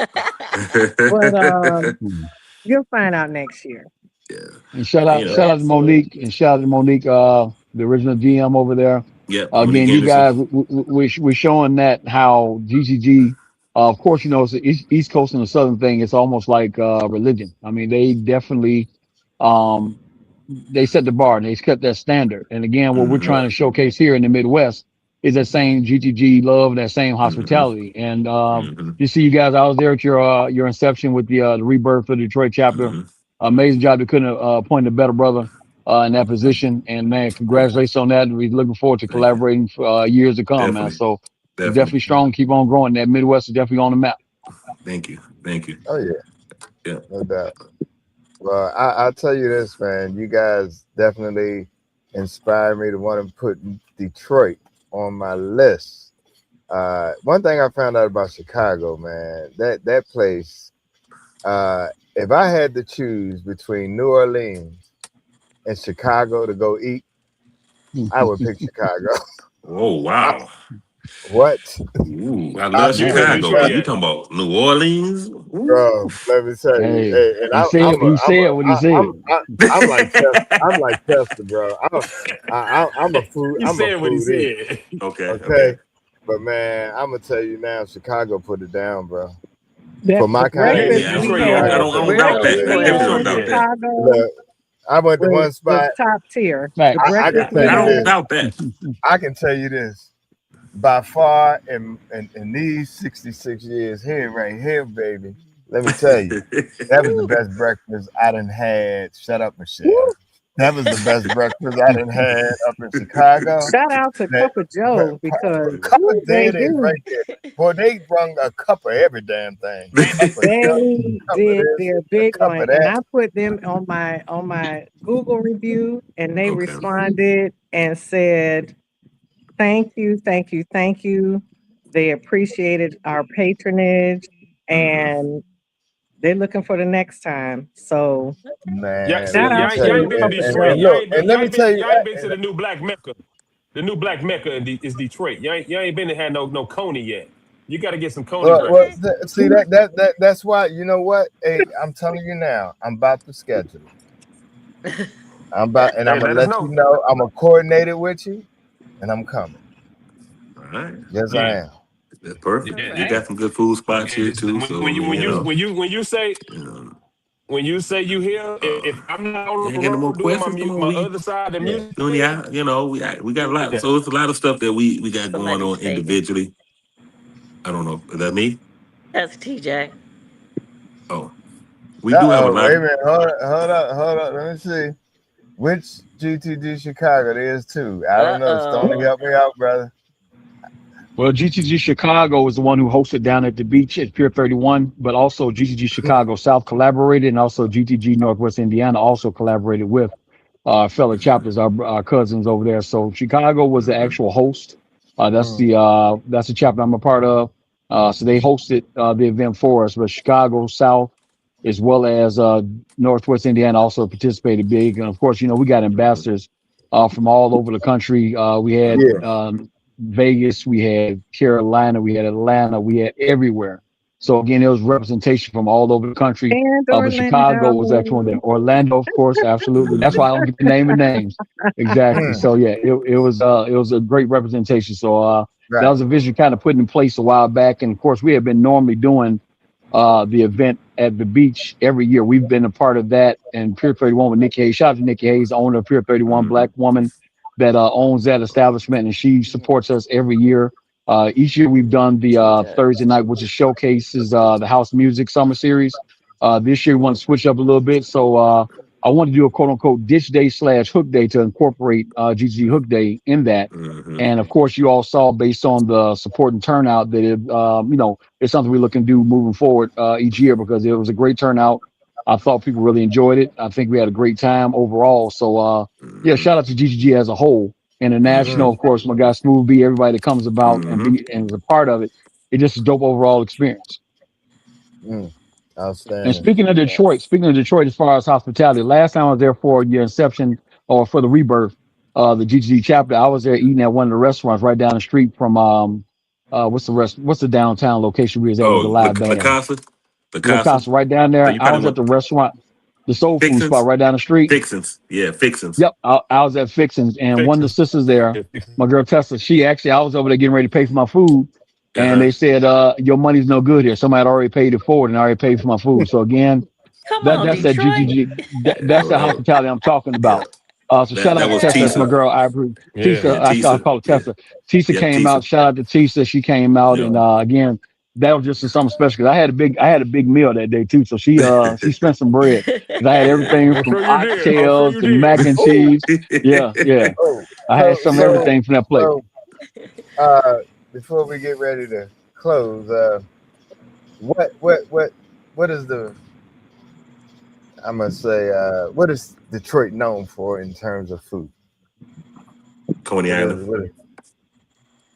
Speaker 3: but
Speaker 6: Hmm.
Speaker 3: you'll find out next year.
Speaker 7: Yeah.
Speaker 6: And
Speaker 7: You know.
Speaker 6: shout out to Monique, and shout out to Monique, the original GM over there.
Speaker 7: Yep. Monique
Speaker 6: Again, you
Speaker 7: Anderson.
Speaker 6: guys, we're showing that how GCG, of course, it's the East Coast and the Southern thing. It's almost like religion. I mean, they definitely, um, they set the bar and they kept that standard. And again, what we're
Speaker 7: Mm-hmm.
Speaker 6: trying to showcase here in the Midwest is that same GTG love, that same
Speaker 7: Mm-hmm.
Speaker 6: hospitality. And
Speaker 7: Mm-hmm.
Speaker 6: you see, you guys, I was there at your inception with the rebirth of the Detroit chapter.
Speaker 7: Mm-hmm.
Speaker 6: Amazing job. They couldn't have appointed a better brother in that position. And man, congratulations on that. We're looking forward to
Speaker 7: Thank you.
Speaker 6: collaborating for years to come, man.
Speaker 7: Definitely.
Speaker 6: So
Speaker 7: Definitely.
Speaker 6: definitely strong. Keep on growing. That Midwest is definitely on the map.
Speaker 7: Thank you. Thank you.
Speaker 4: Oh yeah,
Speaker 7: Yeah.
Speaker 4: no doubt. Well, I'll tell you this, man. You guys definitely inspired me to want to put Detroit on my list. One thing I found out about Chicago, man, that place. If I had to choose between New Orleans and Chicago to go eat, I would pick Chicago.
Speaker 7: Oh wow.
Speaker 4: What?
Speaker 7: Ooh, I
Speaker 4: I
Speaker 7: love
Speaker 1: You
Speaker 4: mean,
Speaker 1: ain't where
Speaker 4: let me
Speaker 7: Chicago,
Speaker 4: tell
Speaker 7: but
Speaker 1: Detroit
Speaker 7: you
Speaker 1: at.
Speaker 7: talking about New Orleans? Ooh.
Speaker 4: bro. Let me tell you,
Speaker 6: Hey,
Speaker 4: and
Speaker 6: he said what he said.
Speaker 4: I'm like Chester. I'm like Chester, bro.
Speaker 1: He
Speaker 4: I'm a
Speaker 1: said what he
Speaker 4: foodie.
Speaker 1: said.
Speaker 7: Okay. Okay.
Speaker 4: Okay, but man, I'm gonna tell you now, Chicago put it down, bro.
Speaker 3: That
Speaker 4: For
Speaker 3: the
Speaker 4: my kind of
Speaker 1: You ain't
Speaker 3: breakfast
Speaker 1: been
Speaker 7: Yeah.
Speaker 1: to
Speaker 3: we
Speaker 4: eating,
Speaker 1: Detroit yet,
Speaker 3: had,
Speaker 7: I
Speaker 1: huh?
Speaker 4: Chicago
Speaker 7: don't. I
Speaker 3: the
Speaker 4: put
Speaker 7: don't
Speaker 4: it
Speaker 7: doubt
Speaker 4: down
Speaker 3: breakfast
Speaker 7: that.
Speaker 4: real
Speaker 3: we
Speaker 1: Yeah,
Speaker 7: Never
Speaker 3: had
Speaker 4: bad.
Speaker 7: don't
Speaker 3: in
Speaker 1: yeah,
Speaker 7: doubt
Speaker 1: yeah.
Speaker 7: that.
Speaker 3: Chicago
Speaker 4: Look, I went to one
Speaker 3: was
Speaker 4: spot.
Speaker 3: top tier.
Speaker 7: Yeah.
Speaker 3: The
Speaker 4: I
Speaker 6: Facts.
Speaker 4: can
Speaker 3: breakfast
Speaker 4: tell
Speaker 3: we
Speaker 7: I
Speaker 4: you
Speaker 7: don't
Speaker 3: had,
Speaker 4: this.
Speaker 7: doubt that.
Speaker 4: I can tell you this. By far, in these 66 years here, right here, baby. Let me tell you, that was the
Speaker 3: woo,
Speaker 4: best breakfast I done had. Shut up, Michelle.
Speaker 3: woo.
Speaker 4: That was the best breakfast I done had up in Chicago.
Speaker 3: Shout out to
Speaker 4: That
Speaker 3: Cup of Joe because
Speaker 4: cup
Speaker 3: woo,
Speaker 4: of
Speaker 3: they
Speaker 4: dead is right
Speaker 3: do.
Speaker 4: there. Boy, they brung a cup of every damn thing. Cup of
Speaker 3: They
Speaker 4: Joe, cup of
Speaker 3: did
Speaker 4: this,
Speaker 3: their
Speaker 4: a
Speaker 3: big
Speaker 4: cup
Speaker 3: one,
Speaker 4: of
Speaker 3: and
Speaker 4: that.
Speaker 3: I put them on my Google review, and they
Speaker 7: Okay.
Speaker 3: responded and said, "Thank you, thank you, thank you." They appreciated our patronage,
Speaker 7: Hmm.
Speaker 3: and they're looking for the next time. So
Speaker 1: Yeah,
Speaker 4: Man,
Speaker 1: see,
Speaker 3: shout
Speaker 4: let me
Speaker 3: out
Speaker 4: tell
Speaker 1: y'all
Speaker 3: to
Speaker 4: you,
Speaker 1: ain't been to
Speaker 3: Cup of
Speaker 1: Detroit.
Speaker 4: and
Speaker 3: Joe.
Speaker 4: look, and let me tell you,
Speaker 1: Y'all ain't been to the new Black Mecca. The new Black Mecca is Detroit. Y'all ain't been to had no Coney yet. You got to get some Coney breakfast.
Speaker 4: see that's why you know what? Hey, I'm telling you now, I'm about to schedule it. I'm about, and I'm
Speaker 1: Hey,
Speaker 4: gonna
Speaker 1: let us
Speaker 4: let you
Speaker 1: know.
Speaker 4: know. I'm gonna coordinate it with you, and I'm coming.
Speaker 7: All right.
Speaker 4: Yes, I
Speaker 1: Yeah,
Speaker 4: am.
Speaker 7: That's
Speaker 5: All
Speaker 7: perfect.
Speaker 1: yeah,
Speaker 7: We
Speaker 1: yeah.
Speaker 5: right.
Speaker 7: got some good food spots here
Speaker 1: And
Speaker 7: too. So I mean, you know,
Speaker 1: when you say you here, if I'm not
Speaker 7: you
Speaker 1: on
Speaker 7: ain't
Speaker 1: the
Speaker 7: getting no more
Speaker 1: road doing
Speaker 7: questions. Come on,
Speaker 1: my
Speaker 7: we
Speaker 1: other side, the
Speaker 4: Yeah.
Speaker 1: music
Speaker 7: doing
Speaker 1: thing,
Speaker 7: yeah. We got a lot.
Speaker 1: yeah.
Speaker 7: So it's a lot of stuff that we got going
Speaker 5: Somebody's
Speaker 7: on
Speaker 5: fading.
Speaker 7: individually. I don't know. Is that me?
Speaker 5: That's TJ.
Speaker 7: Oh, we do have a lot
Speaker 4: Wait a
Speaker 7: of.
Speaker 4: minute. Hold up. Let me see. Which GTG Chicago there is too. I don't know. Stoney,
Speaker 5: Uh-oh.
Speaker 4: help me out, brother.
Speaker 6: Well, GTG Chicago is the one who hosted down at the beach at Pier 31, but also GTG Chicago South collaborated, and also GTG Northwest Indiana also collaborated with fellow
Speaker 7: Mhm,
Speaker 6: chapters, our cousins over there. So Chicago was the
Speaker 7: mhm,
Speaker 6: actual host.
Speaker 4: Mm,
Speaker 6: That's the chapter I'm a part of. So they hosted the event for us, but Chicago South as well as Northwest Indiana also participated big, and of course, we got
Speaker 7: mhm,
Speaker 6: ambassadors from all over the country. We had
Speaker 4: yeah.
Speaker 7: mhm,
Speaker 6: Vegas, we had Carolina, we had Atlanta, we had everywhere. So again, it was representation from all over the country.
Speaker 3: And
Speaker 6: But Chicago was actually one
Speaker 3: Orlando.
Speaker 6: there. Orlando, of course, absolutely. That's why I
Speaker 7: mhm,
Speaker 6: don't get the name and names. Exactly.
Speaker 4: Mm,
Speaker 6: So yeah, it was a great representation. So that
Speaker 4: right.
Speaker 6: was a vision kind of put in place a while back. And of course, we have been normally doing the event at the beach every year. We've been a part of that and Pier 31 with Nikki Hayes. Shout out to Nikki Hayes, the owner of Pier 31,
Speaker 7: Mm-hmm.
Speaker 6: black woman that owns that establishment, and she supports us every year. Each year we've done the
Speaker 5: She
Speaker 6: Thursday
Speaker 5: does.
Speaker 6: night, which is showcases the house music summer series. This year we want to switch up a little bit, so I want to do a quote unquote ditch day slash hook day to incorporate GG Hook Day in that.
Speaker 7: Mm-hmm.
Speaker 6: And of course, you all saw based on the support and turnout that it's something we're looking to do moving forward each year because it was a great turnout. I thought people really enjoyed it. I think we had a great time overall. So yeah,
Speaker 7: Mm-hmm.
Speaker 6: shout out to GGG as a whole. International, of course, my guy Smooth B, everybody that comes about
Speaker 7: Mm-hmm.
Speaker 6: and is a part of it. It's just a dope overall experience.
Speaker 4: Mm.
Speaker 6: And
Speaker 4: Outstanding.
Speaker 6: speaking of Detroit, as far as hospitality, last time I was there for your inception or for the rebirth, the GGG chapter, I was there eating at one of the restaurants right down the street from what's the downtown location we was at with the
Speaker 7: Oh,
Speaker 6: live
Speaker 7: La
Speaker 6: band?
Speaker 7: Casa, La
Speaker 6: La
Speaker 7: Casa.
Speaker 6: Casa, right down
Speaker 7: So
Speaker 6: there.
Speaker 7: you
Speaker 6: I
Speaker 7: probably
Speaker 6: was at
Speaker 7: want
Speaker 6: the restaurant, the soul food spot
Speaker 7: fixins,
Speaker 6: right down the street.
Speaker 7: fixins. Yeah, fixins.
Speaker 6: Yep, I was at Fixins, and one of the
Speaker 1: Fixes.
Speaker 6: sisters there,
Speaker 1: Yeah, fixes.
Speaker 6: my girl Tessa, I was over there getting ready to pay for my food,
Speaker 7: Uh
Speaker 6: and
Speaker 7: huh.
Speaker 6: they said, "Your money's no good here. Somebody had already paid it forward and already paid for my food." So again,
Speaker 5: Come on,
Speaker 6: that's that
Speaker 5: Detroit.
Speaker 6: GGG. That's the
Speaker 7: Well,
Speaker 6: hospitality I'm talking
Speaker 7: yeah.
Speaker 6: about. So shout
Speaker 7: That
Speaker 6: out to
Speaker 7: was
Speaker 6: Tessa. That's my
Speaker 7: Tisa.
Speaker 5: Yeah.
Speaker 6: girl. I agree.
Speaker 1: Yeah.
Speaker 6: Tisa,
Speaker 7: Yeah,
Speaker 6: I'll
Speaker 7: Tisa.
Speaker 6: call her
Speaker 7: Yeah.
Speaker 6: Tessa. Tisa
Speaker 7: Yep,
Speaker 6: came out.
Speaker 7: Tisa.
Speaker 6: Shout out to Tisa. She came out,
Speaker 7: Yep.
Speaker 6: and again, that was just something special because I had a big meal that day too. So she spent some bread because I had
Speaker 7: Yeah.
Speaker 6: everything
Speaker 1: I'm
Speaker 6: from
Speaker 1: sure you did. I'm sure
Speaker 6: oxtails
Speaker 1: you
Speaker 6: to mac
Speaker 1: did.
Speaker 6: and
Speaker 4: Oh,
Speaker 6: cheese. Yeah, yeah.
Speaker 4: oh.
Speaker 6: I had
Speaker 4: So,
Speaker 6: some
Speaker 4: so,
Speaker 6: everything from that plate.
Speaker 4: so, uh, before we get ready to close, what, what, what, what is the? I'm gonna say, what is Detroit known for in terms of food?
Speaker 7: Coney
Speaker 4: What
Speaker 7: Island.
Speaker 4: is, what is?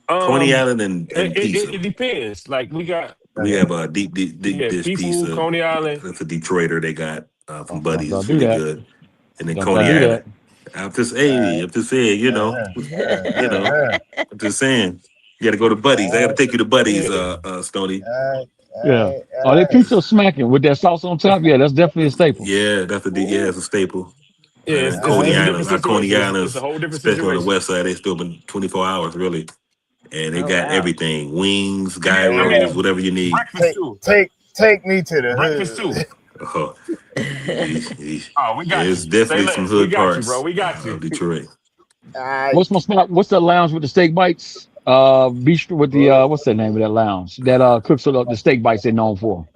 Speaker 7: Coney
Speaker 1: Um,
Speaker 7: Island
Speaker 1: it,
Speaker 7: and
Speaker 1: it,
Speaker 7: pizza.
Speaker 1: it depends. Like we got,
Speaker 7: We
Speaker 4: Okay.
Speaker 7: have a deep
Speaker 1: yeah,
Speaker 7: dish
Speaker 1: people,
Speaker 7: pizza.
Speaker 1: Coney Island.
Speaker 7: That's a Detroiter they got from
Speaker 6: Don't
Speaker 7: Buddy's.
Speaker 6: y'all
Speaker 7: It's
Speaker 6: do
Speaker 7: really
Speaker 6: that.
Speaker 7: good. And then
Speaker 6: Don't y'all
Speaker 7: Coney
Speaker 6: do that.
Speaker 7: Island. I'm just saying,
Speaker 4: Uh-huh.
Speaker 7: you know,
Speaker 4: Uh-huh.
Speaker 7: I'm just saying. You got to go to Buddy's. I got to
Speaker 4: Uh,
Speaker 7: take you to Buddy's,
Speaker 1: Yeah,
Speaker 7: Stony.
Speaker 6: Yeah.
Speaker 4: uh,
Speaker 6: Oh, they
Speaker 4: uh,
Speaker 6: pizza smacking with that sauce on top. Yeah, that's definitely a staple.
Speaker 7: Yeah,
Speaker 4: Ooh,
Speaker 7: it's a staple.
Speaker 1: yeah.
Speaker 7: And then
Speaker 1: It's
Speaker 7: Coney
Speaker 1: a
Speaker 4: uh,
Speaker 1: different
Speaker 7: Island, our Coney
Speaker 1: situation. It's a
Speaker 7: Islands,
Speaker 1: whole different
Speaker 7: especially on the
Speaker 1: situation.
Speaker 7: west side, they still been 24 hours really, and they
Speaker 5: Oh
Speaker 7: got
Speaker 5: wow.
Speaker 7: everything: wings,
Speaker 1: I
Speaker 4: man,
Speaker 1: mean,
Speaker 7: gyros, whatever you need.
Speaker 1: breakfast
Speaker 4: take
Speaker 1: too.
Speaker 4: take me to the
Speaker 1: Breakfast too.
Speaker 4: hood.
Speaker 7: Oh,
Speaker 1: Oh, we got
Speaker 7: there's
Speaker 1: you. Say
Speaker 7: definitely some
Speaker 1: less. We
Speaker 7: hood
Speaker 1: got you, bro.
Speaker 7: parts
Speaker 1: We got you.
Speaker 7: of Detroit.
Speaker 4: I
Speaker 6: What's my spot? What's that lounge with the steak bites? Beach with the what's the name of that lounge that cooks the steak bites they're known for?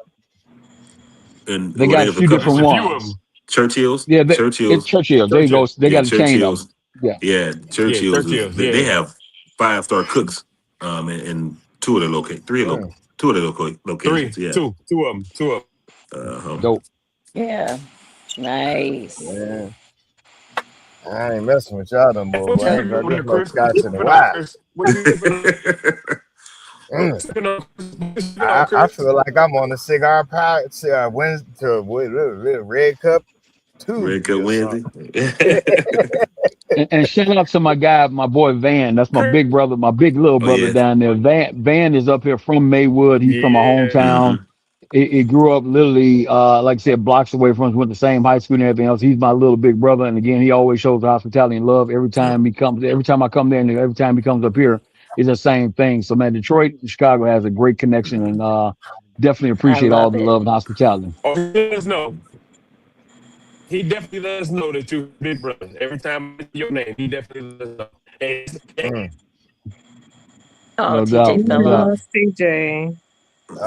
Speaker 7: And
Speaker 6: They
Speaker 7: well,
Speaker 6: got a
Speaker 7: there's a
Speaker 6: few
Speaker 7: couple
Speaker 1: There's
Speaker 6: different
Speaker 1: a few of
Speaker 6: ones.
Speaker 1: them.
Speaker 7: Churchill's,
Speaker 6: Yeah, it's
Speaker 7: Churchill's,
Speaker 6: Churchill. There you go.
Speaker 1: Churchill.
Speaker 6: They
Speaker 7: yeah,
Speaker 6: got a chain of
Speaker 7: Churchill's,
Speaker 6: them. Yeah.
Speaker 7: yeah,
Speaker 1: Yeah,
Speaker 7: Churchill's is
Speaker 1: Churchill's.
Speaker 7: they
Speaker 1: Yeah.
Speaker 7: have 5-star cooks, in two of the
Speaker 4: mm,
Speaker 7: two of the locations.
Speaker 1: Three,
Speaker 7: Yeah,
Speaker 1: two of them. Two of them.
Speaker 7: uh-huh.
Speaker 6: Dope.
Speaker 5: Yeah. Nice.
Speaker 4: man, I ain't messing with y'all no more,
Speaker 1: What
Speaker 4: boy.
Speaker 1: you
Speaker 4: I
Speaker 5: Uh,
Speaker 4: ain't
Speaker 1: cooking
Speaker 4: drank
Speaker 1: over
Speaker 4: this
Speaker 1: there,
Speaker 4: much
Speaker 1: Chris? What
Speaker 4: scotch
Speaker 1: you
Speaker 4: in a
Speaker 1: cooking on,
Speaker 4: while.
Speaker 1: Chris? What you cooking on? What
Speaker 4: Mm.
Speaker 1: you cooking on? What you cooking on,
Speaker 4: I
Speaker 1: Chris?
Speaker 4: feel like I'm on a cigar pie Wednesday, Red Cup
Speaker 7: Red
Speaker 4: Tuesday
Speaker 7: Cup
Speaker 4: or something.
Speaker 7: Wednesday.
Speaker 6: And shout out to my guy, my boy Van. That's my
Speaker 1: Chris.
Speaker 6: big brother, my big little
Speaker 7: Oh
Speaker 6: brother
Speaker 7: yeah.
Speaker 6: down there. Van is up here from Maywood. He's from my
Speaker 1: Yeah.
Speaker 6: hometown.
Speaker 7: Mm-hmm.
Speaker 6: He grew up literally, like I said, blocks away from us. Went to the same high school and everything else. He's my little big brother, and again, he always shows hospitality and love every
Speaker 7: Yep.
Speaker 6: time he comes. Every time I come there, and every time he comes up here, it's the same thing. So man, Detroit, and Chicago has a great connection, and definitely
Speaker 5: I
Speaker 6: appreciate all
Speaker 5: love
Speaker 6: the
Speaker 5: it.
Speaker 6: love and hospitality.
Speaker 1: Oh, he let us know. He definitely let us know that you're big brother. Every time I mention your name, he definitely let us know.
Speaker 4: Mm.
Speaker 5: Oh,
Speaker 6: No
Speaker 5: TJ
Speaker 6: doubt,
Speaker 3: We
Speaker 6: no
Speaker 5: fell
Speaker 6: doubt.
Speaker 5: off.
Speaker 3: lost CJ.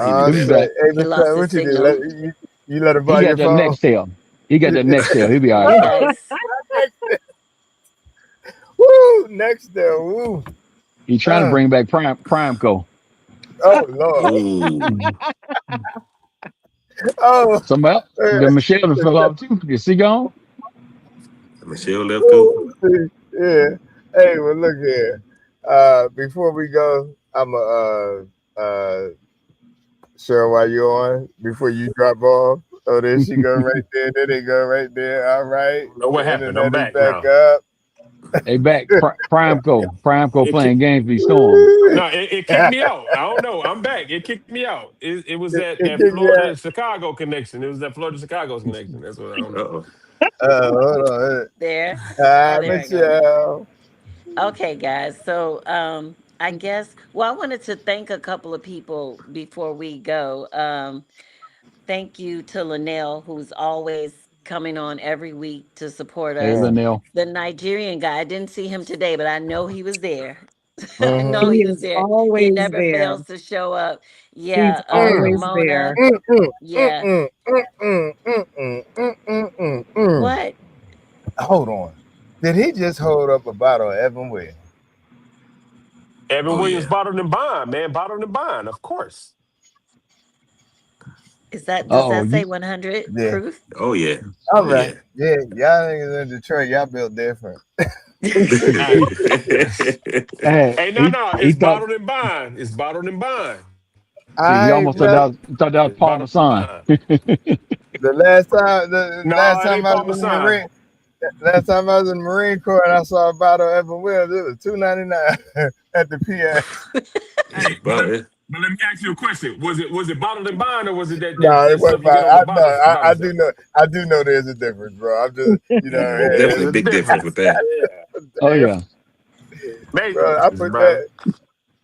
Speaker 7: He'll be
Speaker 4: I
Speaker 6: He'll be
Speaker 7: back.
Speaker 4: say,
Speaker 6: back.
Speaker 4: hey,
Speaker 5: He lost
Speaker 4: Michelle,
Speaker 5: his
Speaker 4: what you do?
Speaker 5: signal.
Speaker 4: You let her
Speaker 6: He
Speaker 4: borrow
Speaker 6: got
Speaker 4: your
Speaker 6: that
Speaker 4: phone?
Speaker 6: next tail. He got that next tail. He'll be all
Speaker 5: He
Speaker 6: right.
Speaker 5: does.
Speaker 4: Woo! Next there, woo!
Speaker 6: He's trying to
Speaker 4: Uh,
Speaker 6: bring back Prime Co.
Speaker 4: oh Lord!
Speaker 7: Oh,
Speaker 6: Mhm.
Speaker 4: Oh,
Speaker 6: Somebody else,
Speaker 4: uh,
Speaker 6: the Michelle done fell off too. Is he gone?
Speaker 7: Michelle left too.
Speaker 4: woo! Yeah. Hey, well, look here. Before we go, I'm Cheryl, while you on, before you drop off. Oh, there she go right there. There they go right there. All
Speaker 1: I
Speaker 4: right.
Speaker 1: don't know what
Speaker 4: The
Speaker 1: happened. I'm
Speaker 4: internet is
Speaker 1: back
Speaker 4: back
Speaker 1: now.
Speaker 4: up.
Speaker 6: They back. Prime Co
Speaker 1: It
Speaker 6: playing
Speaker 1: kicked.
Speaker 6: games be storm.
Speaker 1: No, it kicked me out. I don't know. I'm back. It kicked me out. It was
Speaker 4: It
Speaker 1: that
Speaker 4: kicked me out.
Speaker 1: Florida Chicago connection. It was that Florida Chicago's connection. That's what I don't know.
Speaker 7: Uh-oh.
Speaker 4: Hold on.
Speaker 5: There. Oh,
Speaker 4: Hi,
Speaker 5: there I go.
Speaker 4: Michelle.
Speaker 5: Okay, guys. So, I guess, well, I wanted to thank a couple of people before we go. thank you to Linnell, who's always coming on every week to support
Speaker 6: Hey,
Speaker 5: us.
Speaker 4: Mm,
Speaker 6: Linnell.
Speaker 5: The Nigerian guy, I didn't see him today, but I know he was there. I
Speaker 4: mhm,
Speaker 5: know
Speaker 3: He
Speaker 5: he was
Speaker 3: is
Speaker 5: there. He
Speaker 3: always
Speaker 5: never
Speaker 3: there.
Speaker 5: fails to show up.
Speaker 3: He's
Speaker 5: Yeah,
Speaker 4: mm,
Speaker 3: always
Speaker 5: Ramona.
Speaker 3: there.
Speaker 4: mm, mm, mm,
Speaker 5: Yeah.
Speaker 4: mm, mm, mm, mm, mm, mm, mm, mm.
Speaker 5: What?
Speaker 4: Hold on. Did he just hold up a bottle of Evan Williams?
Speaker 1: Evan
Speaker 7: Oh
Speaker 1: Williams
Speaker 7: yeah.
Speaker 1: bottled and bond, man. Bottled and bond, of course.
Speaker 5: Is that, does
Speaker 6: Oh,
Speaker 5: that say
Speaker 6: you
Speaker 5: 100
Speaker 4: Yeah.
Speaker 5: proof?
Speaker 7: Oh yeah.
Speaker 4: All
Speaker 7: Oh
Speaker 4: right.
Speaker 7: yeah.
Speaker 4: Yeah. Y'all niggas in Detroit, y'all built different.
Speaker 1: Hey,
Speaker 6: hey,
Speaker 1: hey, no,
Speaker 6: he
Speaker 1: no,
Speaker 6: he
Speaker 1: it's
Speaker 6: thought
Speaker 1: bottled and bond. It's bottled and bond.
Speaker 6: he
Speaker 4: I
Speaker 6: almost
Speaker 4: brother.
Speaker 6: thought that was
Speaker 1: It's bottled and
Speaker 6: Parmesan.
Speaker 1: bond.
Speaker 4: The last
Speaker 1: No, it
Speaker 4: time
Speaker 1: ain't
Speaker 4: I was in the
Speaker 1: Parmesan.
Speaker 4: Last time I was in the Marine Corps and I saw a bottle of Evan Williams, it was $2.99 at the PX.
Speaker 1: Hey,
Speaker 7: But
Speaker 1: but let me ask you a question. Was it bottled and bond or was it
Speaker 4: No, it
Speaker 1: that stuff
Speaker 4: wasn't
Speaker 1: you get
Speaker 4: fine.
Speaker 1: on the bottle
Speaker 4: I
Speaker 1: stuff?
Speaker 4: do know. I do know there's a difference, bro. I'm just,
Speaker 7: definitely
Speaker 1: There's a
Speaker 7: big difference with
Speaker 1: difference.
Speaker 7: that.
Speaker 1: Yeah.
Speaker 6: Oh yeah,
Speaker 1: Maybe,
Speaker 4: bro. I put
Speaker 1: bro.
Speaker 4: that.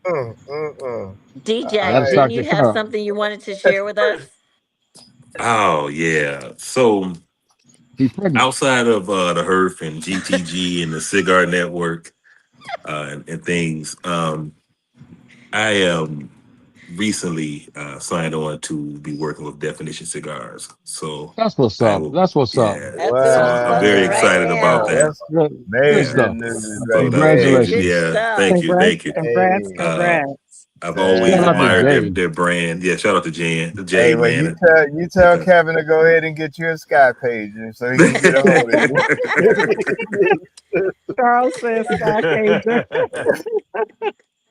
Speaker 4: Mm, mm, mm.
Speaker 6: I
Speaker 5: DJ,
Speaker 6: had to
Speaker 4: I
Speaker 5: didn't
Speaker 6: start the
Speaker 5: you have
Speaker 6: car.
Speaker 5: something you wanted to share with us?
Speaker 7: Oh yeah. So
Speaker 6: She's pregnant.
Speaker 7: outside of the Herf and GTG and the Cigar Network and things, I recently signed on to be working with Definition Cigars. So
Speaker 6: That's what's
Speaker 7: I
Speaker 6: up.
Speaker 7: will,
Speaker 6: That's what's up.
Speaker 7: yeah.
Speaker 5: That's
Speaker 7: So
Speaker 5: what's
Speaker 7: I'm
Speaker 5: up
Speaker 7: very
Speaker 5: right
Speaker 7: excited about
Speaker 4: wow,
Speaker 5: now.
Speaker 7: that.
Speaker 4: that's
Speaker 6: Good
Speaker 7: Yeah.
Speaker 4: major
Speaker 6: stuff.
Speaker 4: news
Speaker 7: So
Speaker 4: right
Speaker 7: that's major.
Speaker 5: Good
Speaker 6: Congratulations.
Speaker 7: Yeah.
Speaker 5: stuff.
Speaker 7: Thank you.
Speaker 3: Congrats,
Speaker 7: Thank you.
Speaker 3: congrats,
Speaker 4: there.
Speaker 7: Uh,
Speaker 3: congrats.
Speaker 7: I've always
Speaker 6: Shout out to
Speaker 7: admired
Speaker 4: Damn.
Speaker 6: Jay.
Speaker 7: their brand. Yeah. Shout out to
Speaker 4: Hey,
Speaker 7: Jay,
Speaker 4: well,
Speaker 7: man.
Speaker 4: you tell
Speaker 7: Because
Speaker 4: Kevin to go ahead and get you a Sky page, and so he can get a hold of you.
Speaker 3: Charles says Sky Pager.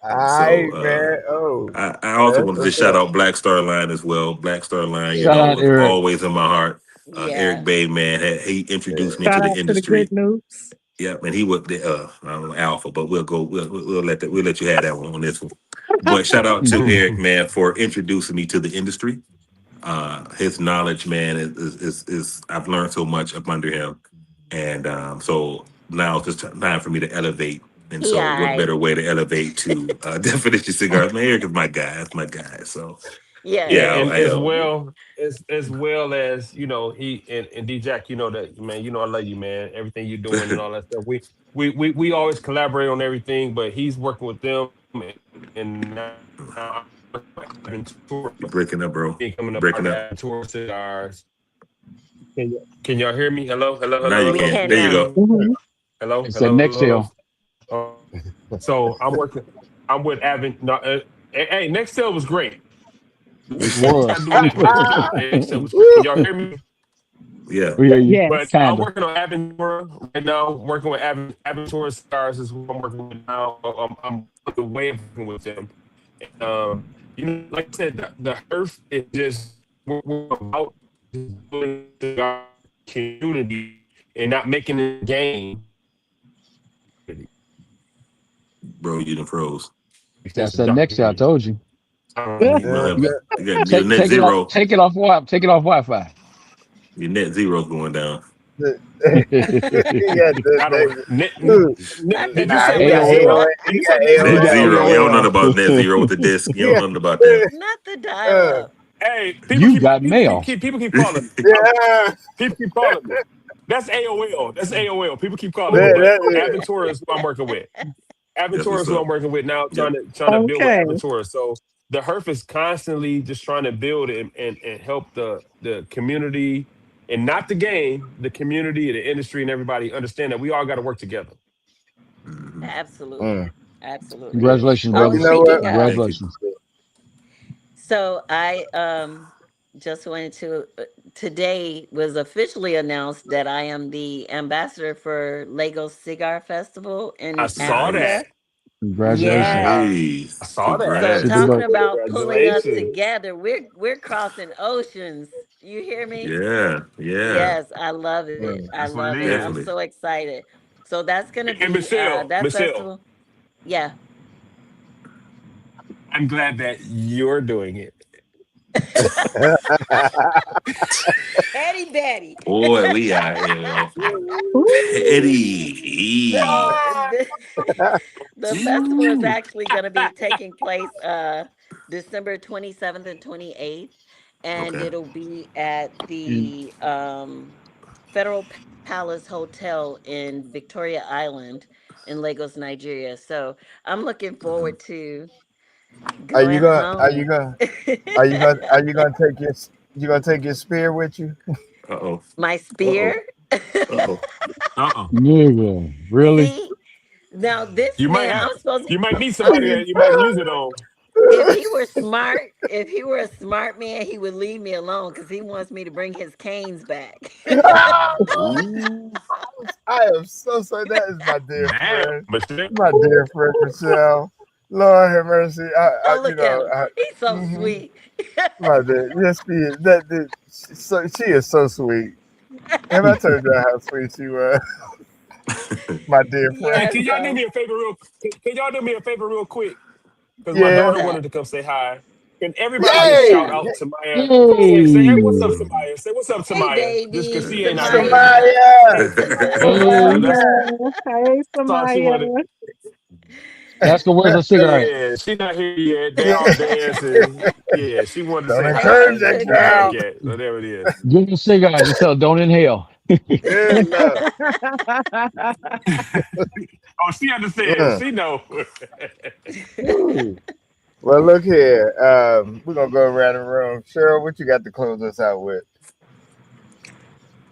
Speaker 4: All
Speaker 7: so
Speaker 4: right, man. Oh,
Speaker 7: I also
Speaker 4: that's
Speaker 7: wanted to
Speaker 4: what's
Speaker 7: shout
Speaker 4: up.
Speaker 7: out Black Star Line as well. Black Star Line,
Speaker 6: Shout out
Speaker 7: was
Speaker 6: Eric.
Speaker 7: always in my heart. Eric
Speaker 5: Yeah.
Speaker 7: Bay, man, he introduced me
Speaker 3: Shout
Speaker 7: to the
Speaker 3: out to the good
Speaker 7: industry.
Speaker 3: news.
Speaker 7: Yeah, and he was the I don't know, alpha, but we'll let you have that one on this one. But shout out to Eric, man, for introducing me to the industry. His knowledge, man, is I've learned so much up under him, and so now it's just time for me to elevate. And
Speaker 5: He
Speaker 7: so, what
Speaker 5: I.
Speaker 7: better way to elevate to Definition Cigars? Man, Eric is my guy. That's my guy. So,
Speaker 5: Yes.
Speaker 7: yeah,
Speaker 1: and
Speaker 7: I
Speaker 1: as
Speaker 7: am.
Speaker 1: well as he and D Jack, you know that, man. You know I love you, man. Everything you're doing and all that stuff. We always collaborate on everything, but he's working with them, and now I'm Aventura.
Speaker 7: You're breaking up, bro.
Speaker 1: Becoming a part of
Speaker 7: Breaking up.
Speaker 1: Aventura Cigars. Can y'all hear me? Hello, hello,
Speaker 7: Now
Speaker 1: hello,
Speaker 7: you
Speaker 5: We
Speaker 1: hello.
Speaker 7: can.
Speaker 5: can
Speaker 7: There you
Speaker 5: now.
Speaker 7: go.
Speaker 3: Mhm.
Speaker 1: Hello,
Speaker 6: It's that
Speaker 1: hello,
Speaker 6: next
Speaker 1: hello, hello.
Speaker 6: sale.
Speaker 1: So I'm working. I'm with Avin. No, hey, Nextel was great.
Speaker 6: It
Speaker 1: Gotta
Speaker 6: was.
Speaker 1: do that, but Nextel was great. Can
Speaker 4: Woo.
Speaker 1: y'all hear me?
Speaker 7: Yeah.
Speaker 6: We hear you.
Speaker 1: But
Speaker 3: Yes.
Speaker 1: I'm
Speaker 6: Kinda.
Speaker 1: working on Aventura right now. Working with Aventura Stars is who I'm working with now. I'm the way of working with them. And, like I said, the Herf is just we're about just building the community and not making it a game.
Speaker 7: Bro, you done froze.
Speaker 6: That's that next sale. I told you.
Speaker 7: You might
Speaker 6: You
Speaker 7: have
Speaker 6: got
Speaker 7: you got your net zero.
Speaker 6: take it off Take it off Wi-Fi.
Speaker 7: Your net zero's going down.
Speaker 4: Yeah,
Speaker 1: I don't.
Speaker 4: ooh.
Speaker 5: Not the
Speaker 1: Did you
Speaker 4: Nah,
Speaker 1: say
Speaker 4: he
Speaker 1: net
Speaker 4: got
Speaker 5: dial-up.
Speaker 6: AOL.
Speaker 1: zero?
Speaker 4: AOL.
Speaker 1: Did
Speaker 4: He
Speaker 1: you say
Speaker 4: got
Speaker 1: net
Speaker 6: He
Speaker 7: Net
Speaker 6: got
Speaker 1: zero?
Speaker 7: zero. You don't know
Speaker 6: AOL.
Speaker 7: nothing about net zero with the disc. You don't
Speaker 4: AOL.
Speaker 7: know nothing about that.
Speaker 5: Not the
Speaker 4: Uh,
Speaker 5: dial-up.
Speaker 1: Hey,
Speaker 6: You got mail.
Speaker 1: people keep calling me.
Speaker 4: yeah,
Speaker 1: People keep calling me. That's AOL. That's AOL. People keep calling me, but
Speaker 4: that,
Speaker 1: Aventura is who I'm working with.
Speaker 7: That's
Speaker 1: Aventura
Speaker 7: what's
Speaker 1: is who
Speaker 7: up.
Speaker 1: I'm working with now,
Speaker 7: Yep.
Speaker 1: trying to build with
Speaker 3: Okay.
Speaker 1: Aventura. So the Herf is constantly just trying to build and help the community and not the game, the community, the industry, and everybody understand that we all got to work together.
Speaker 7: Hmm.
Speaker 5: Absolutely.
Speaker 4: mm,
Speaker 5: Absolutely.
Speaker 4: yeah.
Speaker 6: Congratulations,
Speaker 4: But
Speaker 5: Oh,
Speaker 4: you
Speaker 6: brother.
Speaker 4: know
Speaker 5: speaking
Speaker 4: what?
Speaker 5: of,
Speaker 7: Thank you.
Speaker 6: Congratulations.
Speaker 5: so I just wanted to today was officially announced that I am the ambassador for Lagos Cigar Festival
Speaker 1: I
Speaker 5: in
Speaker 1: saw
Speaker 7: Nice.
Speaker 5: Africa.
Speaker 1: that.
Speaker 6: Congratulations.
Speaker 5: Yes.
Speaker 1: I
Speaker 7: Nice.
Speaker 1: saw that.
Speaker 5: So
Speaker 6: See the
Speaker 7: Congrats.
Speaker 5: talking
Speaker 6: look.
Speaker 5: about pulling us
Speaker 1: Congratulations.
Speaker 5: together, we're crossing oceans. You hear me?
Speaker 7: Yeah. Yeah.
Speaker 5: Yes, I love it.
Speaker 4: Mm.
Speaker 5: I
Speaker 1: That's what
Speaker 5: love
Speaker 1: it
Speaker 5: it. I'm
Speaker 1: is.
Speaker 7: Definitely.
Speaker 5: so excited. So that's gonna
Speaker 1: And
Speaker 5: be
Speaker 1: Michelle,
Speaker 5: that
Speaker 1: Michelle,
Speaker 5: festival. Yeah.
Speaker 1: I'm glad that you're doing it.
Speaker 5: Petty Betty.
Speaker 7: Boy, we out here
Speaker 3: Ooh.
Speaker 5: So
Speaker 7: petty.
Speaker 5: the festival is
Speaker 7: Ooh.
Speaker 5: actually going to be taking place December 27th and 28th. and
Speaker 7: Okay.
Speaker 5: it'll be at
Speaker 6: And
Speaker 5: the Federal Palace Hotel in Victoria Island in Lagos, Nigeria. So I'm looking
Speaker 7: Uh-huh.
Speaker 5: forward to
Speaker 4: Are you
Speaker 5: going
Speaker 4: gonna are
Speaker 5: home.
Speaker 4: you gonna are you gonna take your spear with you?
Speaker 7: Uh-oh.
Speaker 5: My
Speaker 7: Uh-oh.
Speaker 5: spear.
Speaker 7: Uh-oh.
Speaker 1: Uh-uh.
Speaker 6: nigga, really?
Speaker 5: See, now this
Speaker 1: You might
Speaker 5: man,
Speaker 1: have
Speaker 5: I'm supposed
Speaker 1: you might meet
Speaker 5: I'm
Speaker 1: somebody that you might use it on.
Speaker 5: if he were smart, if he were a smart man, he would leave me alone because he wants me to bring his canes back.
Speaker 7: Ooh.
Speaker 4: I am so sorry. That is my dear
Speaker 1: Damn,
Speaker 4: friend,
Speaker 1: Michelle.
Speaker 4: my dear friend Michelle. Lord have mercy.
Speaker 5: Oh, look at him. He's so
Speaker 4: Mhm,
Speaker 5: sweet.
Speaker 4: my dear. Yes, she is. She is so sweet. Have I told you how sweet she was? My dear
Speaker 1: Hey,
Speaker 4: friend.
Speaker 5: Yeah,
Speaker 1: can y'all do
Speaker 5: so
Speaker 1: me a favor can y'all do me a favor real quick? Because my
Speaker 5: what's
Speaker 4: Yeah.
Speaker 1: daughter
Speaker 5: that?
Speaker 1: wanted to come say hi. Can everybody just shout
Speaker 4: Yay!
Speaker 1: out to Maya? Say, hey, what's up
Speaker 6: Hey,
Speaker 1: to Maya? Say, what's up to
Speaker 5: Hey,
Speaker 1: Maya? Just because
Speaker 5: baby,
Speaker 1: she ain't out here.
Speaker 5: Samaya.
Speaker 4: Samaya.
Speaker 5: Hey,
Speaker 1: So
Speaker 5: Samaya.
Speaker 6: hey,
Speaker 1: that's
Speaker 3: Samaya. Hey,
Speaker 1: all she wanted.
Speaker 3: Samaya.
Speaker 6: Oscar, where's the cigarette?
Speaker 1: Yeah, she not here yet. They all dancing. Yeah, she wanted to
Speaker 4: Don't
Speaker 1: say
Speaker 5: I got
Speaker 1: hi.
Speaker 4: encourage
Speaker 5: a
Speaker 4: that
Speaker 1: Where
Speaker 5: cigarette.
Speaker 1: Mike
Speaker 4: child.
Speaker 1: at? So there it is.
Speaker 6: Give him a cigarette. Just tell her, don't inhale.
Speaker 4: Yeah, no.
Speaker 1: Oh, she understands.
Speaker 4: Mm.
Speaker 1: She know.
Speaker 4: Woo. Well, look here. We're gonna go around the room. Cheryl, what you got to close us out with?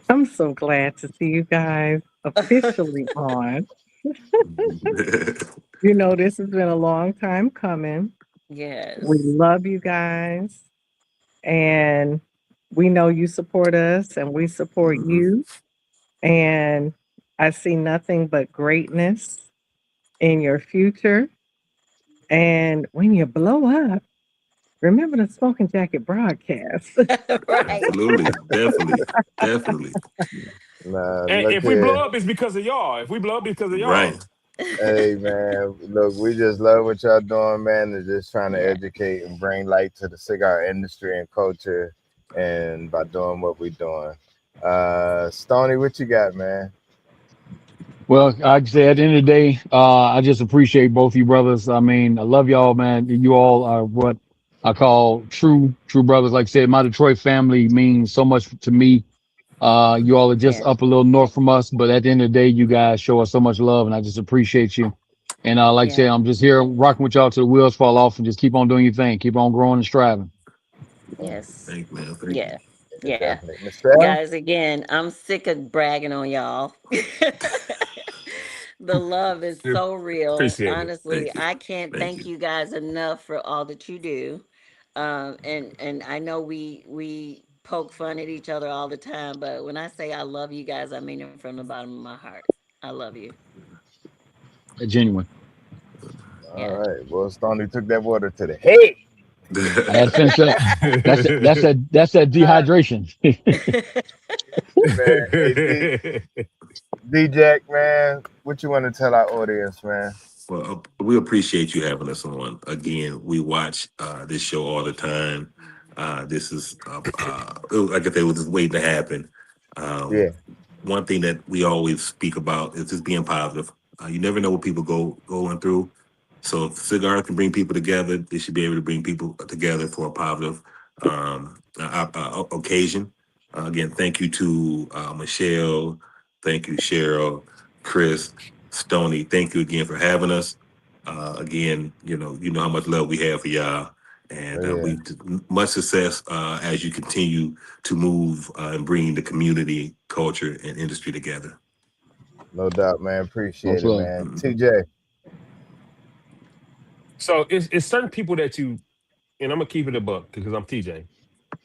Speaker 3: I'm so glad to see you guys officially on. You know, this has been a long time coming. We
Speaker 5: Yes.
Speaker 3: love you guys, and we know you support us, and we support
Speaker 7: Mhm.
Speaker 3: you. And I see nothing but greatness in your future. And when you blow up, remember the Smoking Jacket broadcast.
Speaker 5: Right.
Speaker 7: Absolutely. Definitely. Definitely.
Speaker 4: Nah,
Speaker 1: And
Speaker 4: look
Speaker 1: if we
Speaker 4: here.
Speaker 1: blow up, it's because of y'all. If we blow up, it's because of
Speaker 7: Right.
Speaker 1: y'all.
Speaker 4: Hey man, look, we just love what y'all doing, man. And just trying to
Speaker 5: Yeah.
Speaker 4: educate and bring light to the cigar industry and culture, and by doing what we doing. Stony, what you got, man?
Speaker 6: Well, like I said, at the end of the day, I just appreciate both you brothers. I mean, I love y'all, man. You all are what I call true brothers. Like I said, my Detroit family means so much to me. You all are just
Speaker 5: Yeah.
Speaker 6: up a little north from us, but at the end of the day, you guys show us so much love, and I just appreciate you. And like I
Speaker 5: Yeah.
Speaker 6: said, I'm just here rocking with y'all till the wheels fall off, and just keep on doing your thing, keep on growing and striving.
Speaker 5: Yes.
Speaker 7: Thank you, man. Thank you.
Speaker 5: Yeah. Yeah.
Speaker 4: Definitely, Michelle.
Speaker 5: Guys, again, I'm sick of bragging on y'all. The love is
Speaker 1: We
Speaker 5: so real.
Speaker 1: appreciate it.
Speaker 5: Honestly,
Speaker 7: Thank you.
Speaker 5: I can't
Speaker 7: Thank
Speaker 5: thank
Speaker 7: you.
Speaker 5: you guys enough for all that you do. And I know we poke fun at each other all the time, but when I say I love you guys, I mean it from the bottom of my heart. I love you.
Speaker 6: Genuine.
Speaker 4: All
Speaker 5: Yeah.
Speaker 4: right. Well, Stony took that water to the head.
Speaker 6: I had to finish up. That's that
Speaker 5: Uh,
Speaker 6: dehydration.
Speaker 4: Man, hey D Jack, man, what you want to tell our audience, man?
Speaker 7: Well, we appreciate you having us on. Again, we watch this show all the time. This is, like I said, it was just waiting to happen.
Speaker 4: Yeah,
Speaker 7: Um, One thing that we always speak about is just being positive. You never know what people going through. So if cigars can bring people together, they should be able to bring people together for a positive occasion. Again, thank you to Michelle. Thank you, Cheryl, Chris, Stony. Thank you again for having us. Again, you know how much love we have for y'all, and
Speaker 4: yeah,
Speaker 7: we much success as you continue to move and bring the community, culture, and industry together.
Speaker 4: no doubt, man.
Speaker 6: Much
Speaker 4: Appreciate it,
Speaker 6: love.
Speaker 4: man.
Speaker 7: Mhm.
Speaker 4: TJ,
Speaker 1: So it's certain people that you, and I'm gonna keep it a buck because I'm TJ.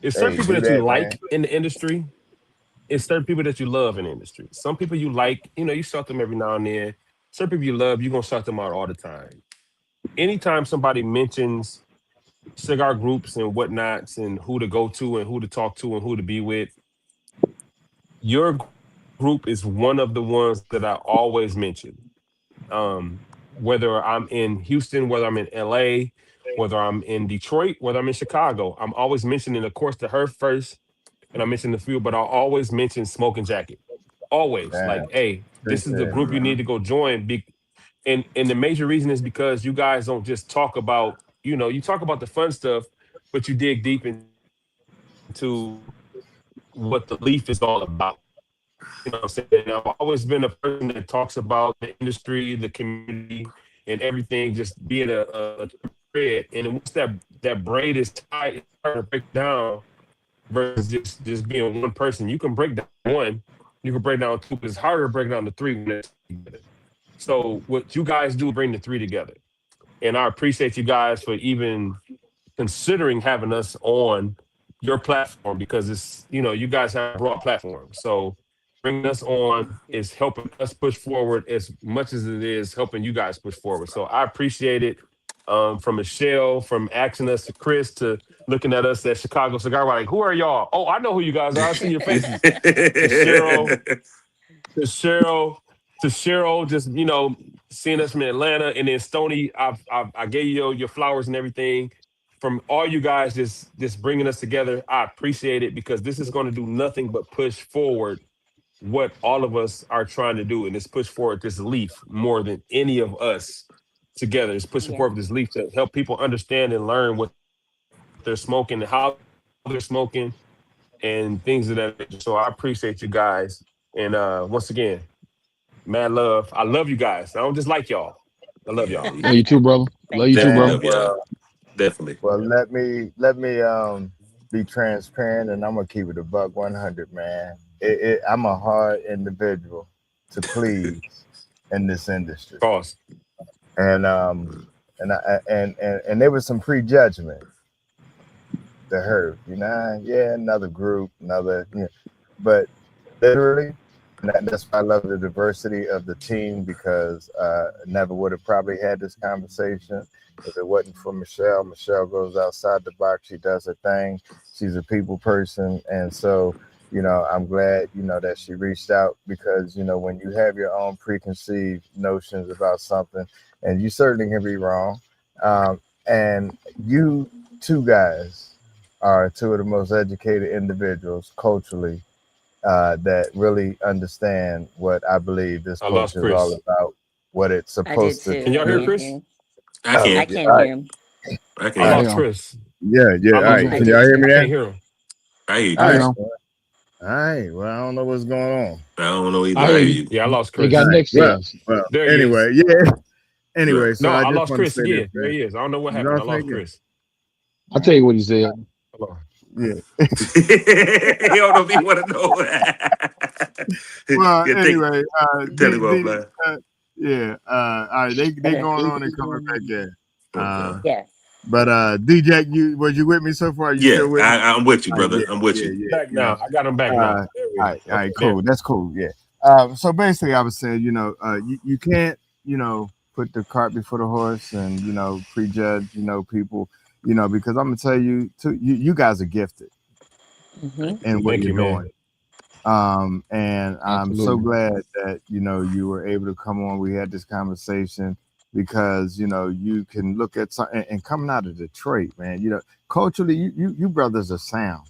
Speaker 1: It's certain
Speaker 4: hey,
Speaker 1: people
Speaker 4: do
Speaker 1: that you
Speaker 4: that, man.
Speaker 1: like in the industry. It's certain people that you love in the industry. Some people you like, you shout them every now and then. Certain people you love, you're gonna shout them out all the time. Anytime somebody mentions cigar groups and whatnots and who to go to and who to talk to and who to be with, your group is one of the ones that I always mention. Whether I'm in Houston, whether I'm in LA, whether I'm in Detroit, whether I'm in Chicago, I'm always mentioning, of course, the Herf first, and I mention the few, but I'll always mention Smoking Jacket. Always like,
Speaker 4: Man,
Speaker 1: hey, this is the
Speaker 4: appreciate it,
Speaker 1: group you
Speaker 4: man.
Speaker 1: need to go join. And the major reason is because you guys don't just talk about, you talk about the fun stuff, but you dig deep into the industry. to what the leaf is all about. You know what I'm saying? I've always been a person that talks about the industry, the community, and everything just being a thread. And once that braid is tied, it's hard to break down versus just being one person. You can break down one, you can break down two, but it's harder to break down the three when it's together. So what you guys do, bring the three together. And I appreciate you guys for even considering having us on your platform because it's, you guys have a broad platform. So bringing us on is helping us push forward as much as it is helping you guys push forward. So I appreciate it. From Michelle, from asking us to Chris to looking at us at Chicago Cigar, like, who are y'all? Oh, I know who you guys are. I see your faces. To Cheryl, to Cheryl, to Cheryl, just seeing us from Atlanta, and then Stony, I gave you your flowers and everything. From all you guys, just bringing us together, I appreciate it because this is going to do nothing but push forward what all of us are trying to do, and it's push forward this leaf more than any of us together. It's pushing
Speaker 5: Yeah.
Speaker 1: forward this leaf to help people understand and learn what they're smoking and how they're smoking and things of that nature. So I appreciate you guys. And once again, mad love. I love you guys. I don't just like y'all. I love y'all.
Speaker 7: Yeah,
Speaker 6: Love you too, brother. Love you
Speaker 5: Thank
Speaker 6: too,
Speaker 7: definitely
Speaker 5: you.
Speaker 6: brother.
Speaker 7: love
Speaker 4: Man,
Speaker 7: y'all.
Speaker 4: well,
Speaker 7: Definitely.
Speaker 4: let me be transparent, and I'm gonna keep it a buck 100, man. I'm a hard individual to please in this industry,
Speaker 1: Pause.
Speaker 4: and and there was some prejudgment to her, yeah, another group, but literally, and that's why I love the diversity of the team because never would have probably had this conversation if it wasn't for Michelle. Michelle goes outside the box. She does her thing. She's a people person, and so I'm glad that she reached out because when you have your own preconceived notions about something, and you certainly can be wrong, and you two guys are two of the most educated individuals culturally that really understand what I believe this
Speaker 1: I lost
Speaker 4: culture is all
Speaker 1: Chris.
Speaker 4: about, what it's
Speaker 5: I did
Speaker 4: supposed to
Speaker 1: Can
Speaker 5: too.
Speaker 1: y'all hear
Speaker 4: do.
Speaker 1: Chris?
Speaker 7: I
Speaker 4: Oh,
Speaker 5: I
Speaker 7: can.
Speaker 4: yeah,
Speaker 5: can't
Speaker 4: all
Speaker 5: hear
Speaker 4: right,
Speaker 5: him.
Speaker 7: I
Speaker 1: I
Speaker 4: all
Speaker 7: can.
Speaker 4: right.
Speaker 1: lost
Speaker 6: Damn.
Speaker 1: Chris.
Speaker 4: Yeah.
Speaker 1: I
Speaker 4: All
Speaker 6: What's
Speaker 1: lost
Speaker 4: right.
Speaker 6: wrong?
Speaker 5: I
Speaker 4: Can
Speaker 1: Chris.
Speaker 5: did
Speaker 4: y'all hear me
Speaker 5: too.
Speaker 1: I
Speaker 4: now?
Speaker 1: can't hear him.
Speaker 7: I hear you,
Speaker 6: I
Speaker 4: All
Speaker 6: hear
Speaker 4: right.
Speaker 7: Chris.
Speaker 6: him.
Speaker 4: All right. Well, I don't know what's going on.
Speaker 7: I don't know either.
Speaker 6: I
Speaker 7: I
Speaker 6: hear
Speaker 7: hear
Speaker 6: you.
Speaker 7: you.
Speaker 1: Yeah, I lost
Speaker 6: They
Speaker 4: All
Speaker 6: got
Speaker 1: Chris.
Speaker 4: right.
Speaker 6: next to
Speaker 4: Well,
Speaker 6: us.
Speaker 4: well.
Speaker 1: There he is.
Speaker 4: Anyway, yeah.
Speaker 7: Look.
Speaker 4: Anyway, so
Speaker 1: No,
Speaker 4: I
Speaker 1: I
Speaker 4: just
Speaker 1: lost
Speaker 4: want to
Speaker 1: Chris
Speaker 4: say this,
Speaker 1: again. There
Speaker 4: man.
Speaker 1: he is. I don't know what
Speaker 4: You
Speaker 1: happened. I
Speaker 4: lost me
Speaker 1: lost
Speaker 4: again.
Speaker 1: Chris.
Speaker 6: I'll tell you what he said.
Speaker 1: Hold on.
Speaker 4: Yeah.
Speaker 7: You don't know if you want to know.
Speaker 4: Well,
Speaker 7: Yeah,
Speaker 4: anyway,
Speaker 7: tell him offline.
Speaker 4: yeah. All right. They going on and coming back in.
Speaker 7: Okay.
Speaker 4: Uh,
Speaker 5: Yes.
Speaker 4: but DJ, was you with me so far? Are you
Speaker 7: Yeah,
Speaker 4: still with me?
Speaker 7: I'm with you,
Speaker 4: Yeah,
Speaker 7: brother. I'm with
Speaker 4: yeah,
Speaker 7: you.
Speaker 4: yeah.
Speaker 1: Back now. I got him back now. There we
Speaker 4: All
Speaker 1: go.
Speaker 4: right,
Speaker 1: Okay, there.
Speaker 4: cool. That's cool. Yeah. So basically, I was saying, you can't, put the cart before the horse and prejudge, people, because I'm gonna tell you, too, you guys are gifted
Speaker 5: Hmm.
Speaker 4: in what
Speaker 1: Thank
Speaker 4: you're
Speaker 1: you, man.
Speaker 4: doing. And I'm so
Speaker 6: Absolutely.
Speaker 4: glad that you were able to come on. We had this conversation because you can look at something and coming out of Detroit, man. Culturally, you brothers are sound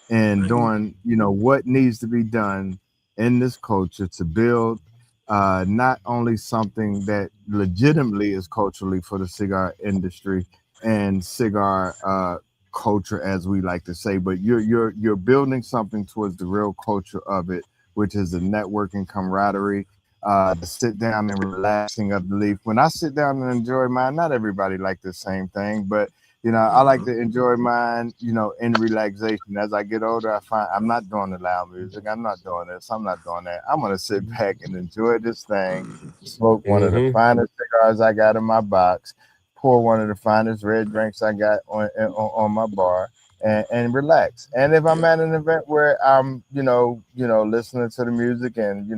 Speaker 4: and
Speaker 7: Thank you.
Speaker 4: doing what needs to be done in this culture to build not only something that legitimately is culturally for the cigar industry and cigar culture, as we like to say, but you're building something towards the real culture of it, which is the networking camaraderie, the sit down and relaxing of the leaf. When I sit down and enjoy mine, not everybody like the same thing, but I like
Speaker 7: Mhm.
Speaker 4: to enjoy mine, in relaxation. As I get older, I find I'm not doing the loud music. I'm not doing this. I'm not doing that. I'm gonna sit back and enjoy this thing,
Speaker 7: Mhm.
Speaker 4: smoke one of the
Speaker 1: Mm-hmm.
Speaker 4: finest cigars I got in my box, pour one of the finest red drinks I got on my bar, and relax. And if I'm
Speaker 7: Yeah.
Speaker 4: at an event where I'm, listening to the music and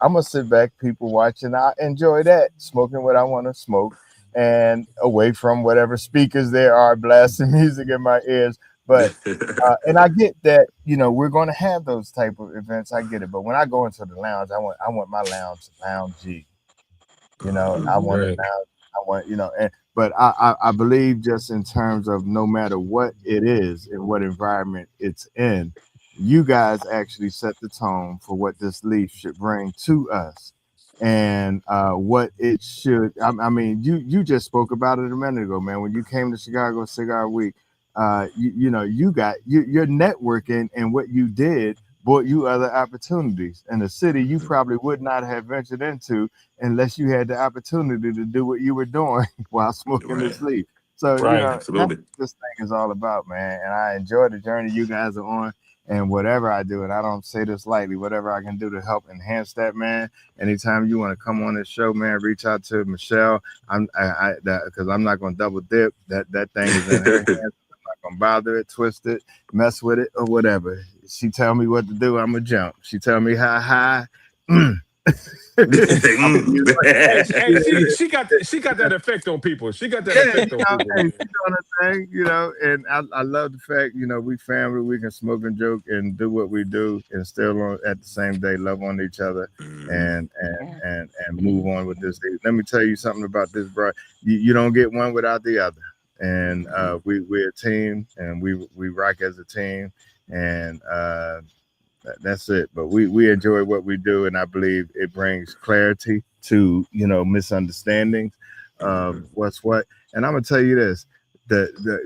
Speaker 4: I'm gonna sit back, people watching, I enjoy that, smoking what I want to smoke and away from whatever speakers there are blasting music in my ears. But and I get that we're going to have those type of events. I get it, but when I go into the lounge, I want my lounge loungy. I
Speaker 7: Mhm.
Speaker 4: want it
Speaker 1: Right.
Speaker 4: lounge. I want and but I believe just in terms of no matter what it is and what environment it's in, you guys actually set the tone for what this leaf should bring to us and what it should. I mean, you just spoke about it a minute ago, man. When you came to Chicago Cigar Week, your networking and what you did brought you other opportunities in a city you probably would not have ventured into unless you had the opportunity to do what you were doing while smoking
Speaker 7: Right.
Speaker 4: this leaf. So
Speaker 1: Right.
Speaker 4: that's
Speaker 7: Absolutely.
Speaker 4: what this thing is all about, man. And I enjoy the journey you guys are on. And whatever I do, and I don't say this lightly, whatever I can do to help enhance that, man. Anytime you want to come on this show, man, reach out to Michelle. Because I'm not going to double dip. That thing is in her hands. Gonna bother it, twist it, mess with it, or whatever. She tell me what to do, I'm gonna jump. She tell me how high. I'm gonna be
Speaker 1: Hey,
Speaker 4: like,
Speaker 1: she got that effect on people. She got that
Speaker 4: yeah,
Speaker 1: effect on people,
Speaker 4: hey,
Speaker 1: man.
Speaker 4: she doing her thing, and I love the fact, we family, we can smoke and joke and do what we do and still at the same day love on each other
Speaker 7: Mhm.
Speaker 4: and move on with this. Let me tell you something about this, bro. You don't get one without the other. And
Speaker 7: Mhm.
Speaker 4: we're a team and we rock as a team and that's it. But we enjoy what we do, and I believe it brings clarity to misunderstandings of
Speaker 7: Mhm.
Speaker 4: what's what. And I'm gonna tell you this,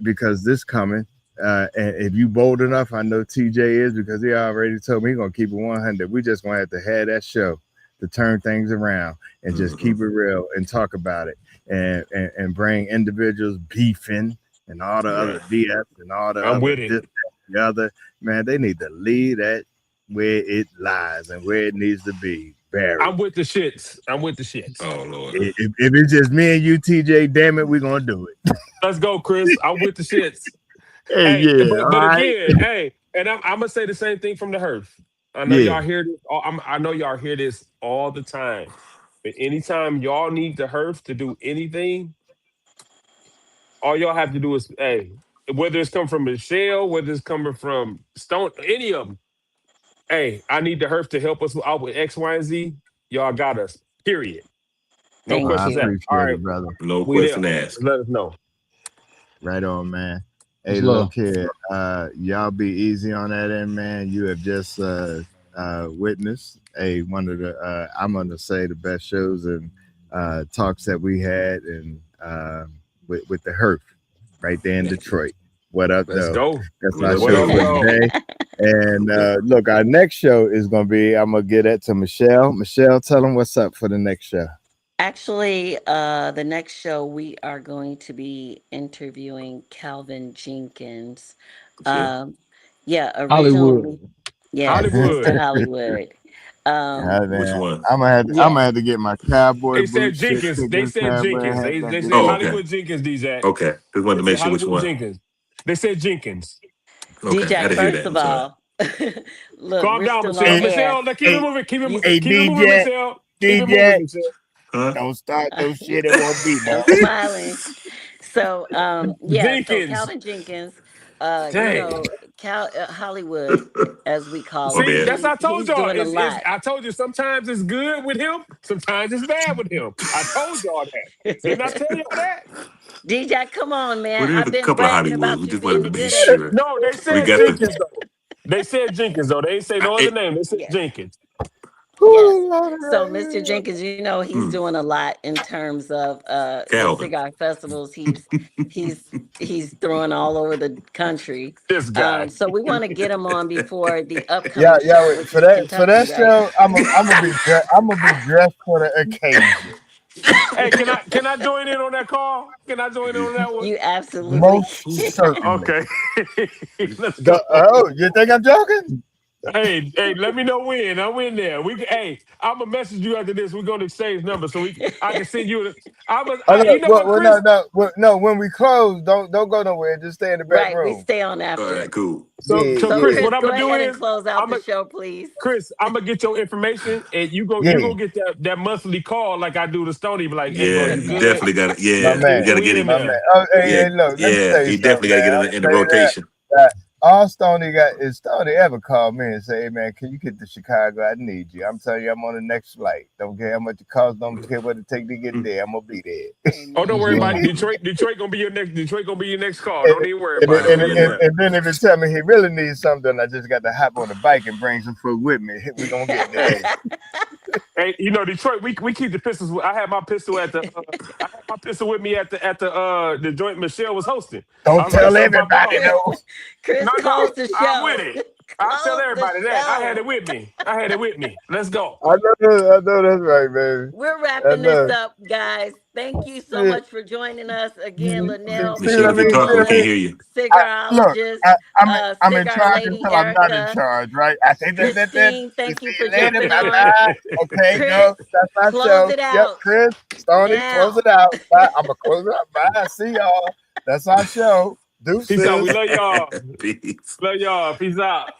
Speaker 4: because this coming. And if you bold enough, I know TJ is because he already told me he's gonna keep it 100. We just gonna have to have that show to turn things around and just
Speaker 7: Mhm.
Speaker 4: keep it real and talk about it and bring individuals beefing and all the other
Speaker 7: Right.
Speaker 4: BS and all the
Speaker 1: I'm
Speaker 4: other
Speaker 1: with it.
Speaker 4: this, that, the other. Man, they need to leave that where it lies and where it needs to be buried.
Speaker 1: I'm with the shits. I'm with the shits.
Speaker 7: Oh Lord.
Speaker 4: If it's just me and you, TJ, damn it, we're gonna do it.
Speaker 1: Let's go, Chris. I'm with the shits.
Speaker 4: Hey,
Speaker 1: Hey,
Speaker 4: yeah,
Speaker 1: but
Speaker 4: all right.
Speaker 1: again, hey, and I'm gonna say the same thing from the Herf. I know
Speaker 4: Yeah,
Speaker 1: y'all hear this. I know y'all hear this all the time. But anytime y'all need the Herf to do anything, all y'all have to do is, hey, whether it's come from Michelle, whether it's coming from Stone, any of them. Hey, I need the Herf to help us out with X, Y, and Z. Y'all got us. Period. No
Speaker 4: well,
Speaker 5: Thank
Speaker 4: I
Speaker 1: questions
Speaker 5: you.
Speaker 1: asked. All
Speaker 4: appreciate
Speaker 1: right,
Speaker 4: it, brother.
Speaker 7: No
Speaker 1: we there.
Speaker 7: question asked.
Speaker 1: Let us know.
Speaker 4: Right on, man. Hey,
Speaker 6: Much
Speaker 4: look
Speaker 6: love.
Speaker 4: here. Y'all be easy on that end, man. You have just witnessed one of the I'm gonna say the best shows and talks that we had and with the Herf right there in Detroit. What up,
Speaker 1: Let's
Speaker 4: though?
Speaker 1: go.
Speaker 4: That's
Speaker 7: What
Speaker 4: our
Speaker 7: up,
Speaker 1: What
Speaker 4: show
Speaker 1: up,
Speaker 4: for
Speaker 7: though?
Speaker 1: though?
Speaker 4: today. And look, our next show is gonna be. I'm gonna get that to Michelle. Michelle, tell them what's up for the next show.
Speaker 5: Actually, the next show we are going to be interviewing Calvin Jenkins.
Speaker 7: Okay.
Speaker 5: Um, yeah,
Speaker 6: Hollywood.
Speaker 5: originally, yes, Mr.
Speaker 1: Hollywood.
Speaker 5: Hollywood.
Speaker 4: Yeah,
Speaker 7: Which
Speaker 4: man.
Speaker 7: one?
Speaker 4: I'm gonna
Speaker 5: Yes,
Speaker 4: have to get my cowboy
Speaker 1: They said
Speaker 4: boots, shit,
Speaker 1: Jenkins. They
Speaker 4: chicken,
Speaker 1: said
Speaker 4: cowboy
Speaker 1: Jenkins.
Speaker 4: hat,
Speaker 1: They
Speaker 4: that
Speaker 1: said
Speaker 7: Oh,
Speaker 4: good.
Speaker 7: okay.
Speaker 1: Hollywood Jenkins, DJ.
Speaker 7: Okay. Just wanted to
Speaker 1: They
Speaker 7: make
Speaker 1: said
Speaker 7: sure which
Speaker 1: Hollywood
Speaker 7: one.
Speaker 1: Jenkins. They said Jenkins.
Speaker 7: Okay. I
Speaker 5: DJ.
Speaker 7: didn't hear
Speaker 5: First
Speaker 7: that.
Speaker 5: of
Speaker 7: I'm sorry.
Speaker 5: all, look,
Speaker 1: Calm
Speaker 5: we're
Speaker 1: down,
Speaker 5: still on
Speaker 1: Michelle.
Speaker 4: Hey,
Speaker 5: air.
Speaker 1: Michelle, now keep it
Speaker 4: hey,
Speaker 1: moving.
Speaker 5: You
Speaker 4: hey,
Speaker 1: Keep it moving,
Speaker 4: DJ,
Speaker 1: Michelle. Keep it moving,
Speaker 4: DJ,
Speaker 1: Michelle.
Speaker 7: Huh?
Speaker 4: don't start no shit. It won't be
Speaker 5: I'm
Speaker 4: now.
Speaker 5: smiling. So, yeah, so
Speaker 1: Jenkins.
Speaker 5: Calvin Jenkins,
Speaker 1: Dang.
Speaker 5: Hollywood, as we call
Speaker 7: My
Speaker 5: him,
Speaker 1: See,
Speaker 7: bad.
Speaker 1: that's I told
Speaker 5: he's
Speaker 1: y'all.
Speaker 5: doing a
Speaker 1: It's
Speaker 5: lot.
Speaker 1: I told you sometimes it's good with him, sometimes it's bad with him. I told y'all that. Didn't I tell y'all that?
Speaker 5: DJ, come on,
Speaker 7: Well,
Speaker 5: man.
Speaker 7: there's
Speaker 5: I've
Speaker 7: a
Speaker 5: been
Speaker 7: couple of
Speaker 5: bragging
Speaker 7: Hollywood.
Speaker 5: about
Speaker 7: We
Speaker 5: you
Speaker 7: just
Speaker 5: being
Speaker 7: wanted
Speaker 5: the
Speaker 7: to make
Speaker 5: good egg.
Speaker 7: sure.
Speaker 1: No, they
Speaker 7: We
Speaker 1: said
Speaker 7: got the.
Speaker 1: Jenkins though. They said Jenkins though. They ain't say no other
Speaker 7: It,
Speaker 1: name. They said
Speaker 5: Yes.
Speaker 1: Jenkins.
Speaker 5: Yes.
Speaker 4: Ooh, Lord,
Speaker 5: So, Mr. Jenkins, you know he's
Speaker 7: mm,
Speaker 5: doing a lot in terms of the
Speaker 7: Calvin.
Speaker 5: cigar festivals. He's throwing all over the country.
Speaker 1: This guy.
Speaker 5: So we want to get him on before the
Speaker 4: yeah,
Speaker 5: upcoming
Speaker 4: yeah.
Speaker 5: show,
Speaker 4: Wait,
Speaker 5: which is
Speaker 4: for
Speaker 5: Kentucky,
Speaker 4: that
Speaker 5: right?
Speaker 4: show, I'm gonna be dressed for the occasion.
Speaker 1: Hey, can I join in on that call? Can I join in on that one?
Speaker 5: You absolutely
Speaker 4: Most
Speaker 5: can.
Speaker 4: certainly.
Speaker 1: Okay. Let's go.
Speaker 4: Oh, you think I'm joking?
Speaker 1: Hey, let me know when. I'm in there. Hey, I'm gonna message you after this. We're gonna exchange numbers so I can send you.
Speaker 4: Oh no,
Speaker 1: You know what,
Speaker 4: well, no,
Speaker 1: Chris?
Speaker 4: no, no. When we close, don't go nowhere. Just stay in the back
Speaker 5: Right. We
Speaker 4: room.
Speaker 5: stay on
Speaker 7: All right,
Speaker 5: after.
Speaker 7: cool.
Speaker 1: So,
Speaker 4: Yeah,
Speaker 1: so
Speaker 5: So,
Speaker 1: Chris,
Speaker 4: yeah,
Speaker 1: what
Speaker 5: Chris,
Speaker 1: I'm
Speaker 5: go
Speaker 1: gonna do
Speaker 5: ahead and
Speaker 1: is,
Speaker 5: close out
Speaker 1: I'm
Speaker 5: the
Speaker 1: gonna
Speaker 5: show, please.
Speaker 1: Chris, I'm gonna get your information, and you
Speaker 4: yeah.
Speaker 1: go get that monthly call like I do to Stony. Be like, hey, bro,
Speaker 7: Yeah,
Speaker 1: you
Speaker 7: you
Speaker 5: Okay.
Speaker 1: good?
Speaker 7: definitely got to.
Speaker 4: My
Speaker 7: Yeah, we
Speaker 4: man,
Speaker 7: got to get
Speaker 1: We in
Speaker 7: him.
Speaker 4: my man.
Speaker 1: there.
Speaker 4: Oh, hey,
Speaker 7: Yeah,
Speaker 4: hey, look. Let me
Speaker 7: yeah.
Speaker 4: tell you
Speaker 7: He
Speaker 4: something,
Speaker 7: definitely got to get
Speaker 4: man.
Speaker 7: in
Speaker 4: I'm
Speaker 7: the, in the
Speaker 4: gonna tell you that.
Speaker 7: rotation.
Speaker 4: All Stoney got is Stoney ever called me and say, hey, man, can you get to Chicago? I need you. I'm telling you, I'm on the next flight. Don't care how much it costs. Don't care what it take to get there. I'm gonna be there.
Speaker 1: Oh, don't
Speaker 5: Amen.
Speaker 6: Much
Speaker 1: worry about
Speaker 6: love.
Speaker 1: it. Detroit gonna be your next. Detroit gonna be your next call.
Speaker 4: And,
Speaker 1: Don't even worry
Speaker 4: and,
Speaker 1: about it.
Speaker 7: I'll
Speaker 4: and,
Speaker 1: We
Speaker 7: be
Speaker 1: in
Speaker 7: in
Speaker 4: and,
Speaker 7: there.
Speaker 1: there.
Speaker 4: and then if it tell me he really needs something, I just got to hop on the bike and bring some food with me. We gonna get there.
Speaker 1: Hey, Detroit, we keep the pistols. I had my pistol at the. I had my pistol with me at the joint Michelle was hosting. I
Speaker 4: Don't
Speaker 1: was like,
Speaker 4: tell
Speaker 1: "So my
Speaker 4: everybody
Speaker 1: dog."
Speaker 5: Chris,
Speaker 4: though.
Speaker 5: Chris,
Speaker 1: No,
Speaker 5: close
Speaker 1: no,
Speaker 5: the
Speaker 1: I'm with
Speaker 5: show.
Speaker 1: it. I tell
Speaker 5: Close the
Speaker 1: everybody that I had
Speaker 5: show.
Speaker 1: it with me. I had it with me. Let's go.
Speaker 4: I know that's right, baby.
Speaker 5: We're
Speaker 4: I
Speaker 5: wrapping this
Speaker 4: know.
Speaker 5: up, guys. Thank you so
Speaker 4: See,
Speaker 5: much for joining us again,
Speaker 4: see
Speaker 5: Linnell,
Speaker 4: what
Speaker 7: Michelle,
Speaker 4: I
Speaker 7: if you
Speaker 4: mean?
Speaker 7: talk,
Speaker 4: See
Speaker 7: we
Speaker 4: what I
Speaker 7: can't
Speaker 4: mean?
Speaker 5: Cigar,
Speaker 7: hear you.
Speaker 4: Look,
Speaker 5: Cigarologist,
Speaker 4: I'm in
Speaker 5: Cigar
Speaker 4: charge
Speaker 5: Lady
Speaker 4: until I'm not in
Speaker 5: Erica,
Speaker 4: charge, right? I say that.
Speaker 5: Christine.
Speaker 4: We
Speaker 5: Thank you
Speaker 4: see
Speaker 5: for
Speaker 4: you later.
Speaker 5: jumping
Speaker 4: Bye
Speaker 5: on.
Speaker 4: bye. Okay,
Speaker 5: Chris,
Speaker 4: go. That's my
Speaker 5: close
Speaker 4: show.
Speaker 5: it
Speaker 4: Yep,
Speaker 5: out
Speaker 4: Chris, Stoney, close
Speaker 5: now.
Speaker 4: it out. Bye. I'm gonna close it out. Bye. See y'all. That's our show.
Speaker 1: Peace out. We
Speaker 4: Deuces.
Speaker 1: love y'all.
Speaker 7: Peace.
Speaker 1: Love y'all. Peace out.